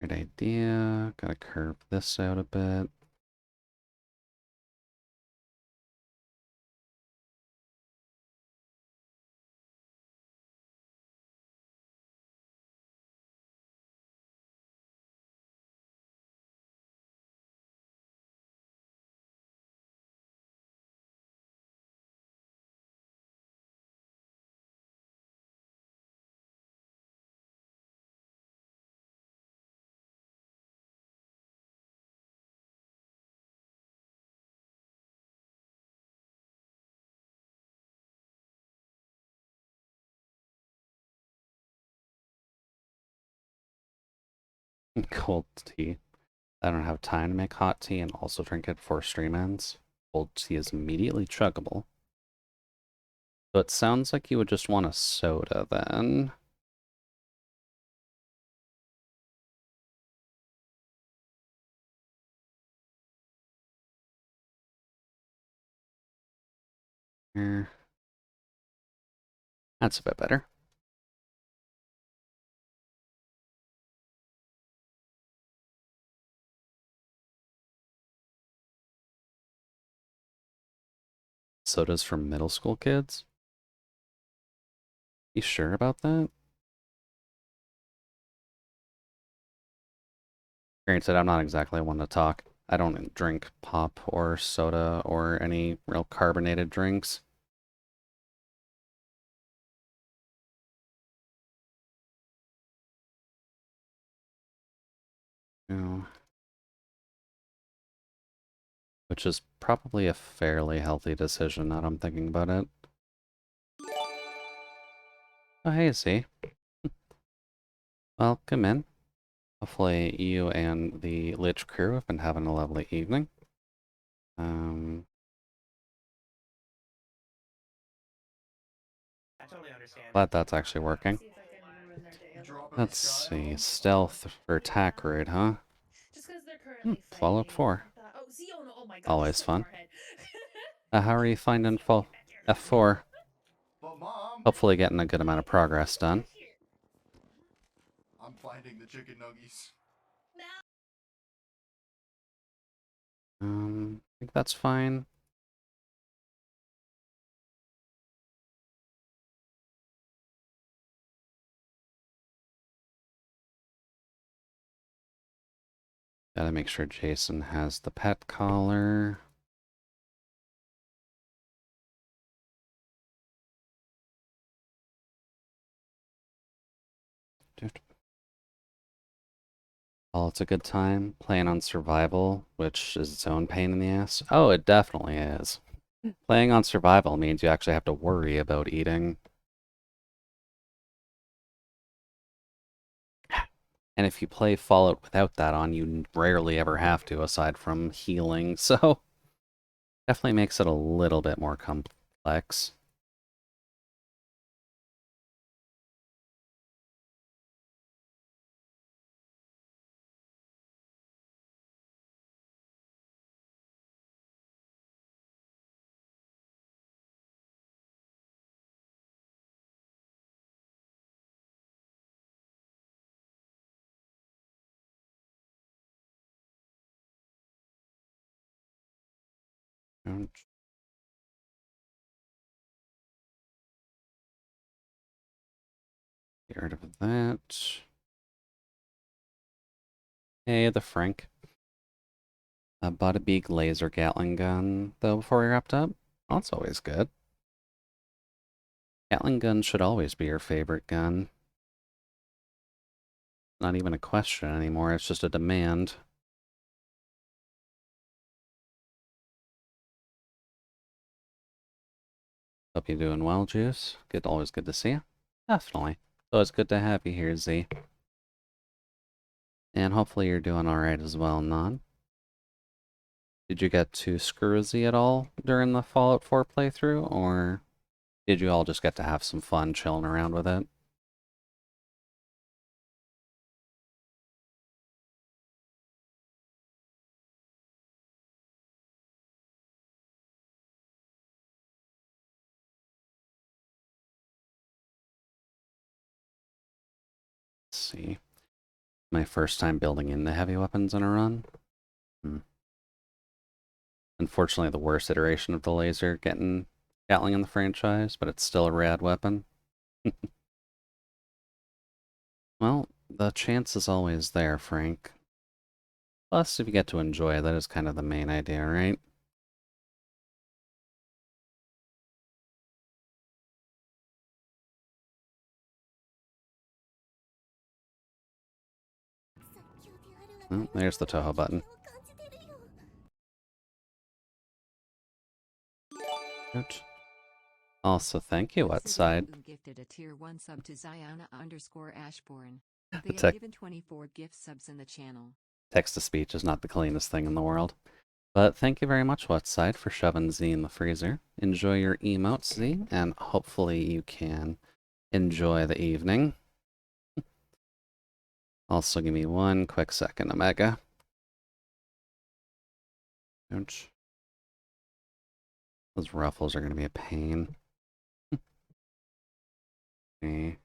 Great idea. Gotta curve this out a bit. Cold tea. I don't have time to make hot tea and also drink it before stream ends. Cold tea is immediately chuggable. So it sounds like you would just want a soda then. Here. That's a bit better. Sodas for middle school kids? You sure about that? Granted, I'm not exactly one to talk. I don't drink pop or soda or any real carbonated drinks. You know, which is probably a fairly healthy decision now that I'm thinking about it. Oh, hey, Z. Welcome in. Hopefully you and the Lich crew have been having a lovely evening. Um, I totally understand. Glad that's actually working. See if I can ruin their day a little bit. Let's see. Stealth for attack rate, huh? Just because they're currently Fallout fighting. 4. That. Oh, Ziona! Oh my god, you're Always so fun. forehead. How are you finding Ziona, get back here. F4? But Mom, Hopefully getting a good amount of progress Get done. back here. I'm finding the chicken nuggies. Now. I think that's fine. Gotta make sure Jason has the pet collar. Oh, it's a good time playing on survival, which is its own pain in the ass. Oh, it definitely is. Playing on survival means you actually have to worry about eating. And if you play Fallout without that on, you rarely ever have to, aside from healing, so definitely makes it a little bit more complex. Ouch. Get rid of that. Hey, the Frank. I bought a big laser Gatling gun, though, before we wrapped up. That's always good. Gatling gun should always be your favorite gun. Not even a question anymore, it's just a demand. Hope you're doing well, Juice. Always good to see you. Definitely. Always good to have you here, Z. And hopefully you're doing alright as well, Non. Did you get to screw Z at all during the Fallout 4 playthrough, or did you all just get to have some fun chilling around with it? Let's see. My first time building into heavy weapons in a run. Unfortunately, the worst iteration of the laser getting Gatling in the franchise, but it's still a rad weapon. Well, the chance is always there, Frank. Plus, if you get to enjoy it, that is kind of the main idea, right? Oh, there's the Toho button. Ouch. Also, thank you, Outside. Gifted a tier 1 sub to Ziona_Ashbourne. The They have tech given 24 gift subs in the channel. text-to-speech is not the cleanest thing in the world. But thank you very much, Outside, for shoving Z in the freezer. Enjoy your emotes, Z, and hopefully you can enjoy the evening. Also, give me one quick second, Omega. Ouch. Those ruffles are going to be a pain. Okay.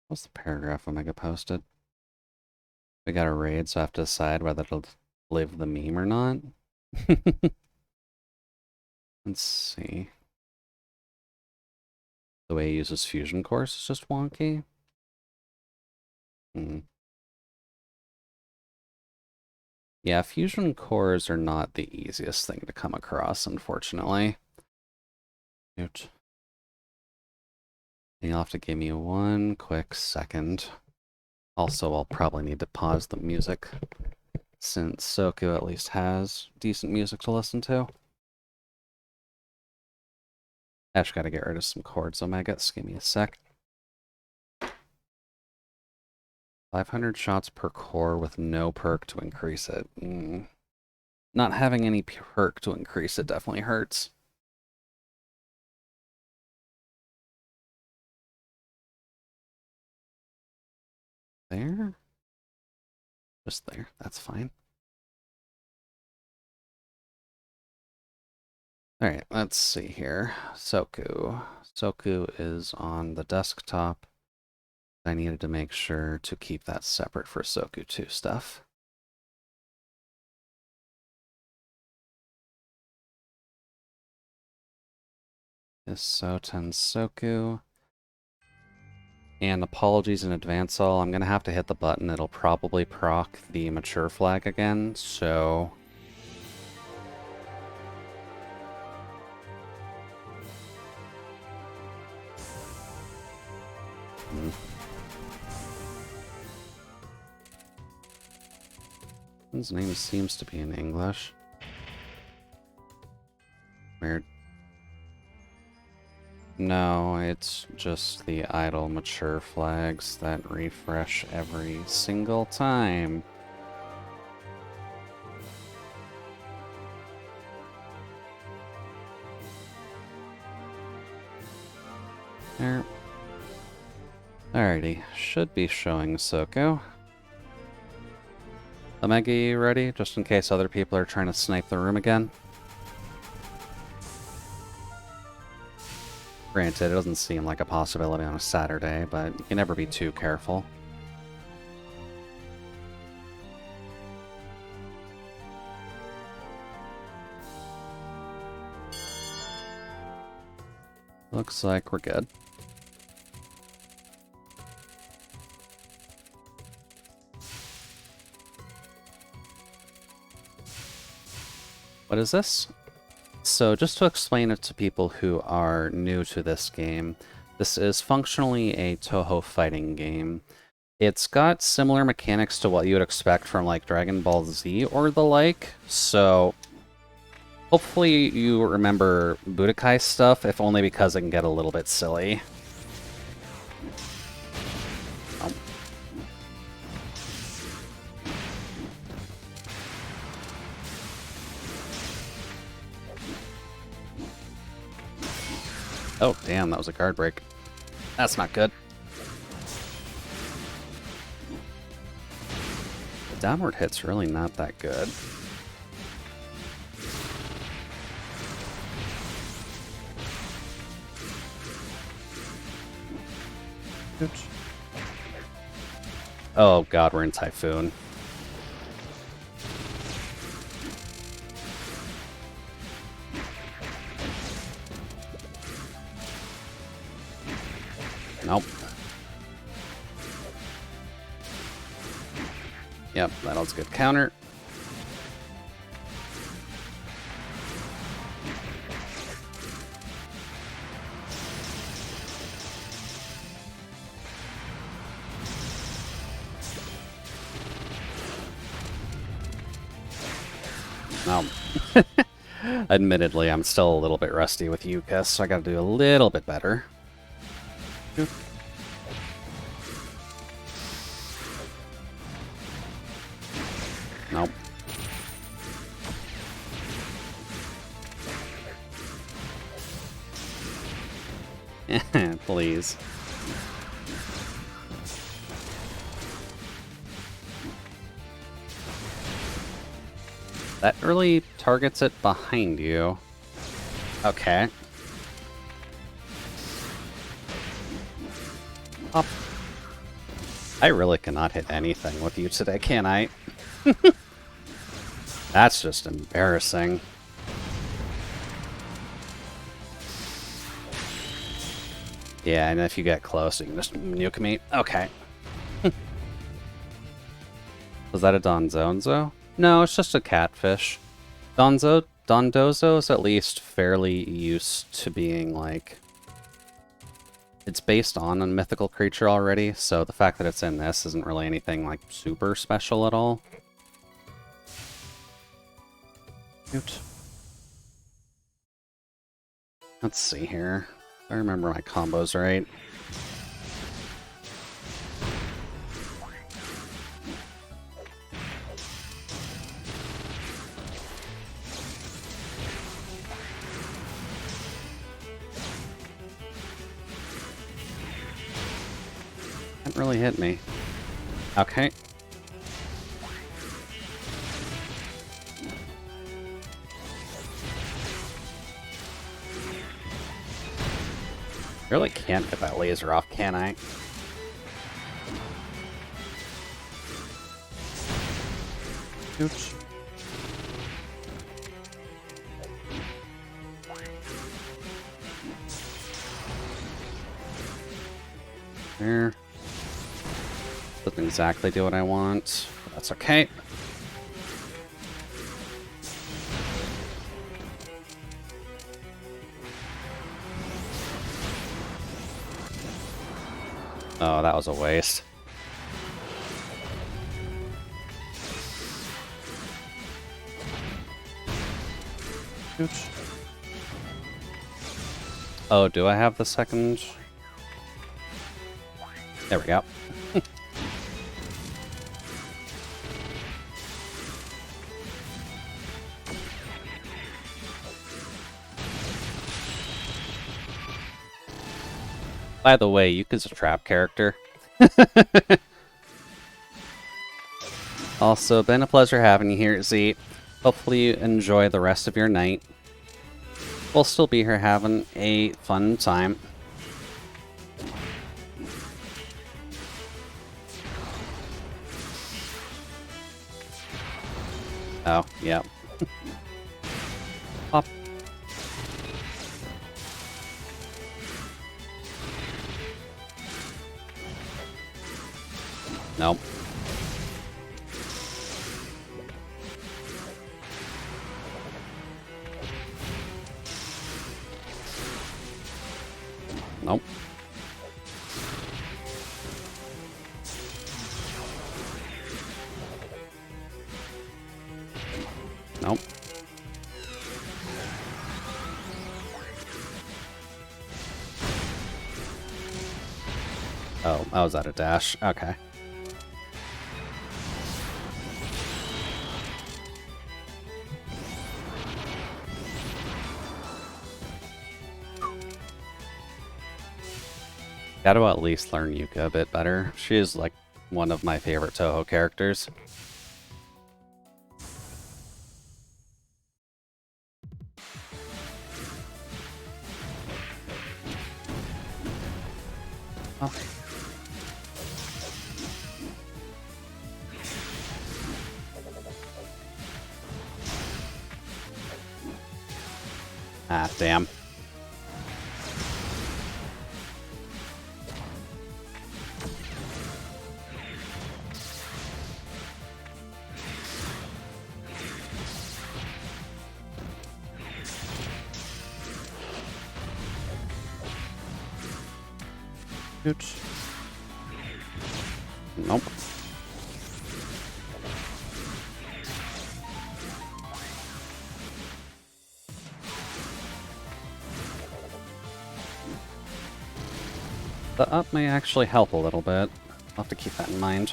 What's the paragraph Omega posted? We got a raid, so I have to decide whether it'll live the meme or not. Let's see. The way he uses fusion cores is just wonky. Yeah, fusion cores are not the easiest thing to come across, unfortunately. Shoot. You'll have to give me one quick second. Also, I'll probably need to pause the music, since Soku at least has decent music to listen to. I just gotta get rid of some chords on Megas. Give me a sec. 500 shots per core with no perk to increase it. Not having any perk to increase it definitely hurts. There? Just there. That's fine. Alright, let's see here. Soku. Soku is on the desktop. I needed to make sure to keep that separate for Soku 2 stuff. Hisoutensoku. And apologies in advance all. I'm going to have to hit the button. It'll probably proc the mature flag again, so... His name seems to be in English. Weird. No, it's just the idle mature flags that refresh every single time. There. Alrighty, should be showing Soku. Omega, you ready? Just in case other people are trying to snipe the room again. Granted, it doesn't seem like a possibility on a Saturday, but you can never be too careful. Looks like we're good. What is this? So just to explain it to people who are new to this game, this is functionally a Toho fighting game. It's got similar mechanics to what you would expect from like Dragon Ball Z or the like, so hopefully you remember Budokai stuff, if only because it can get a little bit silly. Oh, damn, that was a guard break. That's not good. The downward hit's really not that good. Oops. Oh god, we're in Typhoon. Nope. Yep, that was a good counter. No. Admittedly, I'm still a little bit rusty with Yuka, so I gotta do a little bit better. Nope. Please. That really targets it behind you. Okay. Up. I really cannot hit anything with you today, can I? That's just embarrassing. Yeah, and if you get close, you can just nuke me. Okay. Was that a Donzonzo? No, it's just a catfish. Dondozo is at least fairly used to being like... It's based on a mythical creature already, so the fact that it's in this isn't really anything like super special at all. Cute. Let's see here. If I remember my combos right. That really hit me. Okay. Really can't get that laser off, can I? Oops. There. Doesn't exactly do what I want, but that's okay. Oh, that was a waste. Oops. Oh, do I have the second? There we go. By the way, Yuka's a trap character. Also, been a pleasure having you here, Z. Hopefully you enjoy the rest of your night. We'll still be here having a fun time. Oh, yeah. Pop. Nope. Nope. Nope. Oh, I was at a dash. Okay. Gotta at least learn Yuka a bit better. She is like one of my favorite Toho characters. Oh. Ah, damn. Oops. Nope. The up may actually help a little bit. I'll have to keep that in mind.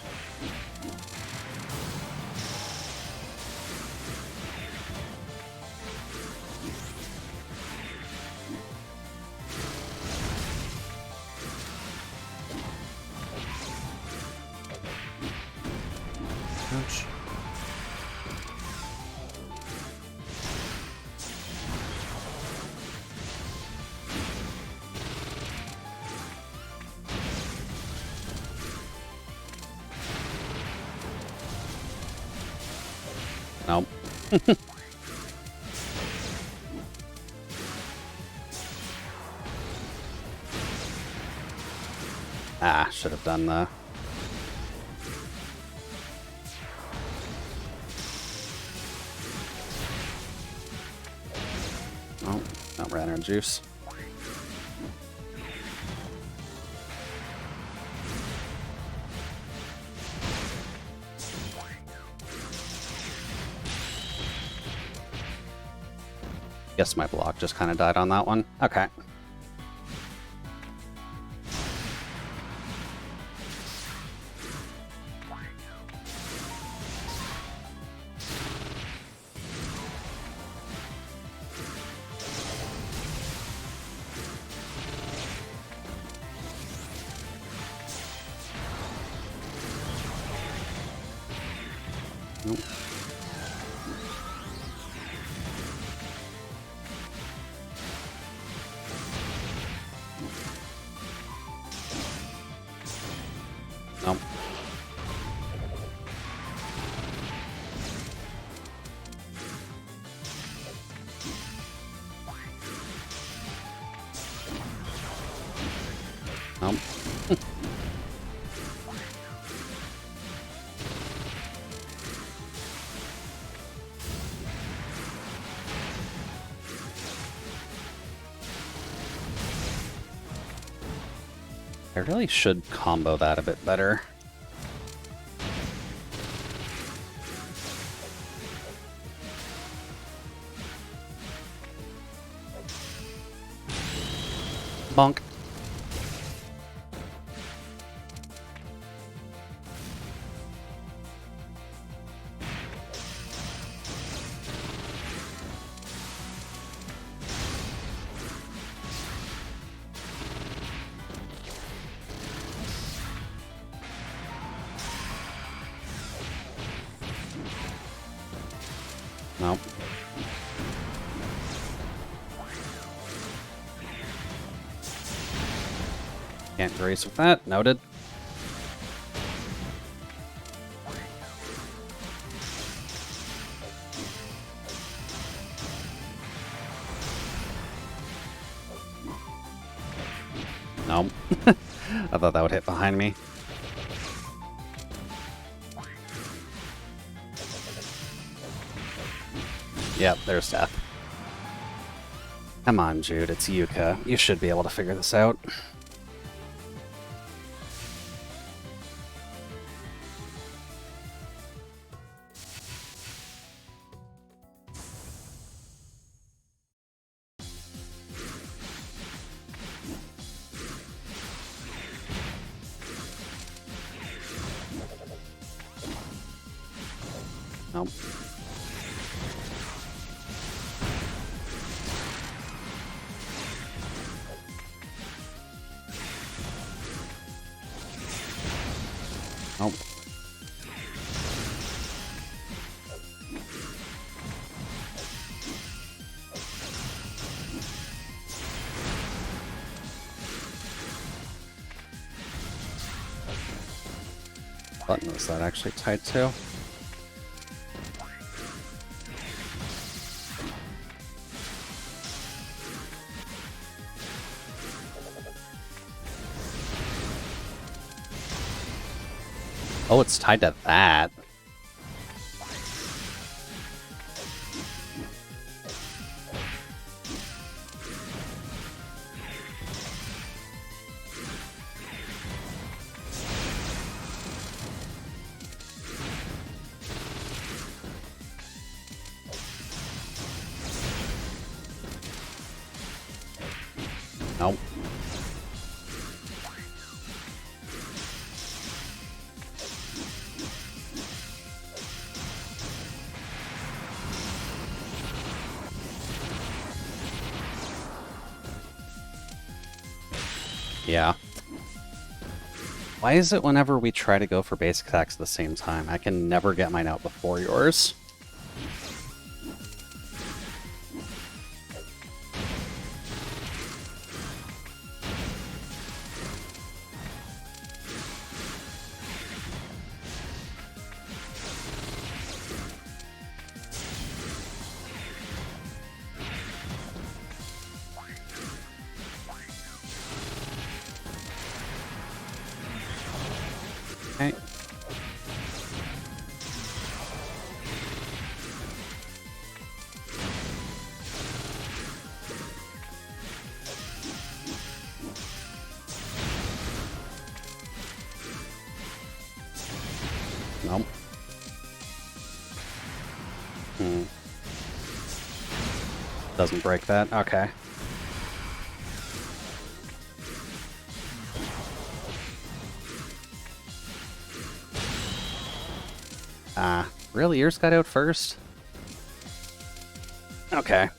Ouch. Nope. Ah, should have done the... juice. Guess my block just kind of died on that one. Okay. Nope. Nope. Nope. I really should combo that a bit better. Bonk. Nope. Can't grace with that. Noted. Nope. I thought that would hit behind me. Yep, there's death. Come on, Jude, it's Yuka. You should be able to figure this out. Nope. Nope. Button was that actually tied to? Oh, it's tied to that. Nope. Yeah. Why is it whenever we try to go for basic attacks at the same time, I can never get mine out before yours? Okay. Nope. Doesn't break that. Okay. Ah, really? Yours got out first? Okay.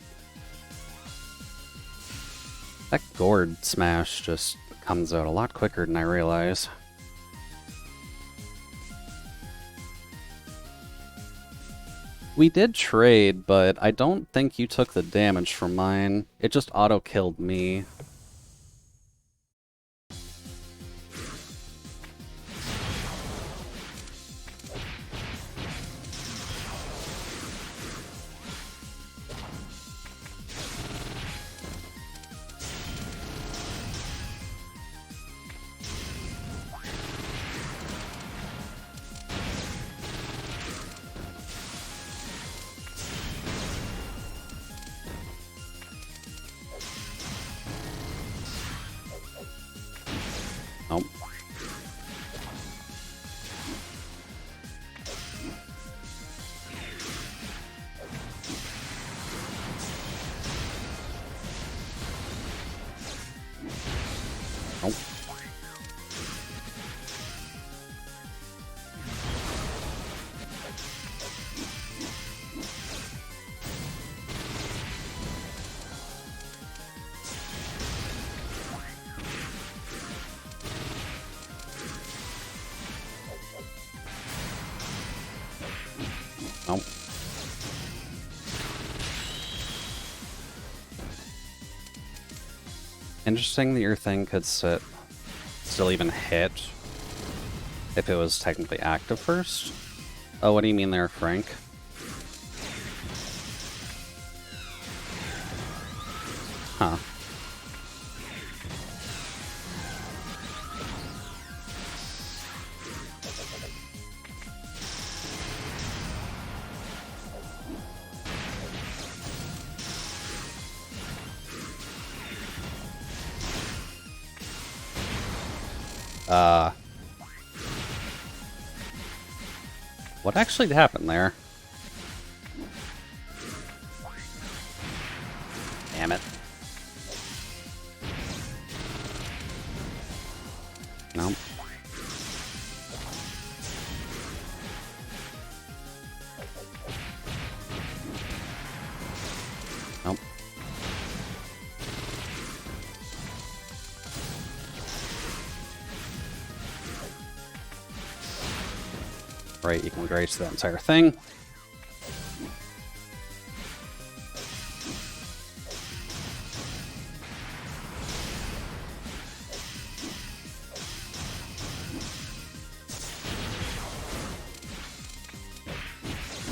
That gourd smash just comes out a lot quicker than I realize. We did trade, but I don't think you took the damage from mine. It just auto-killed me. Nope. Nope. Nope. Interesting that your thing could still even hit if it was technically active first. Oh, what do you mean there, Frank? Huh. What actually happened there? Damn it. Nope. Nope. Right, you can grace that entire thing.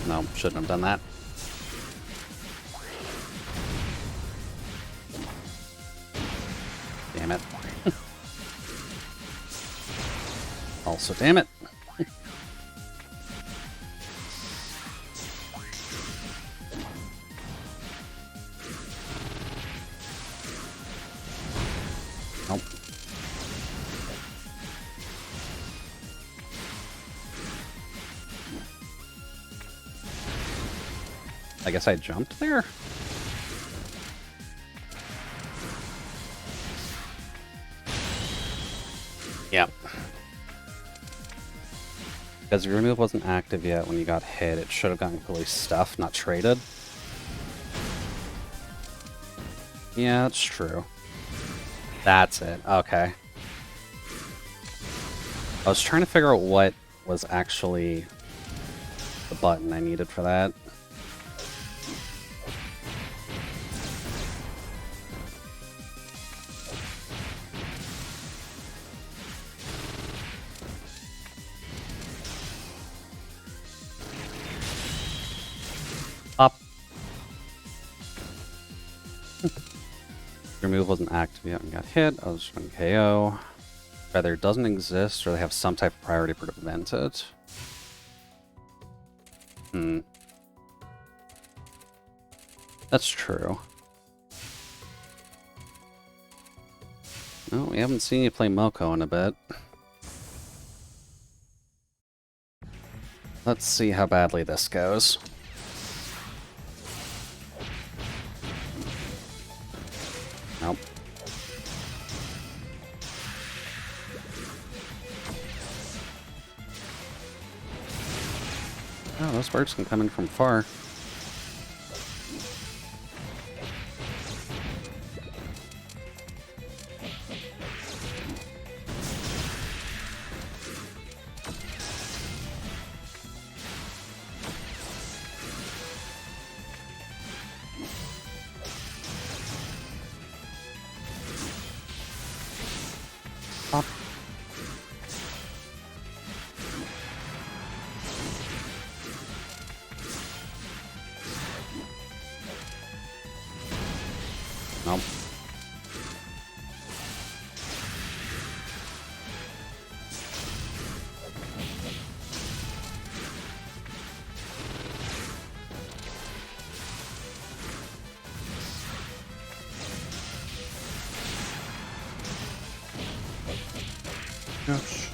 No, shouldn't have done that. Damn it. Also, damn it. Nope. I guess I jumped there? Yep. Because your remove wasn't active yet when you got hit, it should have gotten fully stuffed, not traded. Yeah, that's true. That's it. Okay. I was trying to figure out what was actually the button I needed for that. Up. Your move wasn't active yet and got hit. I was just going to KO. Either it doesn't exist or they have some type of priority to prevent it. That's true. No, we haven't seen you play Moko in a bit. Let's see how badly this goes. Nope. Oh, those birds can come in from far. Pop. Nope. Ouch.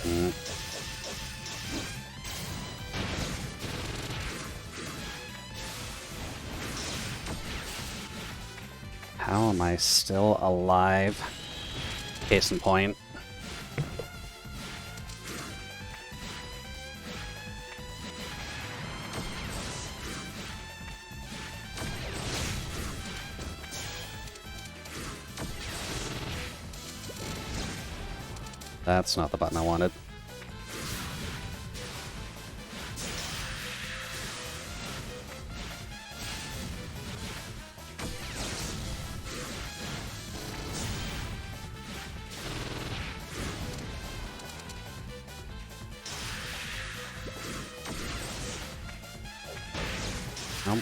Mm. How am I still alive? Case in point. That's not the button I wanted. Nope.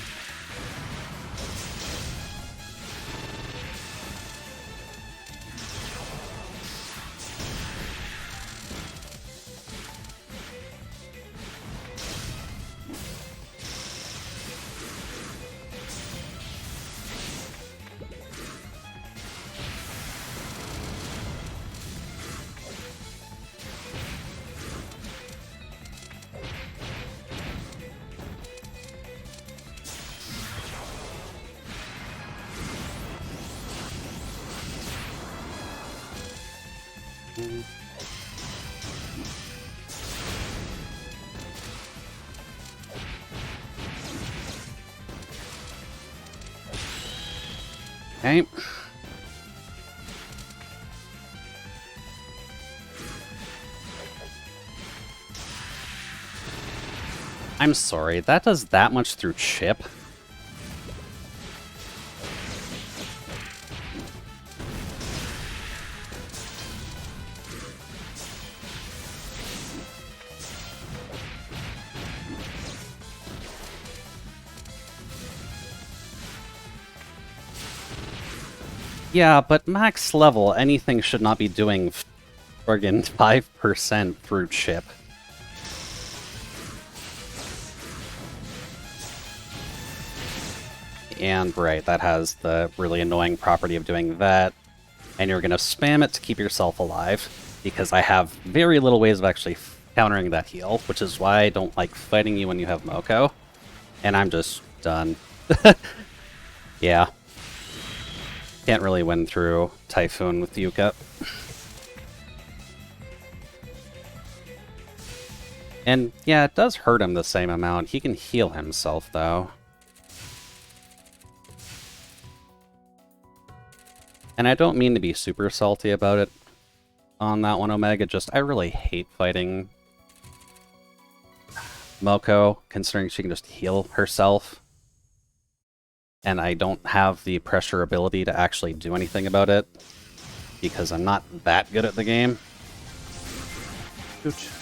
Okay. I'm sorry, that does that much through chip? Yeah, but max level, anything should not be doing friggin' 5% through chip. And right, that has the really annoying property of doing that. And you're gonna spam it to keep yourself alive, because I have very little ways of actually countering that heal, which is why I don't like fighting you when you have Moko. And I'm just done. Yeah. Can't really win through Typhoon with Yuka. And yeah, it does hurt him the same amount. He can heal himself, though. And I don't mean to be super salty about it on that one, Omega, just I really hate fighting Moko, considering she can just heal herself. And I don't have the pressure ability to actually do anything about it, because I'm not that good at the game. Ooch.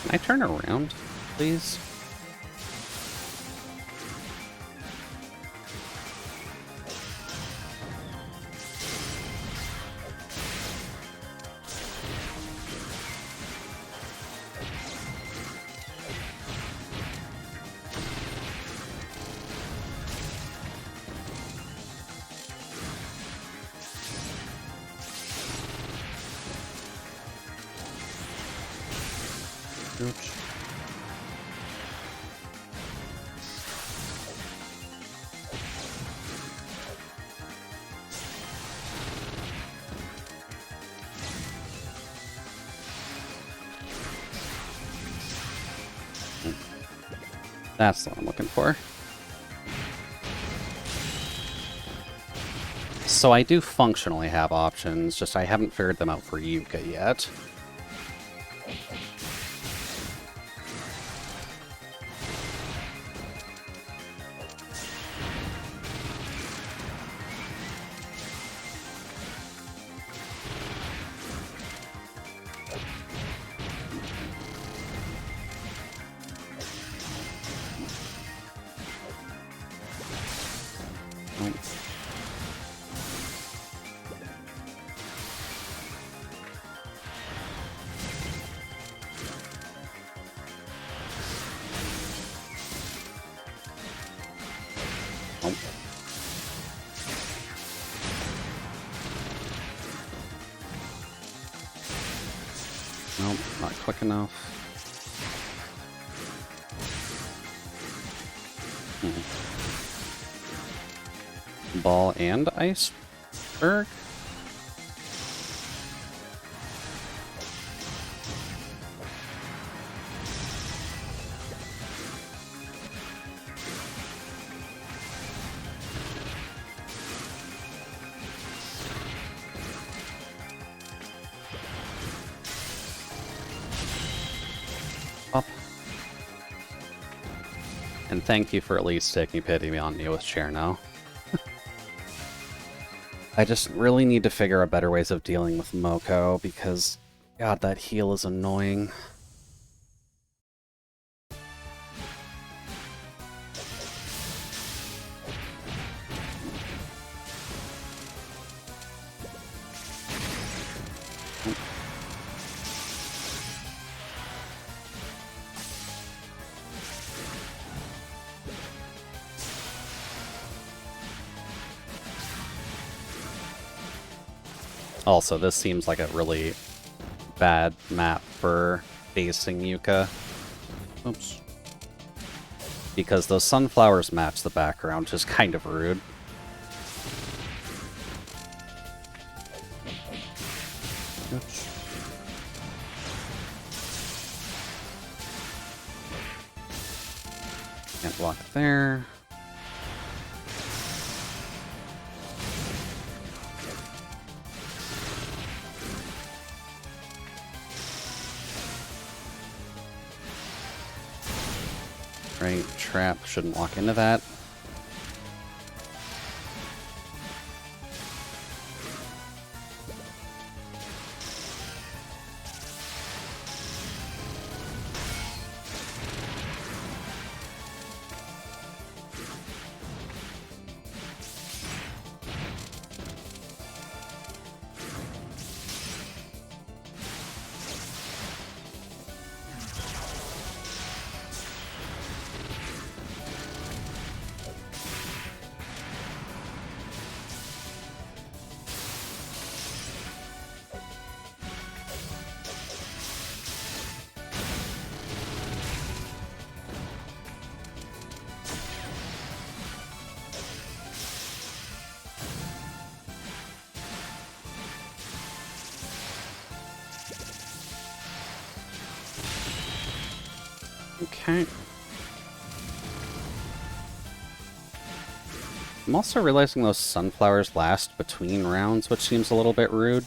Can I turn around, please? Ooch. That's what I'm looking for. So I do functionally have options, just I haven't figured them out for Yuka yet. Nope. Nope, not quick enough. Ball and iceberg? Up. And thank you for at least taking pity on me with Cherno. I just really need to figure out better ways of dealing with Moko, because, God, that heal is annoying. Also, this seems like a really bad map for facing Yuka. Oops. Because those sunflowers match the background, which is kind of rude. Oops. Can't block there. Right, trap, shouldn't walk into that. Okay. I'm also realizing those sunflowers last between rounds, which seems a little bit rude.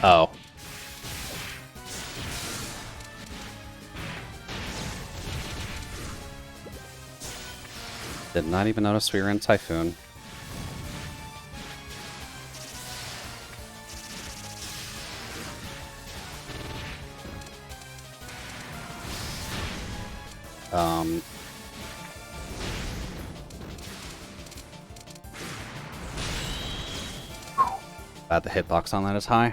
Oh. Did not even notice we were in Typhoon. Glad the hitbox on that is high.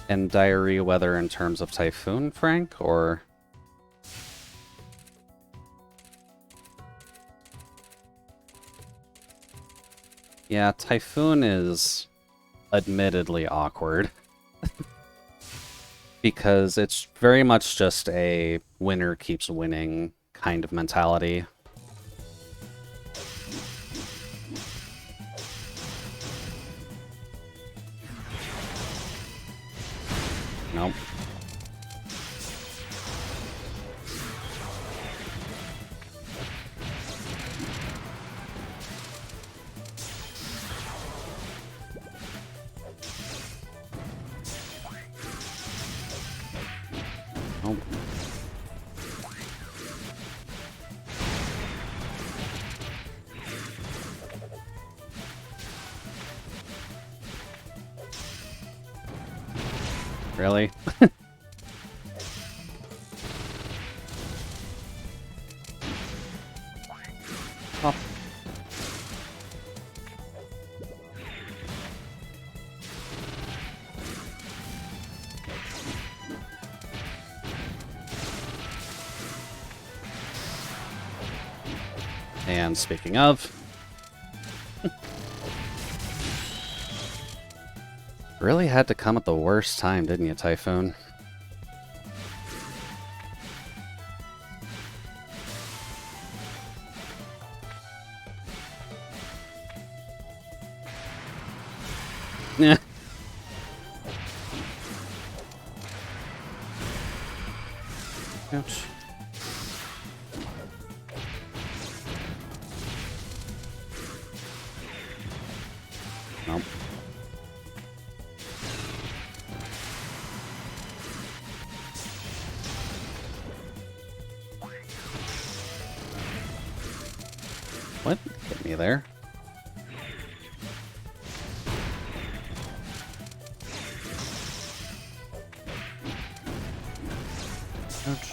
And diarrhea weather in terms of Typhoon, Frank, or... Yeah, Typhoon is admittedly awkward. Because it's very much just a winner keeps winning kind of mentality. Nope. Nope. Really? Oh. And speaking of... Really had to come at the worst time, didn't you, Typhoon? Yeah. Ouch. Nope. What? Hit me there. Ouch.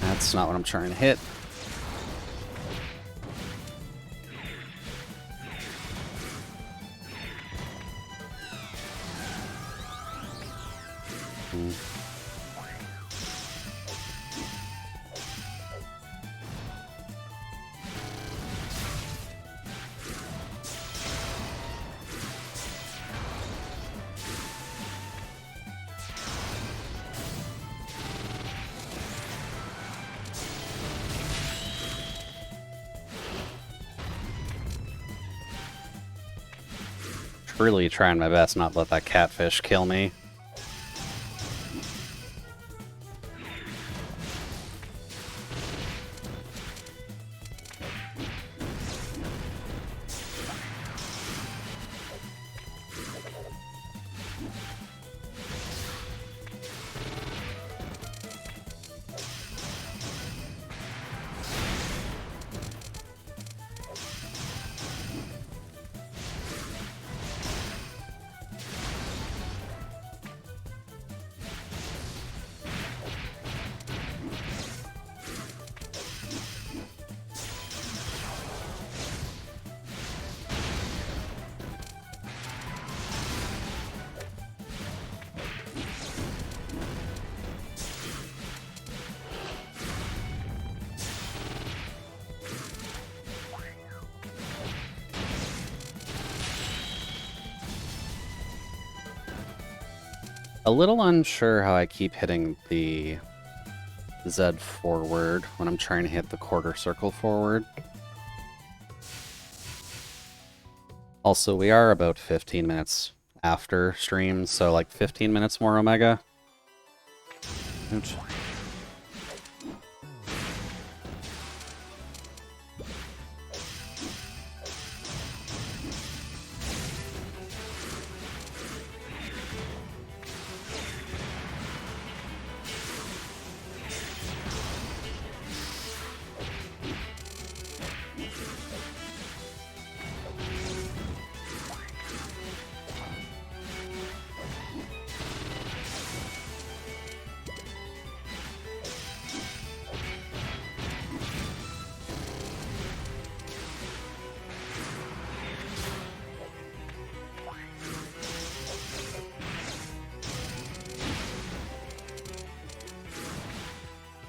That's not what I'm trying to hit. Really trying my best not to let that catfish kill me. A little unsure how I keep hitting the Z forward when I'm trying to hit the quarter circle forward. Also, we are about 15 minutes after stream, so like 15 minutes more Omega. Ouch.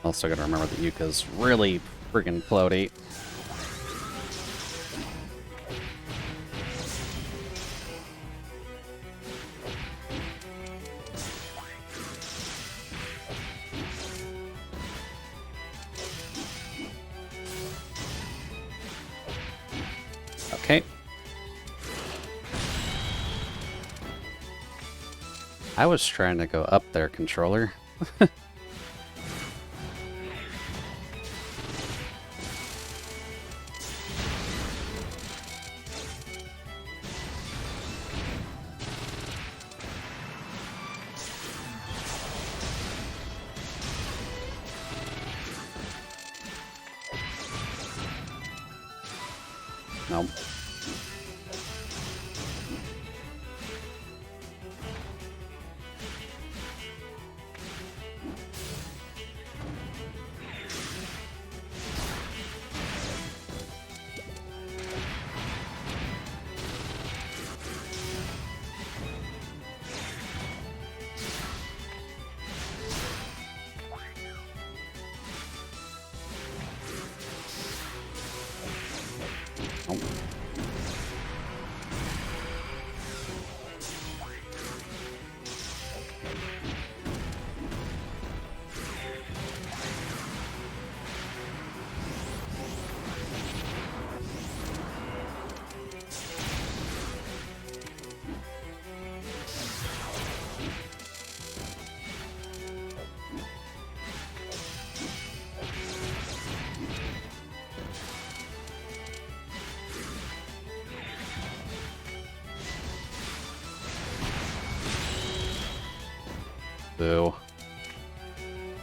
Also gotta remember that Yuka's really friggin' floaty. Okay. I was trying to go up there, controller. Nope. Nope. Boo.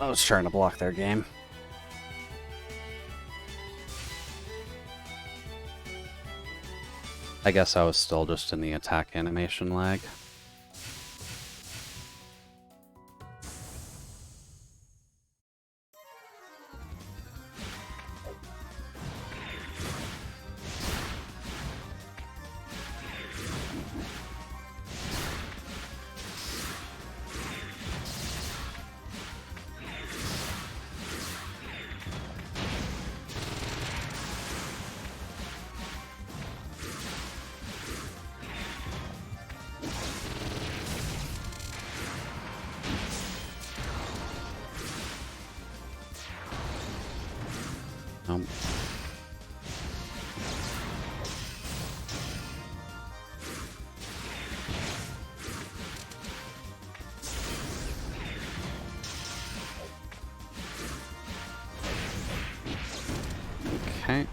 I was trying to block their game. I guess I was still just in the attack animation lag. Nope. Okay.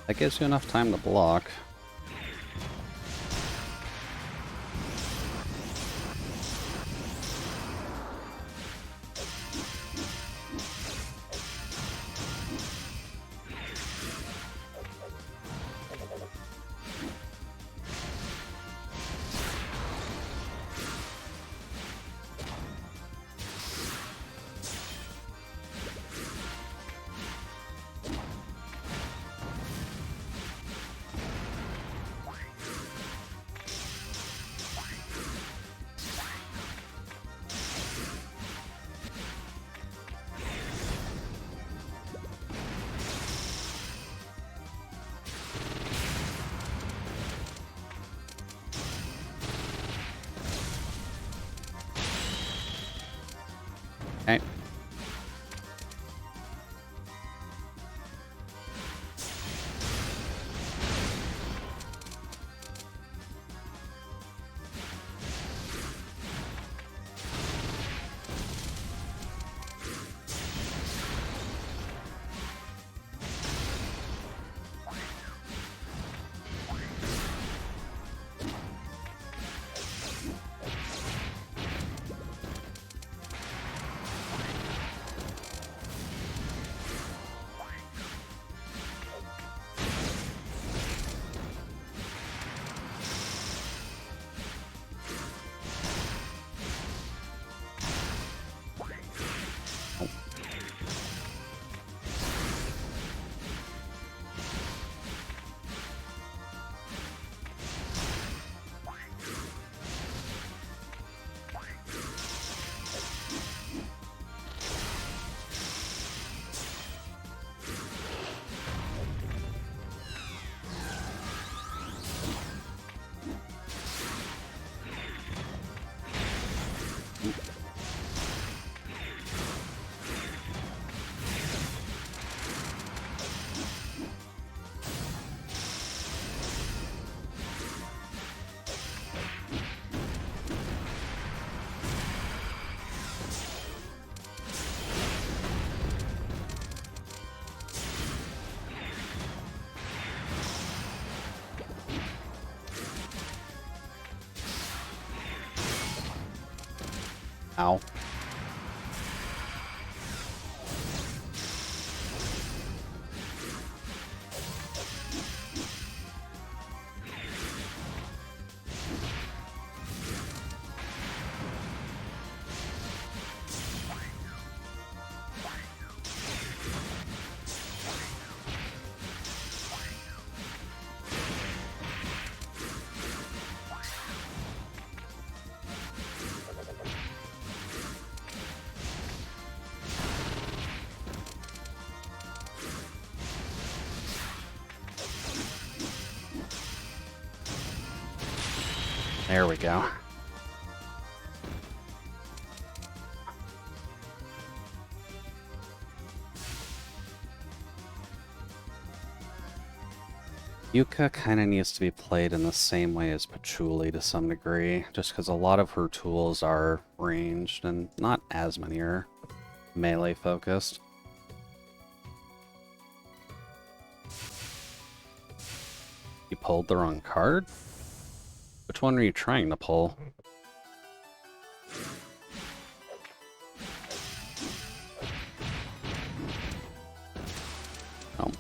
That gives you enough time to block. Okay. Ow. There we go. Yuka kind of needs to be played in the same way as Patchouli to some degree, just because a lot of her tools are ranged and not as many are melee focused. You pulled the wrong card? Which one are you trying to pull? Oh.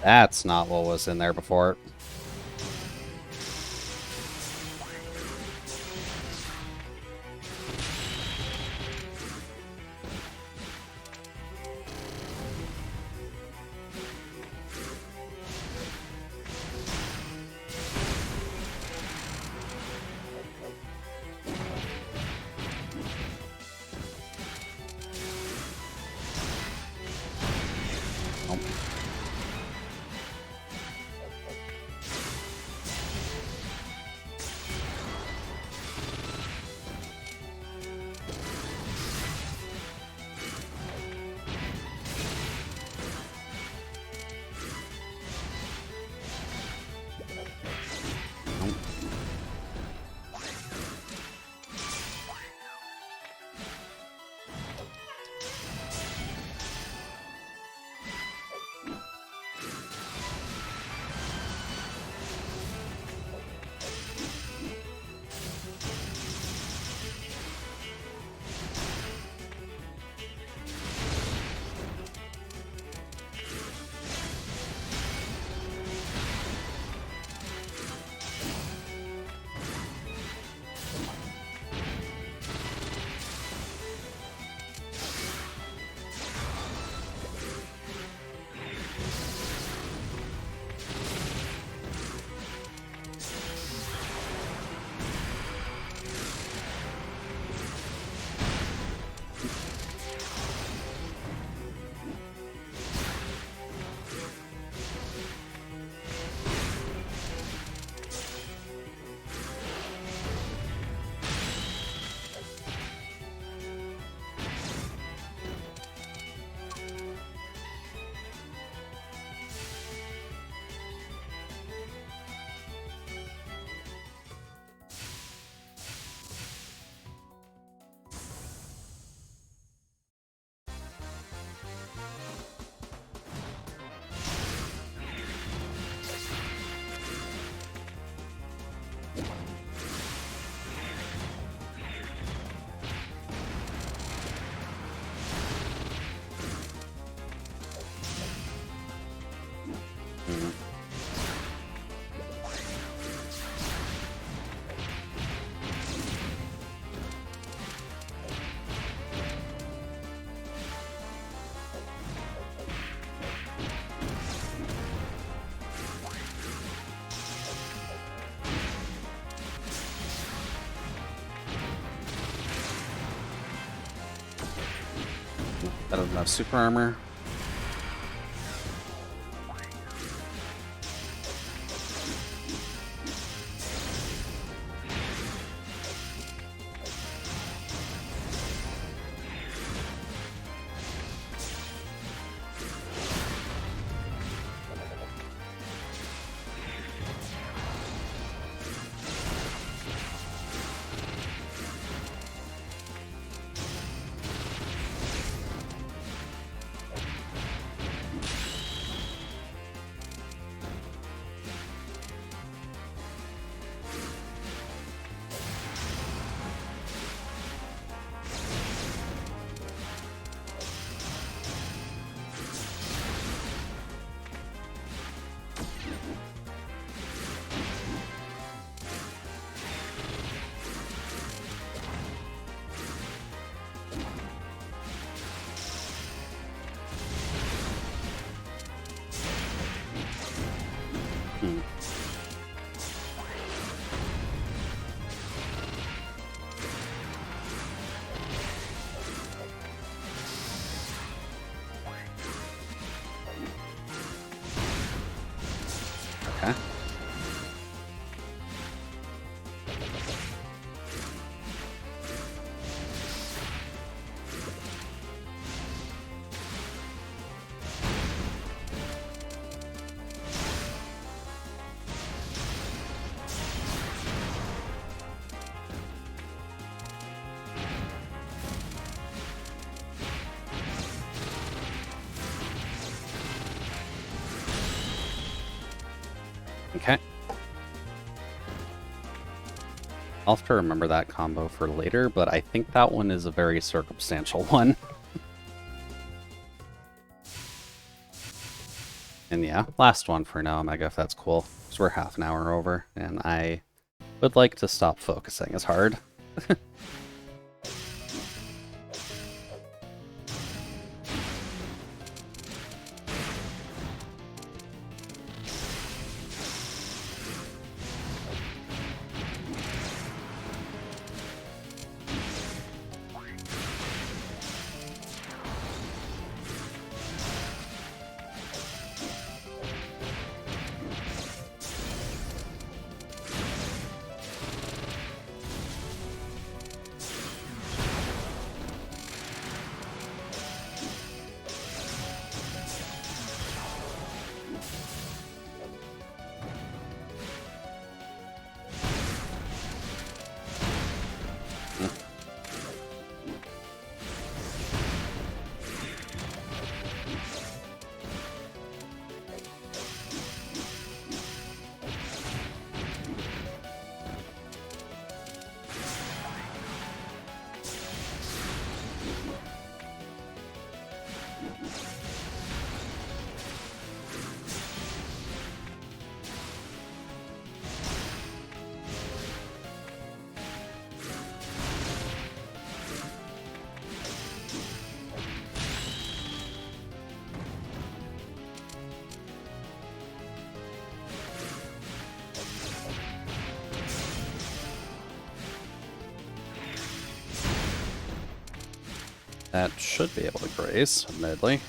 That's not what was in there before. That doesn't have super armor. Okay. Okay. I'll have to remember that combo for later, but I think that one is a very circumstantial one. And yeah, last one for now, Omega, if that's cool. Because we're half an hour over, and I would like to stop focusing as hard. That should be able to graze, admittedly.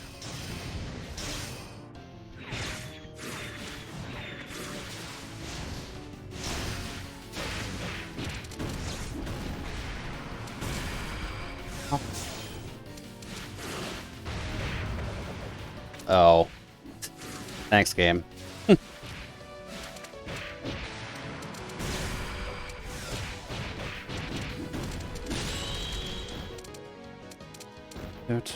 Oh. Thanks, game. Good.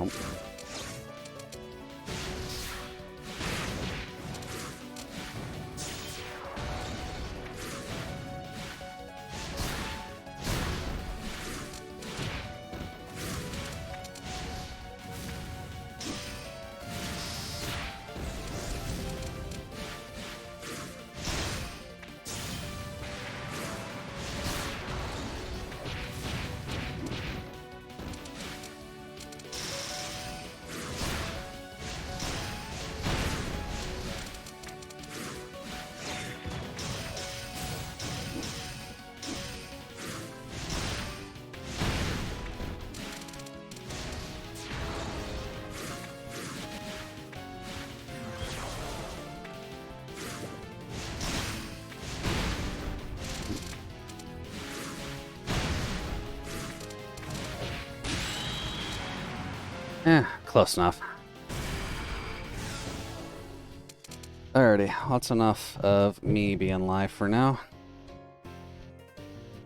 Nope. Close enough. Alrighty, that's enough of me being live for now.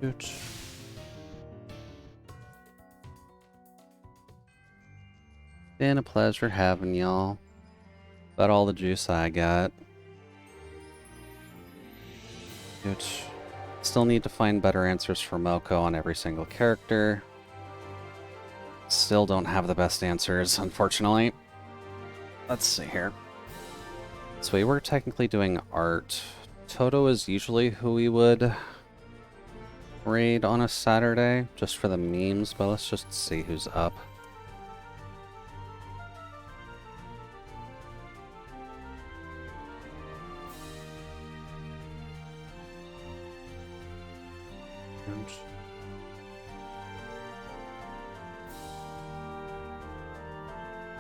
Shoot. Been a pleasure having y'all. About all the juice I got. Good. Still need to find better answers for Moko on every single character. Still don't have the best answers, unfortunately. Let's see here. So we were technically doing art. Toto is usually who we would raid on a Saturday, just for the memes, but let's just see who's up.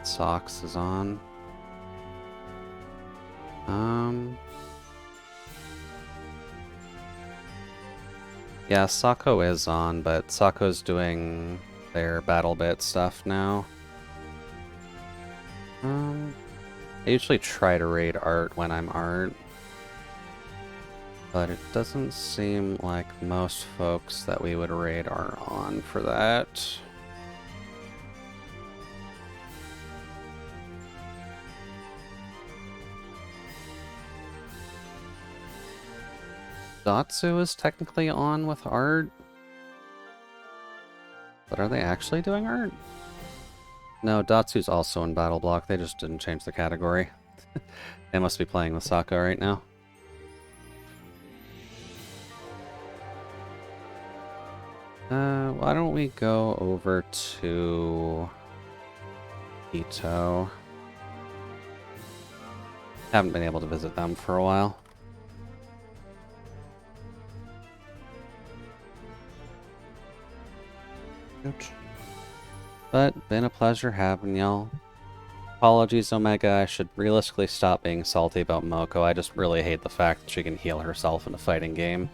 Socks is on. Yeah, Sako is on, but Sako's doing their battle bit stuff now. I usually try to raid art when I'm art, but it doesn't seem like most folks that we would raid are on for that. Datsu is technically on with art. But are they actually doing art? No, Datsu's also in Battle Block. They just didn't change the category. They must be playing with Sako right now. Why don't we go over to Ito? Haven't been able to visit them for a while. But been a pleasure having y'all. Apologies, Omega. I should realistically stop being salty about Moko. I just really hate the fact that she can heal herself in a fighting game.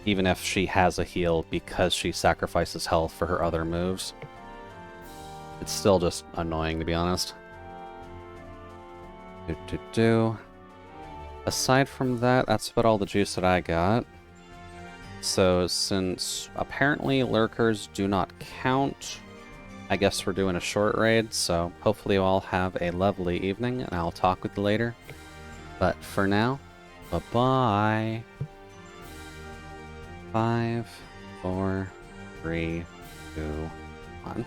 Even if she has a heal because she sacrifices health for her other moves. It's still just annoying, to be honest. Aside from that, that's about all the juice that I got. So since apparently lurkers do not count, I guess we're doing a short raid, so hopefully you all have a lovely evening, and I'll talk with you later. But for now, bye-bye. 5, 4, 3, 2, 1.